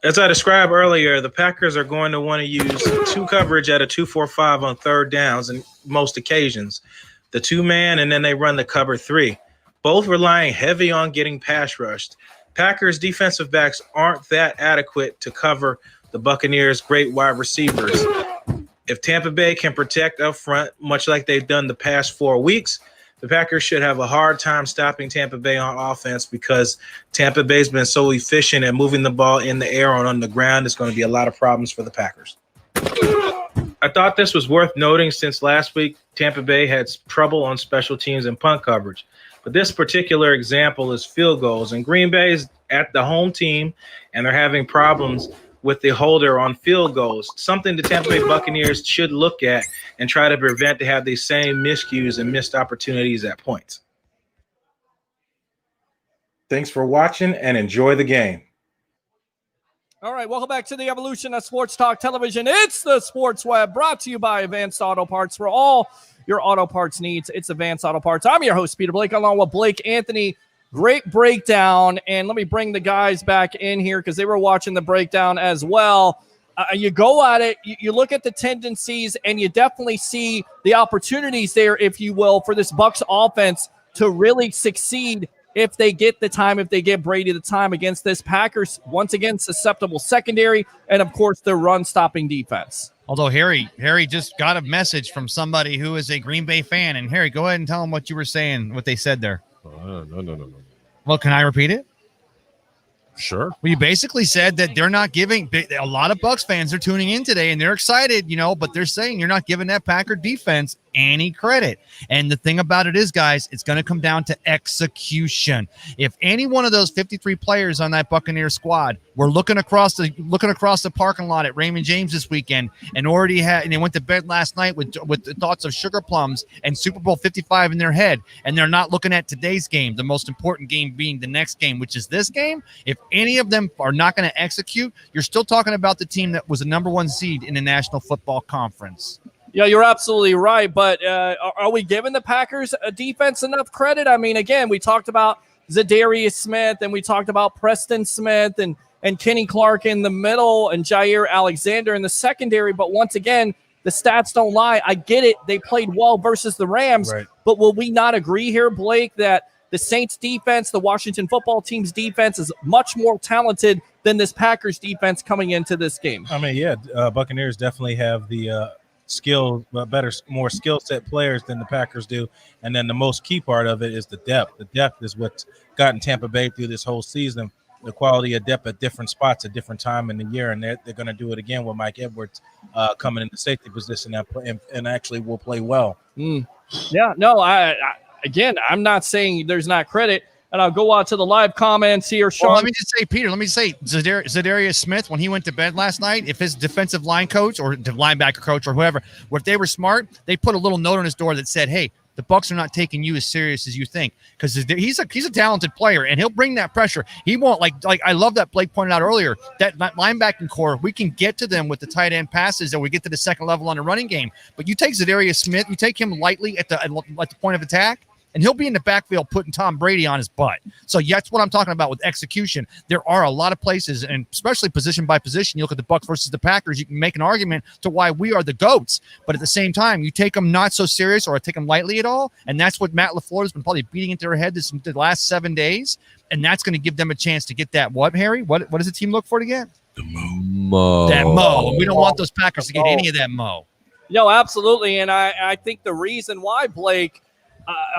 U: As I described earlier, the Packers are going to want to use two coverage at a 2-4-5 on third downs in most occasions. The two-man, and then they run the cover three, both relying heavy on getting pass rushed. Packers defensive backs aren't that adequate to cover the Buccaneers' great wide receivers. If Tampa Bay can protect up front, much like they've done the past 4 weeks, the Packers should have a hard time stopping Tampa Bay on offense, because Tampa Bay's been so efficient at moving the ball in the air and on the ground. It's going to be a lot of problems for the Packers. I thought this was worth noting since last week Tampa Bay had trouble on special teams and punt coverage. But this particular example is field goals, and Green Bay is at the home team, and they're having problems with the holder on field goals, something the Tampa Bay Buccaneers should look at and try to prevent to have these same miscues and missed opportunities at points. Thanks for watching and enjoy the game.
H: All right, welcome back to the evolution of Sports Talk Television. It's the Sports Web, brought to you by Advanced Auto Parts. For all your auto parts needs, it's Advanced Auto Parts. I'm your host, Peter Blake, along with Blake Anthony. Great breakdown, and let me bring the guys back in here because they were watching the breakdown as well. You go at it, you look at the tendencies, and you definitely see the opportunities there, if you will, for this Bucs offense to really succeed if they get the time, if they get Brady the time against this Packers, once again, susceptible secondary, and, of course, their run-stopping defense.
L: Although Harry just got a message from somebody who is a Green Bay fan. And, Harry, go ahead and tell them what you were saying, what they said there.
M: No.
L: Well, can I repeat it?
M: Sure.
L: Well, you basically said that they're not giving – a lot of Bucs fans are tuning in today, and they're excited, but they're saying you're not giving that Packer defense any credit. And the thing about it is, guys, it's going to come down to execution. If any one of those 53 players on that Buccaneers squad were looking across the parking lot at Raymond James this weekend and they went to bed last night with the thoughts of sugar plums and Super Bowl 55 in their head, and they're not looking at today's game, the most important game being the next game, which is this game, if any of them are not going to execute, you're still talking about the team that was the number one seed in the National Football Conference.
H: Yeah, you're absolutely right. But are we giving the Packers a defense enough credit? I mean, again, we talked about Zadarius Smith, and we talked about Preston Smith and Kenny Clark in the middle and Jair Alexander in the secondary. But once again, the stats don't lie. I get it. They played well versus the Rams. Right. But will we not agree here, Blake, that the Saints defense, the Washington football team's defense is much more talented than this Packers defense coming into this game?
U: I mean, yeah, Buccaneers definitely have the more skill set players than the Packers do. And then the most key part of it is the depth. The depth is what's gotten Tampa Bay through this whole season.
I: the quality of depth at different spots at different time in the year, and they're going to do it again with Mike Edwards coming in the safety position and actually will play well.
H: Yeah, no, again, I'm not saying there's not credit, and I'll go out to the live comments here, Sean.
L: Well, let me just say, Peter, Zadarius Smith, when he went to bed last night, if his defensive line coach or the linebacker coach or whoever, if they were smart, they put a little note on his door that said, hey, the Bucs are not taking you as serious as you think, because he's a talented player, and he'll bring that pressure. He won't like I love that Blake pointed out earlier, that linebacking core, we can get to them with the tight end passes, or we get to the second level on the running game. But you take Zadarius Smith, you take him lightly at the point of attack, and he'll be in the backfield putting Tom Brady on his butt. So that's what I'm talking about with execution. There are a lot of places, and especially position by position, you look at the Bucs versus the Packers, you can make an argument to why we are the GOATs. But at the same time, you take them not so serious or take them lightly at all, and that's what Matt LaFleur has been probably beating into their head the last 7 days, and that's going to give them a chance to get that what, Harry? What does the team look for to get?
M: The mo.
L: That mo. We don't want those Packers to get any of that mo.
H: No, absolutely, and I think the reason why, Blake,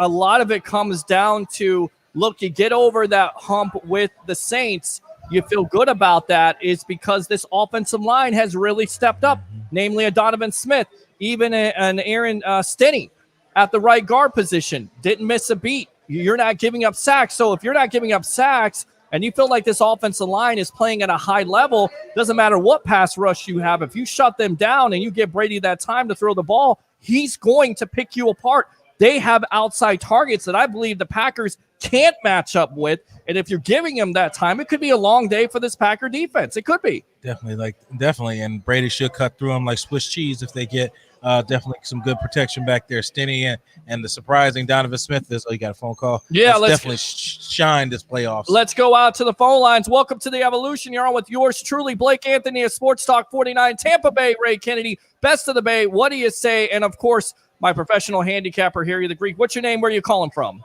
H: a lot of it comes down to, look, you get over that hump with the Saints, you feel good about that, is because this offensive line has really stepped up, namely a Donovan Smith, even an Aaron Stinney at the right guard position. Didn't miss a beat. You're not giving up sacks. So if you're not giving up sacks and you feel like this offensive line is playing at a high level, doesn't matter what pass rush you have, if you shut them down and you give Brady that time to throw the ball, he's going to pick you apart. They have outside targets that I believe the Packers can't match up with. And if you're giving them that time, it could be a long day for this Packer defense. It could be.
I: Definitely. And Brady should cut through them like Swiss cheese if they get definitely some good protection back there. Stinney and the surprising Donovan Smith is, you got a phone call?
H: Yeah,
I: let's definitely shine this playoffs.
H: Let's go out to the phone lines. Welcome to the Evolution. You're on with yours truly, Blake Anthony of Sports Talk 49, Tampa Bay, Ray Kennedy, Best of the Bay. What do you say? And, of course, my professional handicapper, Harry the Greek. What's your name? Where are you calling from?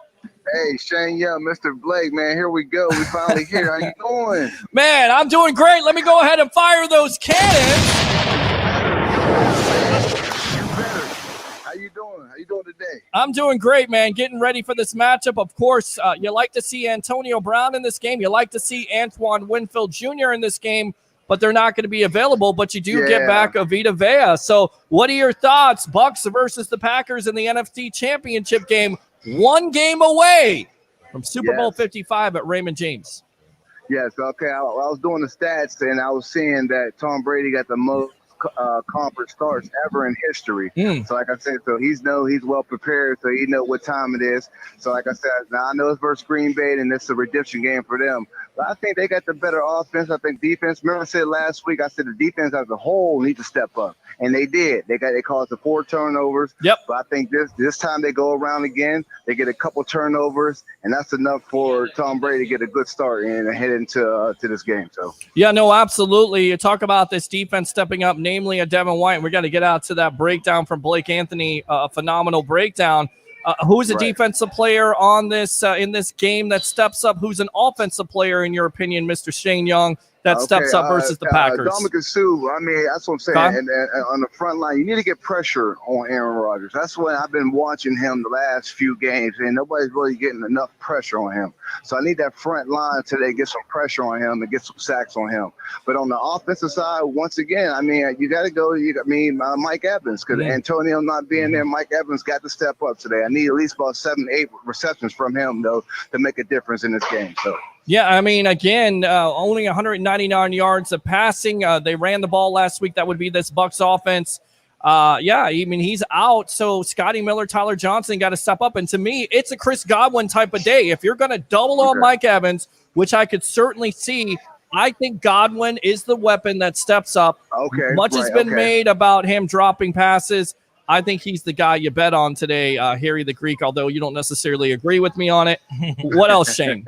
A: Hey, Shane Young, Mr. Blake, man. Here we go. We finally here. How you doing?
H: Man, I'm doing great. Let me go ahead and fire those cannons.
A: How you doing? How you doing today?
H: I'm doing great, man. Getting ready for this matchup. Of course, you like to see Antonio Brown in this game. You like to see Antoine Winfield Jr. in this game, but they're not going to be available. But you do get back Vita Vea. So what are your thoughts? Bucs versus the Packers in the NFC Championship game. 1 game away from Super Bowl 55 at Raymond James.
A: Yes, okay. I was doing the stats, and I was seeing that Tom Brady got the most conference starts ever in history. So like I said, so he's well prepared, so he know what time it is. So like I said, now I know it's versus Green Bay, and it's a redemption game for them. But I think they got the better offense. I think defense. Remember I said last week, I said the defense as a whole need to step up. And they did. They caused the 4 turnovers.
H: Yep.
A: But I think this time they go around again. They get a couple turnovers, and that's enough for Tom Brady to get a good start and head into this game. So
H: yeah, no, absolutely. You talk about this defense stepping up, namely a Devin White. And we got to get out to that breakdown from Blake Anthony. A phenomenal breakdown. Who's a defensive player on this in this game that steps up? Who's an offensive player in your opinion, Mr. Shane Young, that steps up versus the Packers?
A: Dominic Sue, I mean, that's what I'm saying. And on the front line, you need to get pressure on Aaron Rodgers. That's what I've been watching him the last few games, and nobody's really getting enough pressure on him. So I need that front line today, get some pressure on him and get some sacks on him. But on the offensive side, once again, I mean, you got to go. Mike Evans, because Antonio not being there, Mike Evans got to step up today. I need at least about 7-8 receptions from him though to make a difference in this game. So.
H: Yeah, I mean, again, only 199 yards of passing. They ran the ball last week. That would be this Bucs offense. I mean, he's out. So Scotty Miller, Tyler Johnson got to step up. And to me, it's a Chris Godwin type of day. If you're going to double on Mike Evans, which I could certainly see, I think Godwin is the weapon that steps up.
A: Okay.
H: Much has been made about him dropping passes. I think he's the guy you bet on today, Harry the Greek, although you don't necessarily agree with me on it. What else, Shane?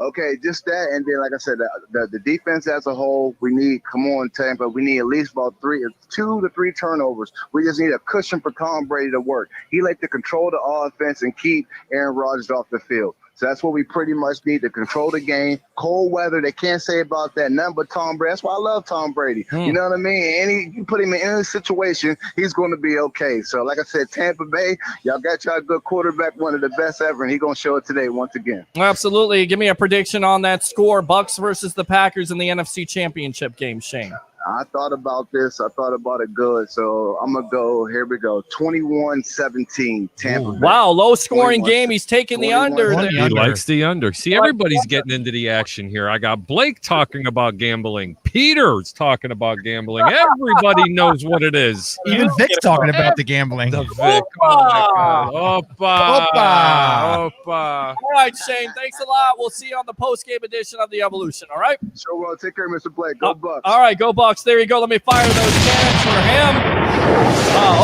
A: Okay, just that. And then, like I said, the defense as a whole, we need at least about 2 to 3 turnovers. We just need a cushion for Tom Brady to work. He like to control the offense and keep Aaron Rodgers off the field. So that's what we pretty much need to control the game. Cold weather, they can't say about that. Nothing but Tom Brady. That's why I love Tom Brady. You know what I mean? You put him in any situation, he's going to be okay. So like I said, Tampa Bay, y'all got y'all a good quarterback, one of the best ever, and he's going to show it today once again.
H: Absolutely. Give me a prediction on that score. Bucs versus the Packers in the NFC Championship game, Shane.
A: I thought about this. I thought about it good. So I'm going to go, here we go, 21-17 Tampa Bay.
H: Wow, low-scoring game. He's taking the under.
M: He likes the under. See, everybody's getting into the action here. I got Blake talking about gambling. Peter's talking about gambling. Everybody knows what it is.
L: Even Vic's talking about the gambling.
M: The Vic. Oh, my God. Opa.
H: All right, Shane. Thanks a lot. We'll see you on the post-game edition of the Evolution, all right?
A: So well, take care, Mr. Blake. Go Bucs.
H: All right, go Bucs. There you go. Let me fire those cannons for him.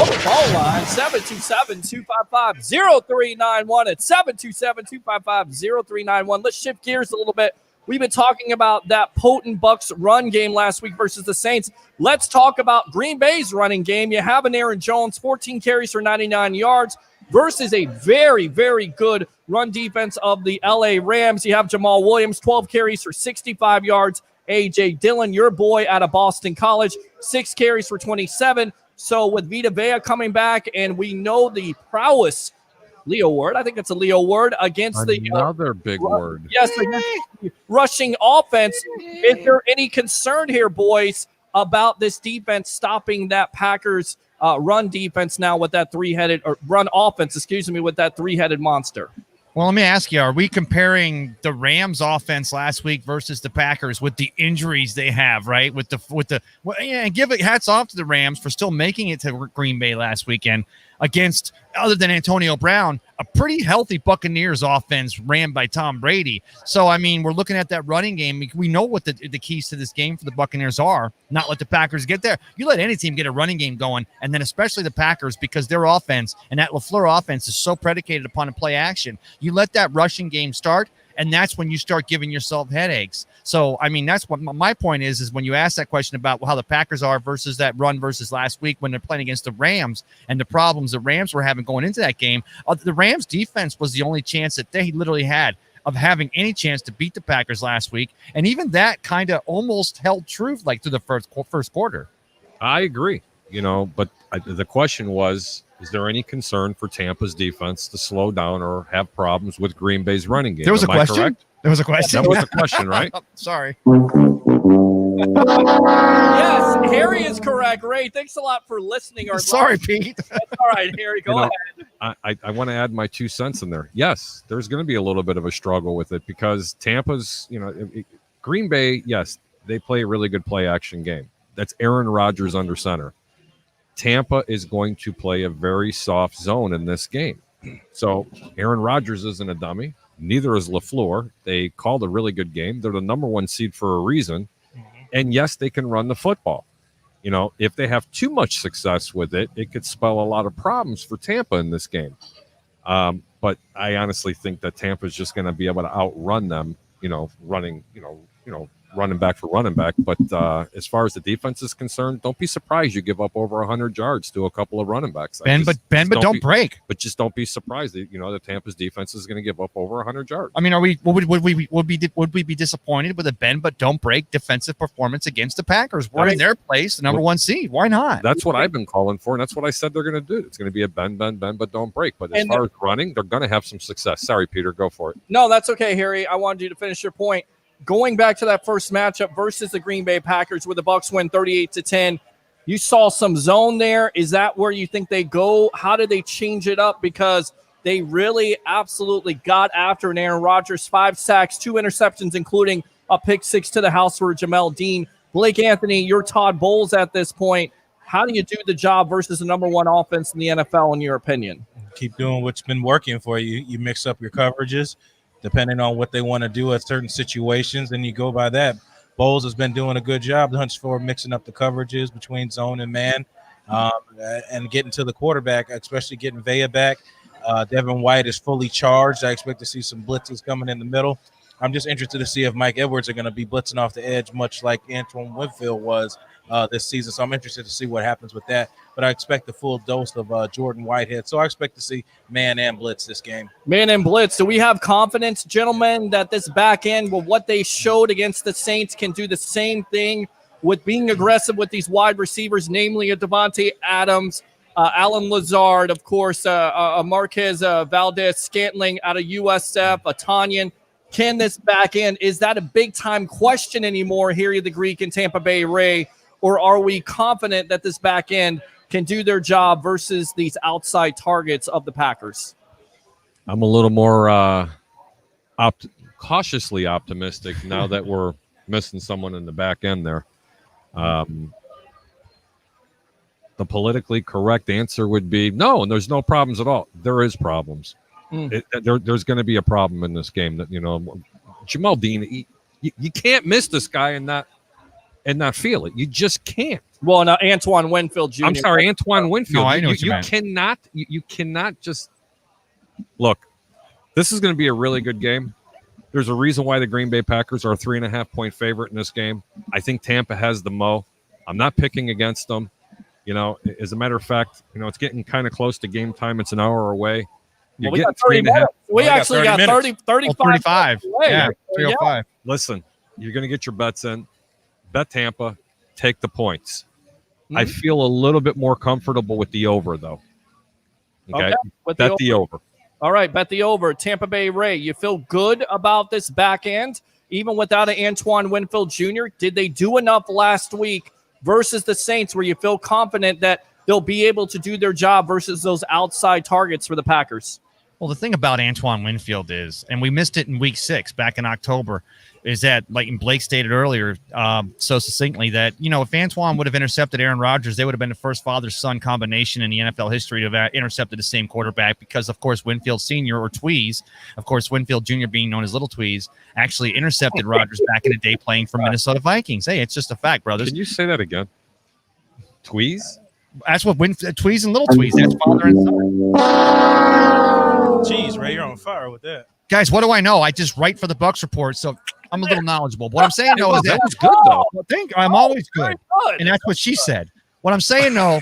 H: Open phone line, 727-255-0391. It's 727-255-0391. Let's shift gears a little bit. We've been talking about that potent Bucs run game last week versus the Saints. Let's talk about Green Bay's running game. You have an Aaron Jones, 14 carries for 99 yards versus a very, very good run defense of the LA Rams. You have Jamal Williams, 12 carries for 65 yards. A.J. Dillon, your boy out of Boston College, 6 carries for 27. So with Vita Vea coming back, and we know the prowess, Leo Word, I think it's a Leo Word, against
M: another big word.
H: Yes, the rushing offense. Is there any concern here, boys, about this defense stopping that Packers run defense now with that run offense, with that three-headed monster?
L: Well, let me ask you, are we comparing the Rams offense last week versus the Packers with the injuries they have, right? And give it hats off to the Rams for still making it to Green Bay last weekend against, other than Antonio Brown, a pretty healthy Buccaneers offense ran by Tom Brady. So, I mean, we're looking at that running game. We know what the keys to this game for the Buccaneers are. Not let the Packers get there. You let any team get a running game going, and then especially the Packers, because their offense and that LaFleur offense is so predicated upon a play action. You let that rushing game start, and that's when you start giving yourself headaches. So, I mean, that's what my point is when you ask that question about how the Packers are versus that run versus last week when they're playing against the Rams and the problems the Rams were having going into that game. The Rams defense was the only chance that they literally had of having any chance to beat the Packers last week. And even that kind of almost held true like through the first quarter.
M: I agree, but the question was, is there any concern for Tampa's defense to slow down or have problems with Green Bay's running game?
L: There was a question?
M: Correct?
L: There was a question?
M: That was the question, right?
L: Sorry.
H: Yes, Harry is correct. Ray, thanks a lot for listening.
L: Sorry, Pete.
H: That's all right, Harry, go ahead.
M: I want to add my 2 cents in there. Yes, there's going to be a little bit of a struggle with it because Tampa's, Green Bay, yes, they play a really good play action game. That's Aaron Rodgers under center. Tampa is going to play a very soft zone in this game. So Aaron Rodgers isn't a dummy. Neither is LaFleur. They called a really good game. They're the number 1 seed for a reason. And yes, they can run the football. If they have too much success with it, it could spell a lot of problems for Tampa in this game. But I honestly think that Tampa is just going to be able to outrun them, running back for running back. But as far as the defense is concerned, don't be surprised you give up over 100 yards to a couple of running backs.
L: But don't break.
M: But just don't be surprised that the Tampa's defense is going to give up over 100 yards.
L: I mean, would we be disappointed with a bend but don't break defensive performance against the Packers? We're in their place, the number 1 seed. Why not?
M: That's what I've been calling for, and that's what I said they're going to do. It's going to be a bend, but don't break. But as far as running, they're going to have some success. Sorry, Peter, go for it.
H: No, that's okay, Harry. I wanted you to finish your point. Going back to that first matchup versus the Green Bay Packers where the Bucs win 38-10, you saw some zone there. Is that where you think they go? How did they change it up? Because they really absolutely got after an Aaron Rodgers, 5 sacks, 2 interceptions, including a pick 6 to the house for Jamel Dean. Blake Anthony, you're Todd Bowles at this point. How do you do the job versus the number 1 offense in the NFL, in your opinion?
I: Keep doing what's been working for you. You mix up your coverages depending on what they want to do at certain situations, and you go by that. Bowles has been doing a good job, Huntsford, mixing up the coverages between zone and man and getting to the quarterback, especially getting Vea back. Devin White is fully charged. I expect to see some blitzes coming in the middle. I'm just interested to see if Mike Edwards are going to be blitzing off the edge, much like Antoine Winfield was this season. So I'm interested to see what happens with that. But I expect the full dose of Jordan Whitehead. So I expect to see man and blitz this game.
H: Man and blitz. Do we have confidence, gentlemen, that this back end, with what they showed against the Saints, can do the same thing with being aggressive with these wide receivers, namely a Devontae Adams, Alan Lazard, of course, Marquez Valdez-Scantling out of USF, a Tanyan. Can this back end, is that a big-time question anymore, Harry the Greek and Tampa Bay Ray, or are we confident that this back end can do their job versus these outside targets of the Packers?
M: I'm a little more cautiously optimistic now that we're missing someone in the back end there. The politically correct answer would be no, and there's no problems at all. There is problems. There's going to be a problem in this game. That, you know, Jamal Dean, you can't miss this guy and not feel it. You just can't.
H: Well, now Antoine Winfield Jr.
M: I'm sorry, Antoine Winfield.
L: No, I know what you
M: cannot. You cannot just look. This is going to be a really good game. There's a reason why the Green Bay Packers are a 3.5-point favorite in this game. I think Tampa has the mo. I'm not picking against them. You know, as a matter of fact, you know, it's getting kind of close to game time. It's an hour away. You're getting 3.5.
H: We actually got 35.
L: 35. Yeah, 305.
M: Listen, you're going to get your bets in. Bet Tampa. Take the points. I feel a little bit more comfortable with the over, though. Okay. Bet the over.
H: All right, bet the over. Tampa Bay Ray, you feel good about this back end, even without an Antoine Winfield Jr.? Did they do enough last week versus the Saints where you feel confident that they'll be able to do their job versus those outside targets for the Packers?
L: Well, the thing about Antoine Winfield is, and we missed it in week 6 back in October, is that, like Blake stated earlier so succinctly, that, you know, if Antoine would have intercepted Aaron Rodgers, they would have been the first father-son combination in the NFL history to have intercepted the same quarterback because, of course, Winfield Sr. or Tweez, of course, Winfield Jr. being known as Little Tweez, actually intercepted Rodgers back in the day playing for Minnesota Vikings. Hey, it's just a fact, brothers.
M: Can you say that again? Tweez?
L: That's what Tweez and Little Tweez. That's father and son.
I: Jeez, Ray, you're on fire with that.
L: Guys, what do I know? I just write for the Bucs report, so I'm a little knowledgeable. What I'm saying, though, is
M: that was good, though.
L: I'm always good. And that's what she said. What I'm saying, though,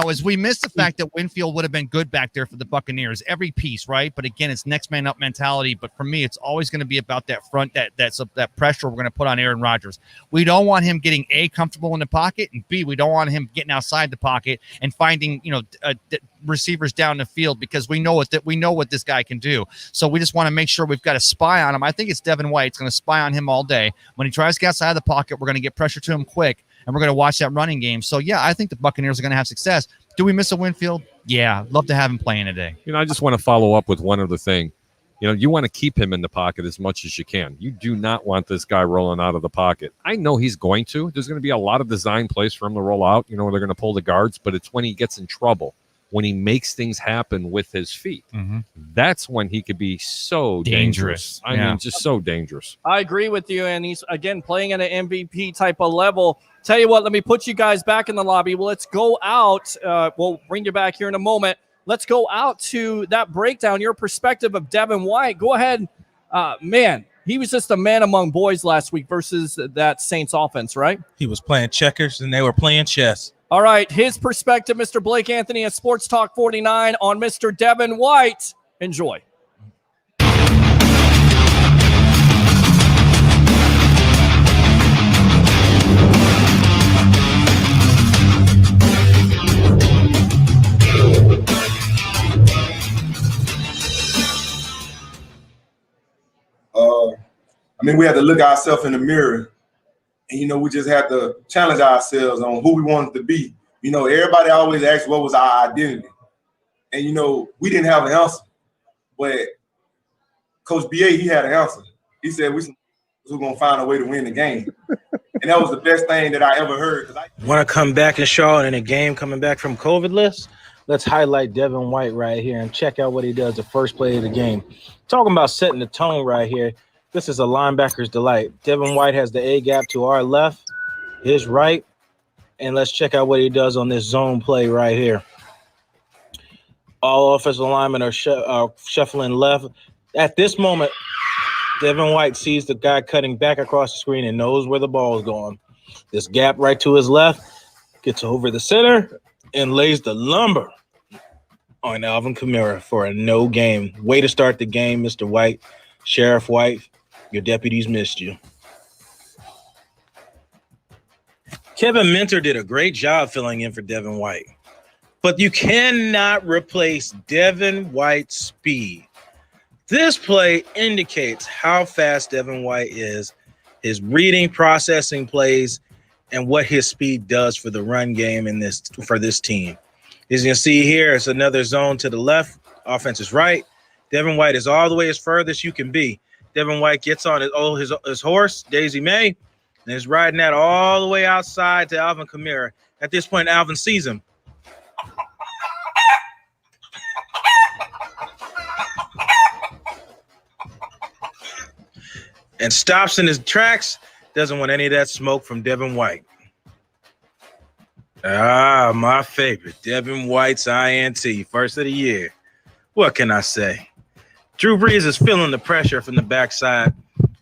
L: is we missed the fact that Winfield would have been good back there for the Buccaneers. Every piece, right? But again, it's next man up mentality. But for me, it's always going to be about that front, that pressure we're going to put on Aaron Rodgers. We don't want him getting A, comfortable in the pocket, and B, we don't want him getting outside the pocket and finding, you know, receivers down the field, because we know what this guy can do. So we just want to make sure we've got a spy on him. I think it's Devin White's going to spy on him all day. When he tries to get outside the pocket, we're going to get pressure to him quick, and we're going to watch that running game. So, yeah, I think the Buccaneers are going to have success. Do we miss a Winfield? Yeah, love to have him playing today.
M: You know, I just want to follow up with one other thing. You know, you want to keep him in the pocket as much as you can. You do not want this guy rolling out of the pocket. I know he's going to. There's going to be a lot of design plays for him to roll out, you know, where they're going to pull the guards, but it's when he gets in trouble, when he makes things happen with his feet. That's when he could be so dangerous. I mean, just so dangerous.
H: I agree with you, and he's, again, playing at an MVP type of level. Tell you what, let me put you guys back in the lobby. Well, let's go out. We'll bring you back here in a moment. Let's go out to that breakdown, your perspective of Devin White. Go ahead. Man, he was just a man among boys last week versus that Saints offense, right?
I: He was playing checkers, and they were playing chess.
H: All right, his perspective, Mr. Blake Anthony at Sports Talk 49 on Mr. Devin White. Enjoy.
E: I mean, we had to look ourselves in the mirror, and, you know, we just had to challenge ourselves on who we wanted to be. You know, everybody always asks what was our identity. And, you know, we didn't have an answer. But Coach BA, he had an answer. He said we're going to find a way to win the game. And that was the best thing that I ever heard.
U: Want to come back and show in a game coming back from COVID list? Let's highlight Devin White right here and check out what he does the first play of the game. Talking about setting the tone right here. This is a linebacker's delight. Devin White has the A gap to our left, his right, and let's check out what he does on this zone play right here. All offensive linemen are shuffling left. At this moment, Devin White sees the guy cutting back across the screen and knows where the ball is going. This gap right to his left, gets over the center and lays the lumber on Alvin Kamara for a no game. Way to start the game, Mr. White. Sheriff White, your deputies missed you. Kevin Minter did a great job filling in for Devin White. But you cannot replace Devin White's speed. This play indicates how fast Devin White is, his reading, processing plays, and what his speed does for the run game for this team. As you can see here, it's another zone to the left. Offense is right. Devin White is all the way as furthest you can be. Devin White gets on his horse, Daisy May, and is riding that all the way outside to Alvin Kamara. At this point, Alvin sees him. And stops in his tracks. Doesn't want any of that smoke from Devin White. Ah, my favorite. Devin White's INT, first of the year. What can I say? Drew Brees is feeling the pressure from the backside,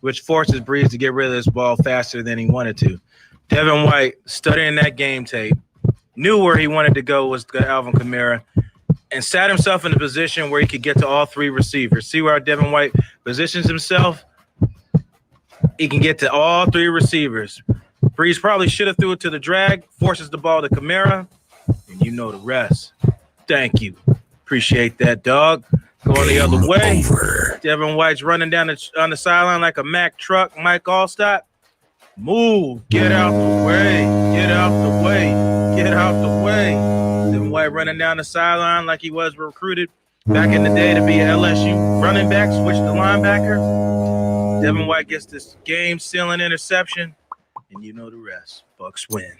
U: which forces Brees to get rid of this ball faster than he wanted to. Devin White, studying that game tape, knew where he wanted to go was to Alvin Kamara, and sat himself in a position where he could get to all three receivers. See where Devin White positions himself? He can get to all three receivers. Brees probably should have threw it to the drag, forces the ball to Kamara, and you know the rest. Thank you. Appreciate that, dog. Going the other way. Devin White's running down on the sideline like a Mack truck. Mike Allstott, move. Get out the way. Get out the way. Get out the way. Devin White running down the sideline like he was recruited back in the day to be an LSU running back, switch to linebacker. Devin White gets this game-sealing interception, and you know the rest. Bucs win.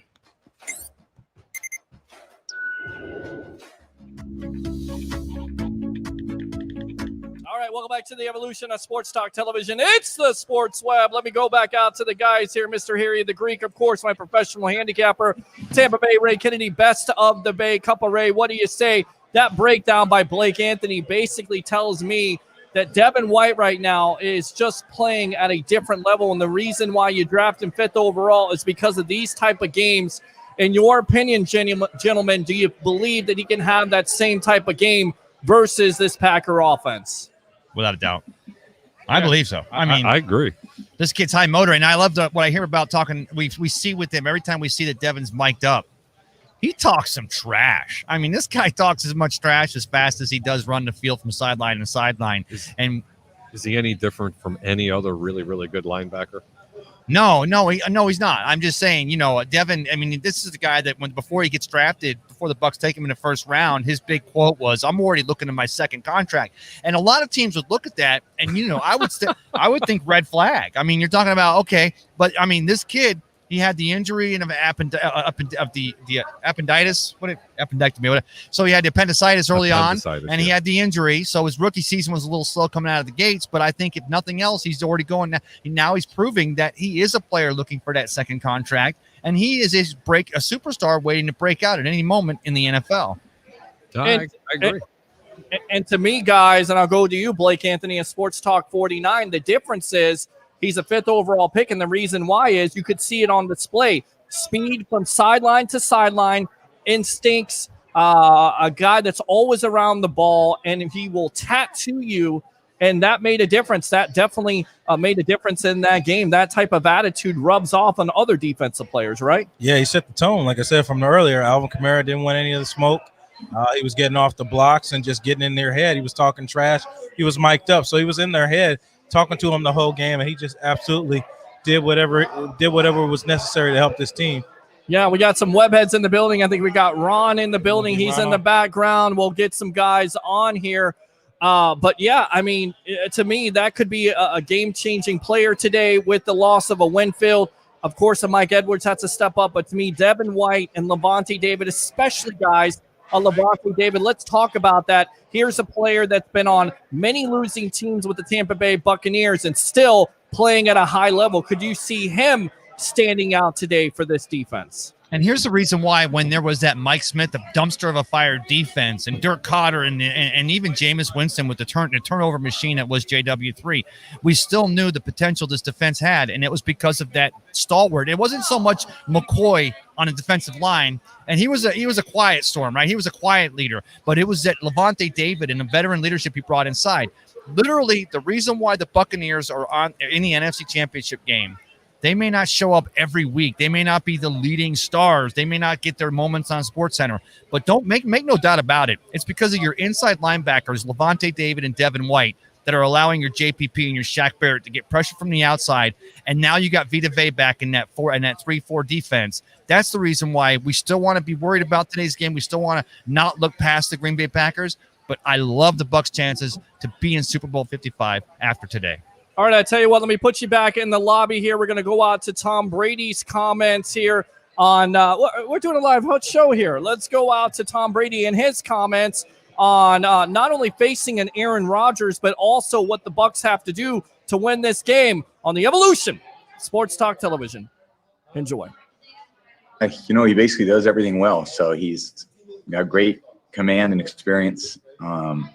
H: All right, welcome back to the evolution of Sports Talk Television. It's the Sports Web. Let me go back out to the guys here. Mr. Harry the Greek, of course, my professional handicapper. Tampa Bay, Ray Kennedy, best of the Bay. Couple Ray, what do you say? That breakdown by Blake Anthony basically tells me that Devin White right now is just playing at a different level, and the reason why you draft him 5th overall is because of these type of games. In your opinion, gentlemen, do you believe that he can have that same type of game versus this Packer offense?
L: Without a doubt. I believe so. I mean,
M: I agree.
L: This kid's high motor, and I love what I hear about talking. We see with him every time we see that Devin's mic'd up. He talks some trash. I mean, this guy talks as much trash as fast as he does run the field from sideline to sideline.
M: Is he any different from any other really, really good linebacker?
L: No, he's not. I'm just saying, Devin, I mean, this is the guy that before he gets drafted, before the Bucs take him in the first round, his big quote was, "I'm already looking at my second contract." And a lot of teams would look at that and, I would think red flag. I mean, you're talking about, okay, but I mean, this kid, he had the injury and the appendicitis, appendectomy, whatever. So he had the appendicitis early on, and he had the injury. So his rookie season was a little slow coming out of the gates. But I think if nothing else, he's already going now. He's proving that he is a player looking for that second contract, and he is a superstar waiting to break out at any moment in the NFL.
M: I agree.
H: And to me, guys, and I'll go to you, Blake Anthony, and Sports Talk 49. The difference is, he's a 5th overall pick, and the reason why is you could see it on display. Speed from sideline to sideline, instincts, a guy that's always around the ball, and he will tattoo you, and that made a difference. That definitely made a difference in that game. That type of attitude rubs off on other defensive players, right?
I: Yeah, he set the tone. Like I said from earlier, Alvin Kamara didn't want any of the smoke. He was getting off the blocks and just getting in their head. He was talking trash. He was mic'd up, so he was in their head, talking to him the whole game, and he just absolutely did whatever was necessary to help this team.
H: Yeah, we got some webheads in the building. I think we got Ron in the building. He's in the background. We'll get some guys on here. But yeah, I mean, to me, that could be a game-changing player today with the loss of a Winfield. Of course, Mike Edwards has to step up, but to me, Devin White and Levante David, especially guys, Levante David, let's talk about that. Here's a player that's been on many losing teams with the Tampa Bay Buccaneers and still playing at a high level. Could you see him standing out today for this defense?
L: And here's the reason why, when there was that Mike Smith, the dumpster of a fire defense, and Dirk Cotter and even Jameis Winston with the turnover machine that was JW3, we still knew the potential this defense had, and it was because of that stalwart. It wasn't so much McCoy on a defensive line, and he was a quiet storm, right? He was a quiet leader, but it was that Levante David and the veteran leadership he brought inside. Literally, the reason why the Buccaneers are in the NFC Championship game, they may not show up every week. They may not be the leading stars. They may not get their moments on SportsCenter. But don't make no doubt about it. It's because of your inside linebackers, Levante David and Devin White, that are allowing your JPP and your Shaq Barrett to get pressure from the outside. And now you got Vita Vea back in that 3-4 defense. That's the reason why we still want to be worried about today's game. We still want to not look past the Green Bay Packers. But I love the Bucs' chances to be in Super Bowl 55 after today.
H: All right, I tell you what, let me put you back in the lobby here. We're going to go out to Tom Brady's comments here on we're doing a live show here. Let's go out to Tom Brady and his comments on not only facing an Aaron Rodgers, but also what the Bucs have to do to win this game on the Evolution Sports Talk Television. Enjoy.
C: You know, he basically does everything well. So he's got great command and experience. You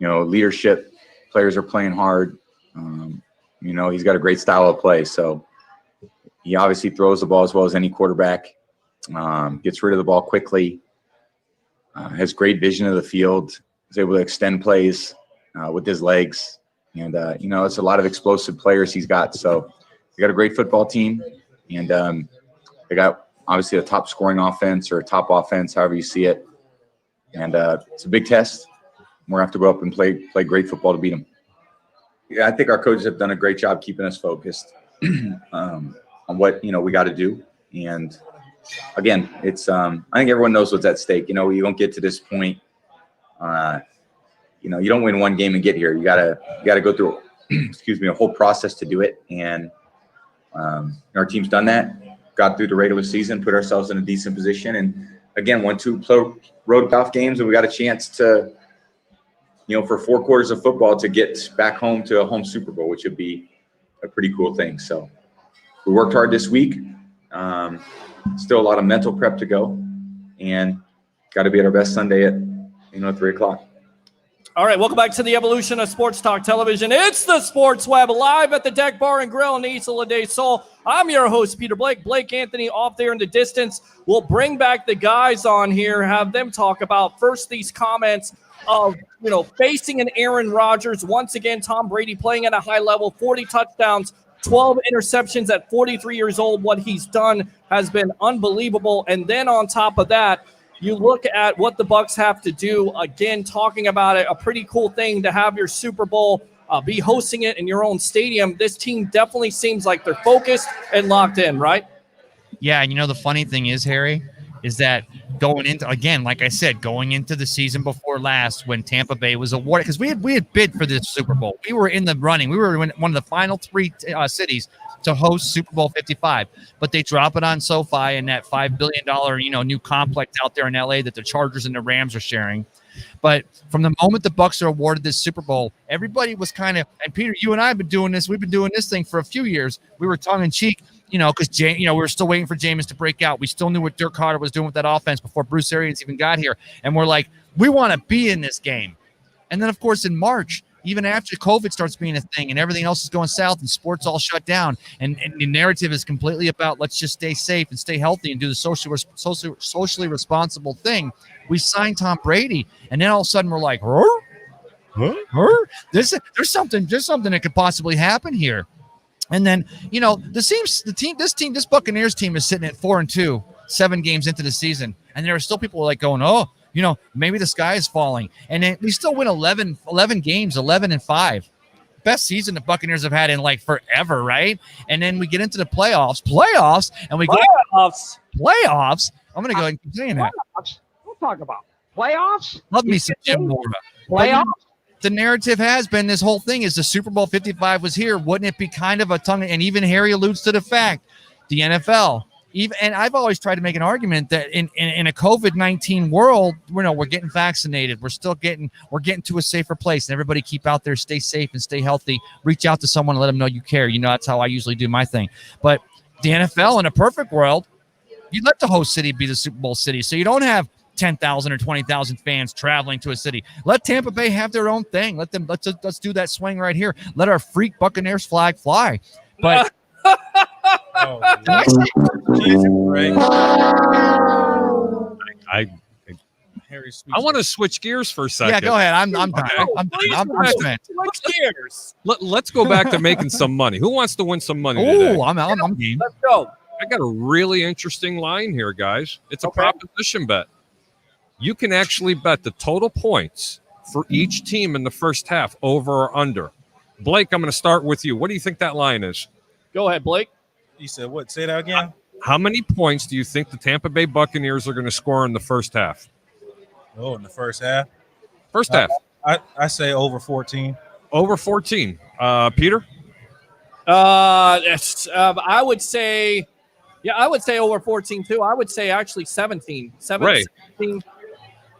C: know, leadership. Players are playing hard. You know, he's got a great style of play. So he obviously throws the ball as well as any quarterback, gets rid of the ball quickly, has great vision of the field, is able to extend plays with his legs. And, you know, it's a lot of explosive players he's got. So they got a great football team. And they got obviously a top scoring offense or a top offense, however you see it. And it's a big test. We're going to have to go up and play great football to beat them. Yeah, I think our coaches have done a great job keeping us focused on what, you know, we got to do. And again, it's I think everyone knows what's at stake. You know, you don't get to this point. You know, you don't win one game and get here. You gotta go through, excuse me, a whole process to do it. And our team's done that. Got through the regular season, put ourselves in a decent position, and again, won 2 road playoff games, and we got a chance to, you know, for 4 quarters of football to get back home to a home Super Bowl, which would be a pretty cool thing. So we worked hard this week. Still a lot of mental prep to go, and got to be at our best Sunday at, 3 o'clock.
H: All right, welcome back to the Evolution of Sports Talk Television. It's the Sports Web, live at the Deck Bar and Grill in Isla de Sol. I'm your host, Peter Blake. Blake Anthony off there in the distance. We'll bring back the guys on here, have them talk about first these comments of, facing an Aaron Rodgers. Once again, Tom Brady playing at a high level, 40 touchdowns, 12 interceptions at 43 years old. What he's done has been unbelievable. And then on top of that, you look at what the Bucs have to do. Again, talking about it, a pretty cool thing to have your Super Bowl, be hosting it in your own stadium. This team definitely seems like they're focused and locked in, right?
L: Yeah, and the funny thing is, Harry, is that going into, again, like I said, going into the season before last when Tampa Bay was awarded, because we had bid for this Super Bowl. We were in the running. We were one of the final 3 cities to host Super Bowl 55, but they drop it on SoFi and that $5 billion, new complex out there in LA that the Chargers and the Rams are sharing. But from the moment the Bucs are awarded this Super Bowl, everybody was kind of, and Peter, you and I have been doing this. We've been doing this thing for a few years. We were tongue in cheek, because we were still waiting for Jameis to break out. We still knew what Dirk Cotter was doing with that offense before Bruce Arians even got here. And we're like, we want to be in this game. And then, of course, in March, even after COVID starts being a thing and everything else is going south and sports all shut down, and the narrative is completely about let's just stay safe and stay healthy and do the socially responsible thing, we signed Tom Brady, and then all of a sudden we're like, there's something that could possibly happen here. And then, this Buccaneers team is sitting at 4-2, 7 games into the season, and there are still people like going, maybe the sky is falling. And then we still win 11 games, 11-5. Best season the Buccaneers have had in like forever, right? And then we get into the playoffs, and we go playoffs. I'm going to go ahead and keep saying that.
G: Don't talk about playoffs.
L: Love me some Jim Mora.
G: Playoffs.
L: The narrative has been this whole thing is the Super Bowl 55 was here. Wouldn't it be kind of a tongue? And even Harry alludes to the fact the NFL. And I've always tried to make an argument that in a COVID-19 world, we're getting vaccinated. We're getting to a safer place, and everybody keep out there, stay safe and stay healthy. Reach out to someone and let them know you care. That's how I usually do my thing. But the NFL, in a perfect world, You let the host city be the Super Bowl city, so you don't have 10,000 or 20,000 fans traveling to a city. Let Tampa Bay have their own thing. Let's do that swing right here. Let our freak Buccaneers flag fly. But
M: I want to switch gears for a second.
L: Yeah, go ahead. I'm done. I'm spent.
M: Switch gears. Let's go back to making some money. Who wants to win some money today?
L: Oh, I'm game.
H: Let's go.
M: I got a really interesting line here, guys. It's a proposition bet. You can actually bet the total points for each team in the first half, over or under. Blake, I'm going to start with you. What do you think that line is?
H: Go ahead, Blake.
I: You said what? Say that again.
M: How many points do you think the Tampa Bay Buccaneers are going to score in the first half?
I: Oh, in the first half?
M: First half.
I: I say over 14.
M: Over 14. Peter?
H: I would say, I would say over 14 too. I would say actually 17. 17.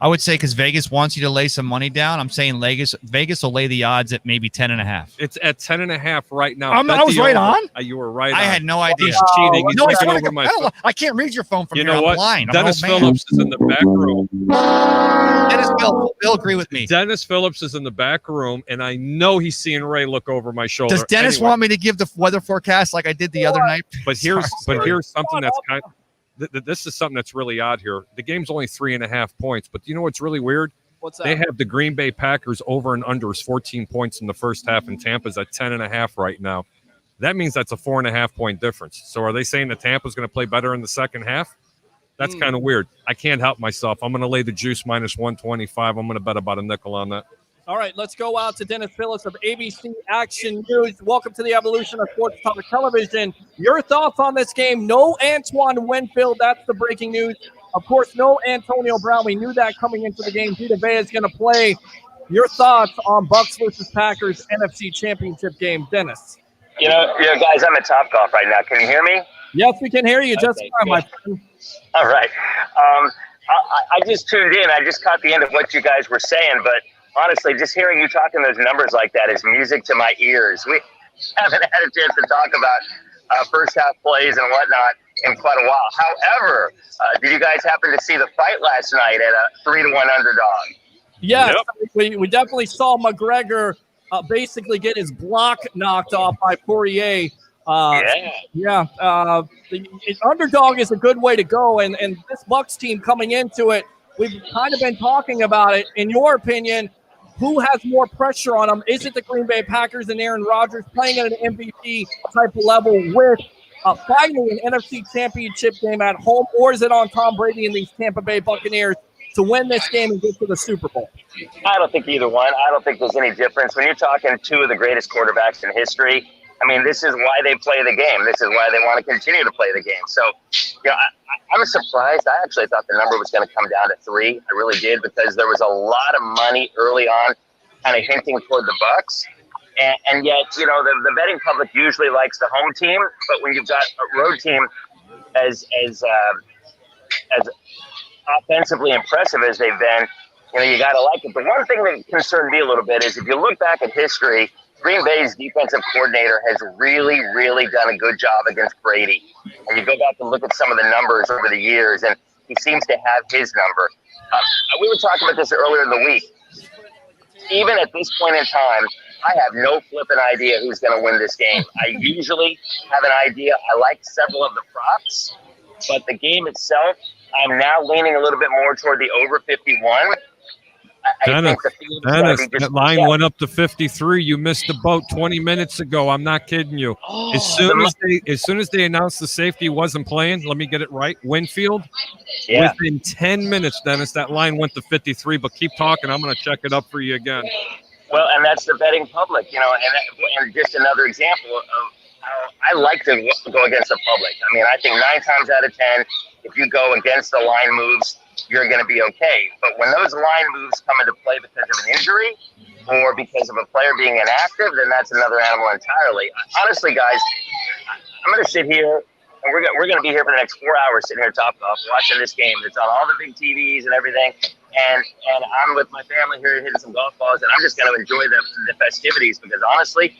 L: I would say because Vegas wants you to lay some money down. I'm saying Vegas will lay the odds at maybe 10.5.
M: It's at 10.5 right now.
L: I was right on?
M: You were right
L: I
M: on.
L: had no idea.
M: He's cheating. He's looking over my phone.
L: I can't read your phone from
M: You
L: here.
M: know
L: I'm
M: what?
L: blind.
M: Dennis Phillips is in the back room.
L: Dennis Bill agree with me.
M: Dennis Phillips is in the back room, and I know he's seeing Ray look over my shoulder.
L: Does Dennis want me to give the weather forecast like I did the other night?
M: But here's something that's kind of, this is something that's really odd here. The game's only 3.5 points, but you know what's really weird?
H: What's that?
M: They have the Green Bay Packers over and under is 14 points in the first half, and Tampa's at 10.5 right now. That means that's a 4.5 point difference. So are they saying that Tampa's going to play better in the second half? That's kind of weird. I can't help myself. I'm going to lay the juice minus 125. I'm going to bet about a nickel on that.
H: All right, let's go out to Dennis Phillips of ABC Action News. Welcome to the evolution of sports talk television. Your thoughts on this game? No Antoine Winfield. That's the breaking news. Of course, no Antonio Brown. We knew that coming into the game. Vita Vea is going to play. Your thoughts on Bucs versus Packers NFC Championship game, Dennis?
F: You know, guys, I'm at Topgolf right now. Can you hear me?
H: Yes, we can hear you just fine, my friend.
F: All right. I just tuned in. I just caught the end of what you guys were saying, but honestly, just hearing you talking those numbers like that is music to my ears. We haven't had a chance to talk about first half plays and whatnot in quite a while. However, did you guys happen to see the fight last night at a 3-1 underdog?
H: Yes, we definitely saw McGregor basically get his block knocked off by Poirier. The underdog is a good way to go, and this Bucs team coming into it, we've kind of been talking about it. In your opinion, who has more pressure on them? Is it the Green Bay Packers and Aaron Rodgers playing at an MVP type of level with fighting an NFC Championship game at home, or is it on Tom Brady and these Tampa Bay Buccaneers to win this game and get to the Super Bowl?
F: I don't think either one. I don't think there's any difference. When you're talking two of the greatest quarterbacks in history, I mean, this is why they play the game. This is why they want to continue to play the game. So, I'm surprised. I actually thought the number was going to come down to 3. I really did, because there was a lot of money early on kind of hinting toward the Bucs. And yet, the betting public usually likes the home team. But when you've got a road team as offensively impressive as they've been, you got to like it. The one thing that concerned me a little bit is if you look back at history, Green Bay's defensive coordinator has really, really done a good job against Brady. And you go back and look at some of the numbers over the years, and he seems to have his number. We were talking about this earlier in the week. Even at this point in time, I have no flipping idea who's going to win this game. I usually have an idea. I like several of the props, but the game itself, I'm now leaning a little bit more toward the over 51.
M: Dennis, that line went up to 53. You missed the boat 20 minutes ago. I'm not kidding you. As soon as they announced the safety wasn't playing, let me get it right, Winfield, within 10 minutes, Dennis, that line went to 53. But keep talking. I'm going to check it up for you again.
F: Well, and that's the betting public, and just another example of how I like to go against the public. I mean, I think 9 times out of 10, if you go against the line moves, you're going to be okay. But when those line moves come into play because of an injury or because of a player being inactive, then that's another animal entirely. Honestly, guys, I'm going to sit here, and we're going to be here for the next 4 hours sitting here at Topgolf watching this game. It's on all the big TVs and everything. And I'm with my family here hitting some golf balls, and I'm just going to enjoy the festivities because, honestly,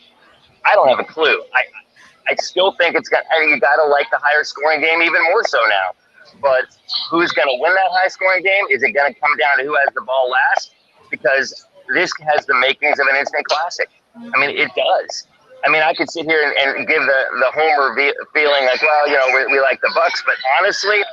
F: I don't have a clue. I still think you got to like the higher scoring game even more so now. But who's going to win that high-scoring game? Is it going to come down to who has the ball last? Because this has the makings of an instant classic. I mean, it does. I mean, I could sit here and give the homer feeling like, well, you know, we like the Bucs, but honestly,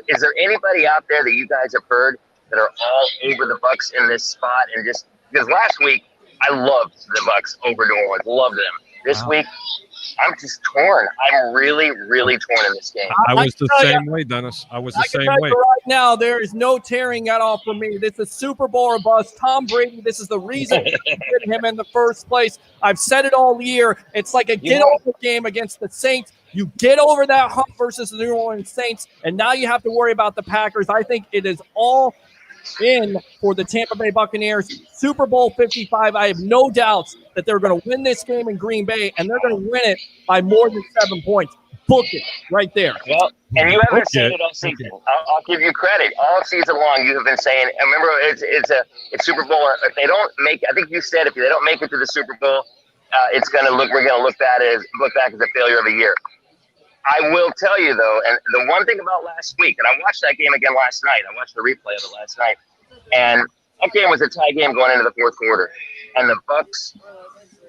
F: is there anybody out there that you guys have heard that are all over the Bucs in this spot? And just because last week I loved the Bucs over New Orleans, loved them. This week I'm just torn. I'm really, really torn in this game.
M: I was the same way, Dennis. I was the same way.
H: Right now, there is no tearing that off from me. This is Super Bowl or bust. Tom Brady, this is the reason we did him in the first place. I've said it all year. It's like a get-over game against the Saints. You get over that hump versus the New Orleans Saints, and now you have to worry about the Packers. I think it is all in for the Tampa Bay Buccaneers. Super Bowl 55. I have no doubts that they're going to win this game in Green Bay, and they're going to win it by more than 7 points. Book it right there.
F: Well, and you haven't said it all season. I'll give you credit. All season long, you have been saying. And remember, it's Super Bowl. If they don't make, I think you said if they don't make it to the Super Bowl, it's going to look. We're going to look back as a failure of a year. I will tell you though, and the one thing about last week, and I watched that game again last night. I watched the replay of it last night, and that game was a tie game going into the fourth quarter, and the Bucs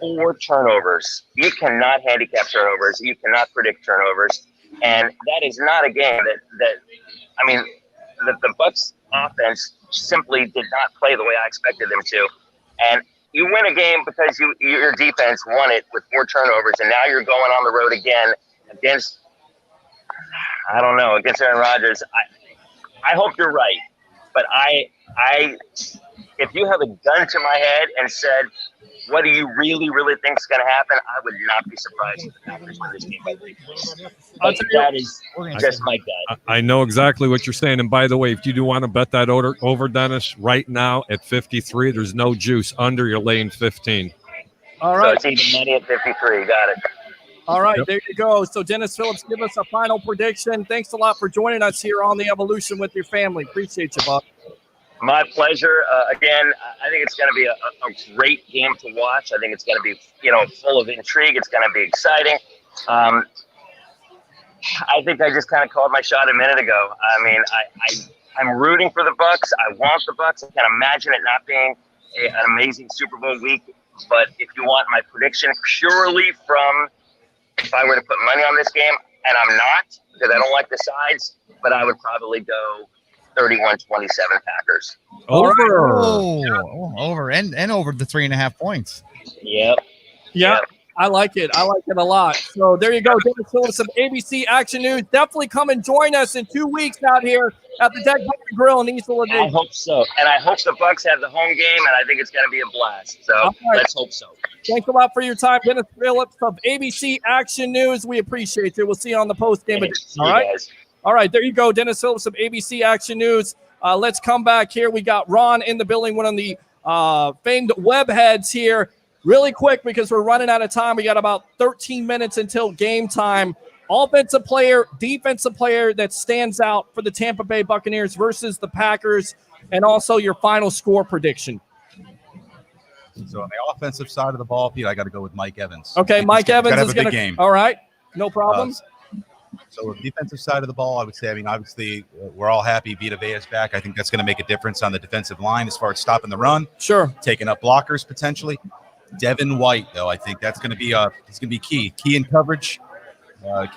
F: 4 turnovers. You cannot handicap turnovers. You cannot predict turnovers, and that is not a game that I mean, the Bucs offense simply did not play the way I expected them to, and you win a game because your defense won it with 4 turnovers, and now you're going on the road again against. I don't know, against Aaron Rodgers. I hope you're right, but I if you have a gun to my head and said, what do you really, really think is going to happen? I would not be surprised if the Packers win this game by 3 points. But that is just my gut.
M: I know exactly what you're saying. And by the way, if you do want to bet that over, Dennis, right now at 53, there's no juice. Under, you're laying 15.
H: All right.
F: So it's even money at 53. Got it.
H: All right, There you go. So, Dennis Phillips, give us a final prediction. Thanks a lot for joining us here on The Evolution with your family. Appreciate you, Bob.
F: My pleasure. Again, I think it's going to be a great game to watch. I think it's going to be, full of intrigue. It's going to be exciting. I think I just kind of called my shot a minute ago. I mean, I'm rooting for the Bucs. I want the Bucs. I can imagine it not being an amazing Super Bowl week. But if you want my prediction purely from if I were to put money on this game, and I'm not because I don't like the sides, but I would probably go 31-27 Packers.
L: Over. Over and over the 3.5 points.
F: Yep.
H: I like it. I like it a lot. So there you go. Dennis Phillips of ABC Action News. Definitely come and join us in 2 weeks out here at the Deck Bar Grill in East Philadelphia.
F: I hope so. And I hope the Bucs have the home game, and I think it's going to be a blast. So let's hope so.
H: Thanks a lot for your time, Dennis Phillips of ABC Action News. We appreciate you. We'll see you on the post-game edition. All right?
F: Guys.
H: All right, there you go. Dennis Phillips of ABC Action News. Let's come back here. We got Ron in the building, one of the famed web heads here. Really quick because we're running out of time. We got about 13 minutes until game time. Offensive player, defensive player that stands out for the Tampa Bay Buccaneers versus the Packers, and also your final score prediction.
D: So on the offensive side of the ball, Pete, I got to go with Mike Evans.
H: Okay, Mike Evans is going to
D: game.
H: All right, no problems.
D: So defensive side of the ball, I would say, obviously, we're all happy Vita Vea is back. I think that's going to make a difference on the defensive line as far as stopping the run.
H: Sure.
D: Taking up blockers potentially. Devin White, though, I think that's going to be he's going to be key in coverage,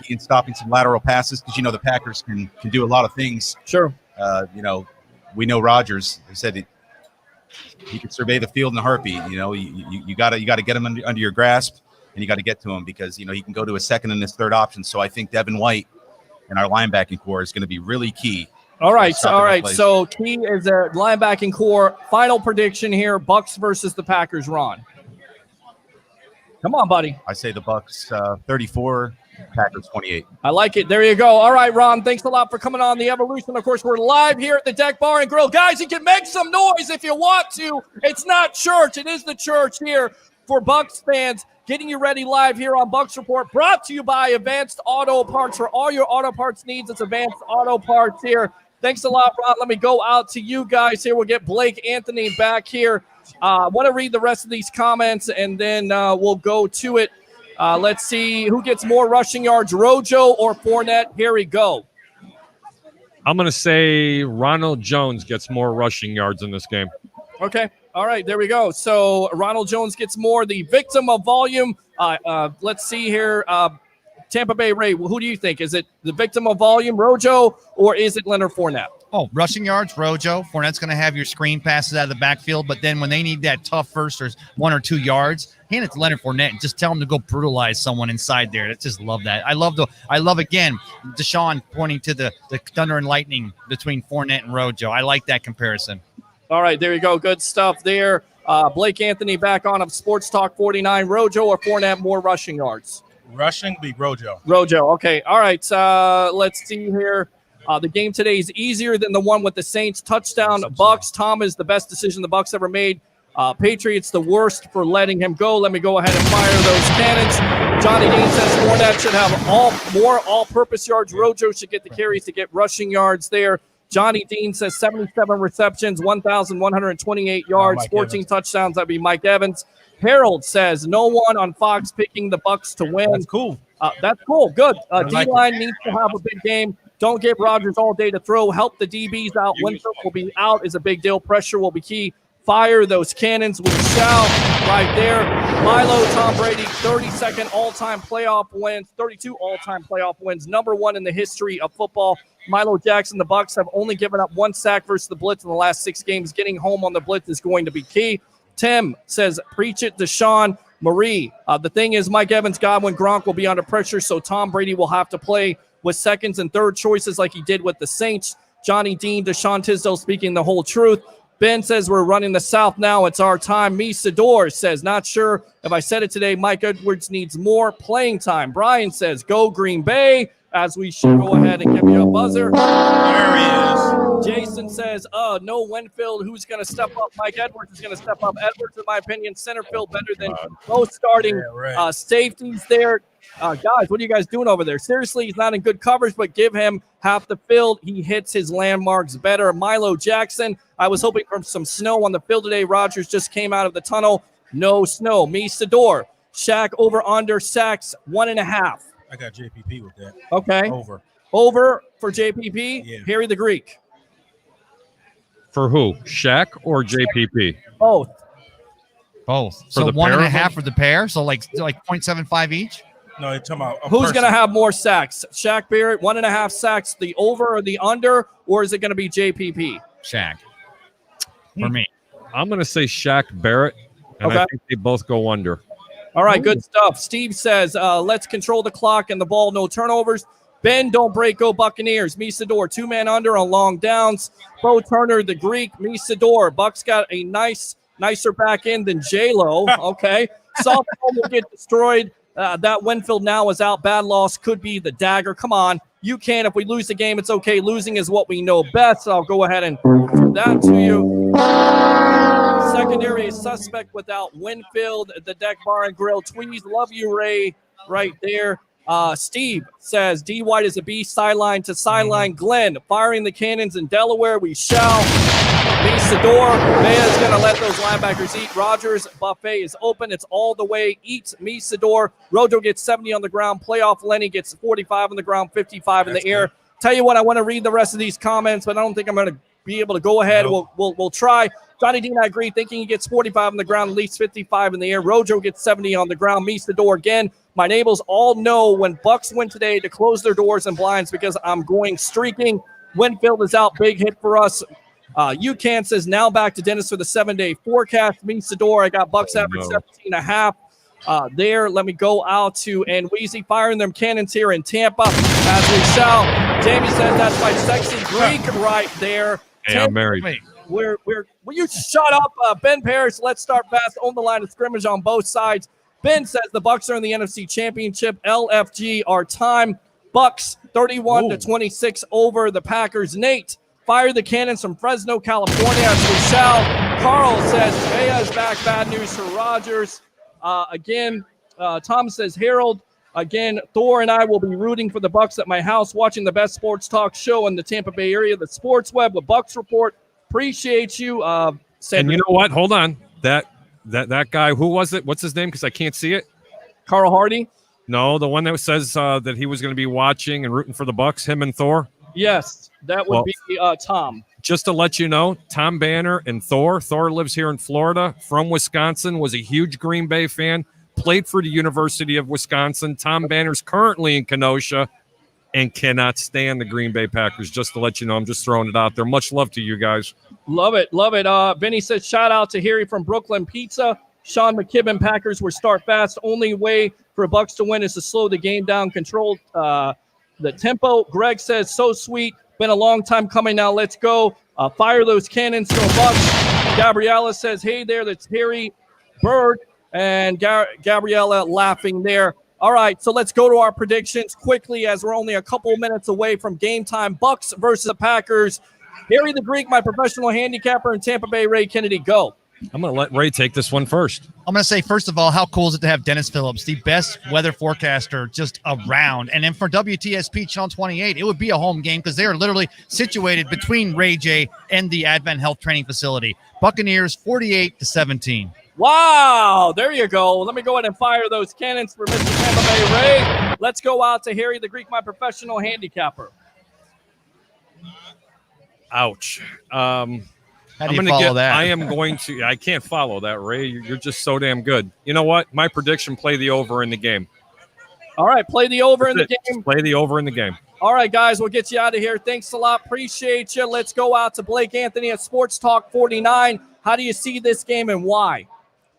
D: key in stopping some lateral passes because the Packers can do a lot of things.
H: Sure.
D: We know Rodgers. He said he can survey the field in a heartbeat. You got to get him under your grasp, and you got to get to him because he can go to a second and his third option. So I think Devin White and our linebacking core is going to be really key.
H: All right. So key is a linebacking core. Final prediction here: Bucs versus the Packers. Ron. Come on, buddy.
D: I say the Bucs 34, Packers 28.
H: I like it. There you go. All right, Ron, thanks a lot for coming on The Evolution. Of course, we're live here at the Deck Bar and Grill. Guys, you can make some noise if you want to. It's not church. It is the church here for Bucs fans. Getting you ready live here on Bucs Report, brought to you by Advanced Auto Parts. For all your auto parts needs, it's Advanced Auto Parts here. Thanks a lot, Ron. Let me go out to you guys here. We'll get Blake Anthony back here. I want to read the rest of these comments, and then we'll go to it. Let's see who gets more rushing yards, Rojo or Fournette. Here we go.
M: I'm going to say Ronald Jones gets more rushing yards in this game.
H: Okay. All right. There we go. So Ronald Jones gets more. The victim of volume. Let's see here. Tampa Bay Ray, who do you think? Is it the victim of volume, Rojo, or is it Leonard Fournette?
L: Oh, rushing yards, Rojo. Fournette's going to have your screen passes out of the backfield, but then when they need that tough first or 1 or 2 yards, hand it to Leonard Fournette and just tell him to go brutalize someone inside there. I just love that. I love again, Deshaun pointing to the thunder and lightning between Fournette and Rojo. I like that comparison.
H: All right, there you go. Good stuff there. Blake Anthony back on of Sports Talk 49. Rojo or Fournette more rushing yards?
I: Rushing be Rojo.
H: Rojo. Okay. All right. Let's see here. The game today is easier than the one with the Saints. Touchdown, Bucs. Tom is the best decision the Bucs ever made. Patriots the worst for letting him go. Let me go ahead and fire those cannons. Johnny Dean says Fournette should have more all-purpose yards. Rojo should get the carries to get rushing yards there. Johnny Dean says 77 receptions, 1,128 yards, 14 touchdowns. That'd be Mike Evans. Harold says no one on Fox picking the Bucs to win.
I: That's cool.
H: That's cool. Good. D-line needs to have a big game. Don't give Rodgers all day to throw. Help the DBs out. Winfield will be out is a big deal. Pressure will be key. Fire those cannons. We shall right there. Milo, Tom Brady, 32nd all-time playoff wins, 32 all-time playoff wins, number 1 in the history of football. Milo Jackson, the Bucs have only given up 1 sack versus the blitz in the last 6 games. Getting home on the blitz is going to be key. Tim says, preach it, Deshaun. Marie, the thing is, Mike Evans, Godwin, Gronk will be under pressure, so Tom Brady will have to play with seconds and third choices like he did with the Saints. Johnny Dean, Deshaun Tisdale speaking the whole truth. Ben says we're running the South now. It's our time. Me Sador says, not sure if I said it today. Mike Edwards needs more playing time. Brian says, go Green Bay, as we should go ahead and give you a buzzer.
I: There he is.
H: Jason says, no Winfield. Who's going to step up? Mike Edwards is going to step up. Edwards, in my opinion, center field better than most starting safeties there. Guys, what are you guys doing over there? Seriously, he's not in good coverage, but give him half the field. He hits his landmarks better. Milo Jackson, I was hoping for some snow on the field today. Rodgers just came out of the tunnel. No snow. Me Sador. Shaq over under sacks 1.5.
I: I got JPP with that.
H: Okay. Over for JPP.
I: Yeah.
H: Harry the Greek.
M: For who? Shaq or JPP?
H: Both.
L: So 1.5 for the pair. So like 0.75 each.
I: No, you're talking about
H: who's going to have more sacks? Shaq Barrett, 1.5 sacks, the over or the under, or is it going to be JPP?
L: Shaq. For me.
M: I'm going to say Shaq Barrett, and I think they both go under.
H: All right, good stuff. Steve says, let's control the clock and the ball, no turnovers. Ben, don't break, go Buccaneers. Misador, 2-man under on long downs. Bo Turner, the Greek. Misador, Bucs got a nicer back end than J-Lo. Okay. Softball will get destroyed. That Winfield now is out. Bad loss could be the dagger. Come on. You can. If we lose the game, it's okay. Losing is what we know best. So I'll go ahead and give that to you. Secondary is suspect without Winfield. The Deck Bar and Grill. Tweez, love you, Ray, right there. Steve says, D. White is a B, sideline to sideline. Glenn, firing the cannons in Delaware. We shall. B. Sador. Bea's going to let those linebackers eat. Rodgers, buffet is open. It's all the way. Eats Me Sador. Rojo gets 70 on the ground. Playoff Lenny gets 45 on the ground, 55 in the air. Tell you what, I want to read the rest of these comments, but I don't think I'm going to be able to go ahead. Nope. We'll try. Johnny Dean, I agree, thinking he gets 45 on the ground, at least 55 in the air. Rojo gets 70 on the ground. Meets the door again. My neighbors all know when Bucs win today to close their doors and blinds because I'm going streaking. Winfield is out. Big hit for us. UCAN says now back to Dennis for the 7-day forecast. Meets the door. I got Bucs average 17.5 there. Let me go out to Weezy firing them cannons here in Tampa as we shall. Jamie says that's my sexy Greek right there.
M: Hey, I'm married.
H: Will you shut up, Ben Parrish? Let's start fast on the line of scrimmage on both sides. Ben says the Bucs are in the NFC Championship. LFG, our time. Bucs 31-26 over the Packers. Nate, fire the cannons from Fresno, California. As we shall. Carl says Bea is back. Bad news for Rodgers. Tom says Harold. Again, Thor and I will be rooting for the Bucs at my house, watching the best sports talk show in the Tampa Bay area, the Sports Web with Bucs Report. Appreciate you.
M: And you know what? Hold on. That guy, who was it? What's his name? Because I can't see it.
H: Carl Hardy?
M: No, the one that says that he was going to be watching and rooting for the Bucs, him and Thor.
H: Yes, that would
M: Well,
H: be Tom.
M: Just to let you know, Tom Banner and Thor. Thor lives here in Florida, from Wisconsin, was a huge Green Bay fan, played for the University of Wisconsin. Tom Banner's currently in Kenosha and cannot stand the Green Bay Packers, just to let you know. I'm just throwing it out there. Much love to you guys.
H: Love it. Love it. Vinny says, shout out to Harry from Brooklyn Pizza. Sean McKibben, Packers will start fast. Only way for Bucs to win is to slow the game down, control the tempo. Greg says, so sweet. Been a long time coming now. Let's go. Fire those cannons to Bucs. Gabriella says, hey there, that's Harry Bird. And Gabriella laughing there. All right, so let's go to our predictions quickly as we're only a couple minutes away from game time. Bucs versus the Packers. Harry the Greek, my professional handicapper in Tampa Bay, Ray Kennedy, go.
M: I'm going to let Ray take this one first.
L: I'm going to say, first of all, how cool is it to have Dennis Phillips, the best weather forecaster just around. And then for WTSP Channel 28, it would be a home game because they are literally situated between Ray J and the Advent Health Training Facility. Buccaneers 48-17.
H: Wow, there you go. Let me go ahead and fire those cannons for Mr. Tampa Bay Ray. Let's go out to Harry the Greek, my professional handicapper.
M: Ouch.
L: How do you
M: I'm
L: follow that?
M: I am going to. I can't follow that, Ray. You're just so damn good. You know what? My prediction: play the over in the game.
H: All right, play the over in the game.
M: Just play the over in the game.
H: All right, guys, we'll get you out of here. Thanks a lot. Appreciate you. Let's go out to Blake Anthony at Sports Talk 49. How do you see this game and why?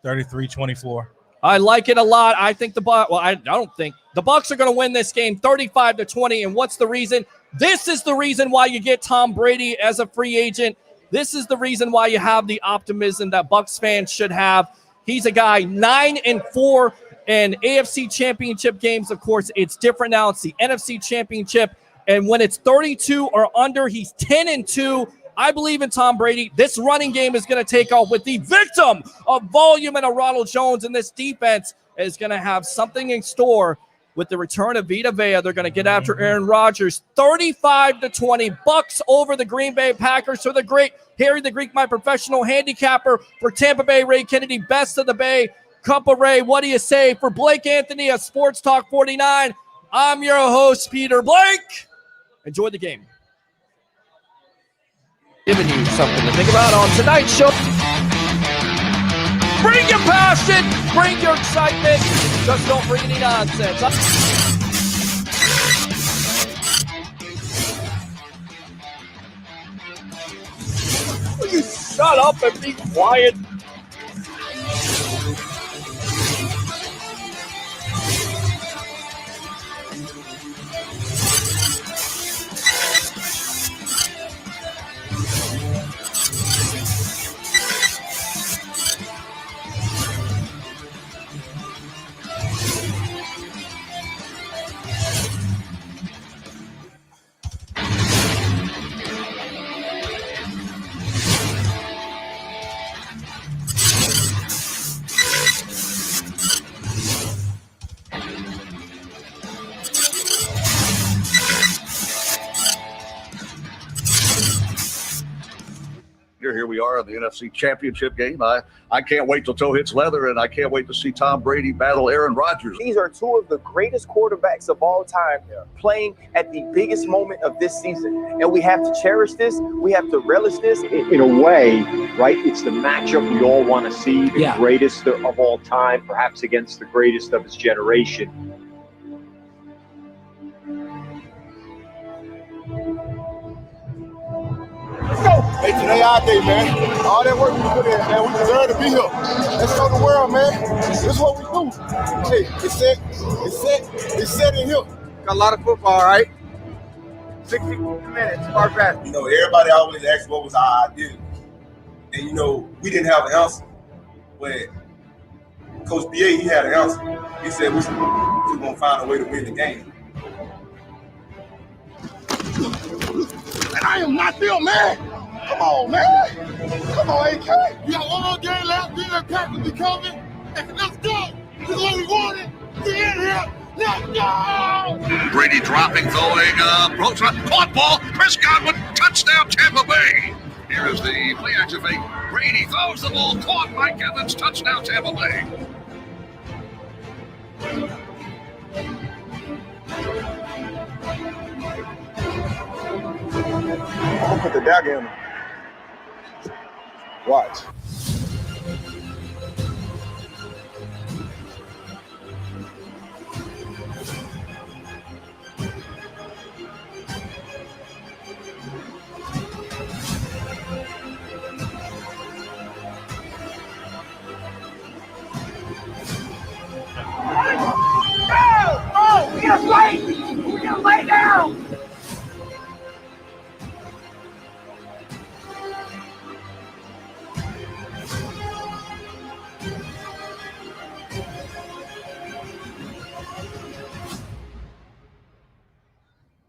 I: 33-24.
H: I like it a lot. I think I don't think the Bucs are going to win this game 35-20. And what's the reason? This is the reason why you get Tom Brady as a free agent. This is the reason why you have the optimism that Bucs fans should have. He's a guy 9-4 in AFC championship games. Of course, it's different now. It's the NFC championship. And when it's 32 or under, he's 10-2. I believe in Tom Brady. This running game is going to take off with the victim of volume and a Ronald Jones. And this defense is going to have something in store with the return of Vita Vea. They're going to get after Aaron Rodgers. 35-20. Bucs over the Green Bay Packers. So the great Harry the Greek, my professional handicapper for Tampa Bay, Ray Kennedy, best of the Bay. Cup of Ray, what do you say? For Blake Anthony at Sports Talk 49, I'm your host, Peter Blake. Enjoy the game. Giving you something to think about on tonight's show. Bring your passion, bring your excitement. Just don't bring any nonsense. Will you shut up and be quiet?
B: Here we are in the NFC Championship game. I can't wait till toe hits leather, and I can't wait to see Tom Brady battle Aaron Rodgers.
V: These are two of the greatest quarterbacks of all time playing at the biggest moment of this season. And we have to cherish this. We have to relish this.
W: In a way, right, it's the matchup we all want to see, the greatest of all time, perhaps against the greatest of his generation.
E: Let's go. Hey, today our day, man. All that work we put in, man. We deserve to be here. Let's show the world, man. This is what we do. Hey, it's set in here.
V: Got a lot of football, right? 60 minutes, far back.
E: You know, everybody always asks what was our identity. And, you know, we didn't have an answer. But Coach B.A., he had an answer. He said we're going to find a way to win the game. And I am not them, man. Come on, man. Come on, AK. We got one more game left. Then the Packers be coming. Let's go. This is what we wanted. We in here. Let's go.
X: Brady dropping, throwing, caught ball. Chris Godwin, touchdown, Tampa Bay. Here is the play activate. Brady throws the ball, caught. Mike Evans, touchdown, Tampa Bay.
E: I'm gonna put the dagger in him. Watch.
G: Oh, we're gonna fight! We're gonna lay down!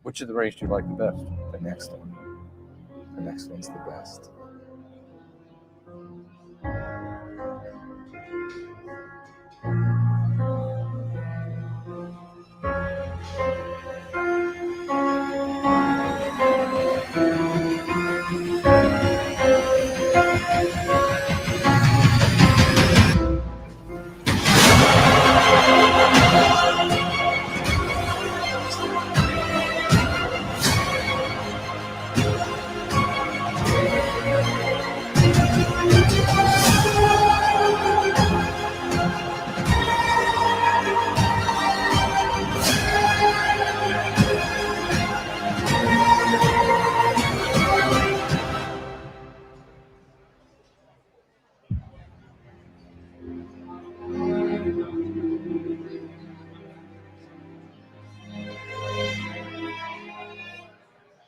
H: Which of the race do you like the best?
C: The next one. The next one's the best.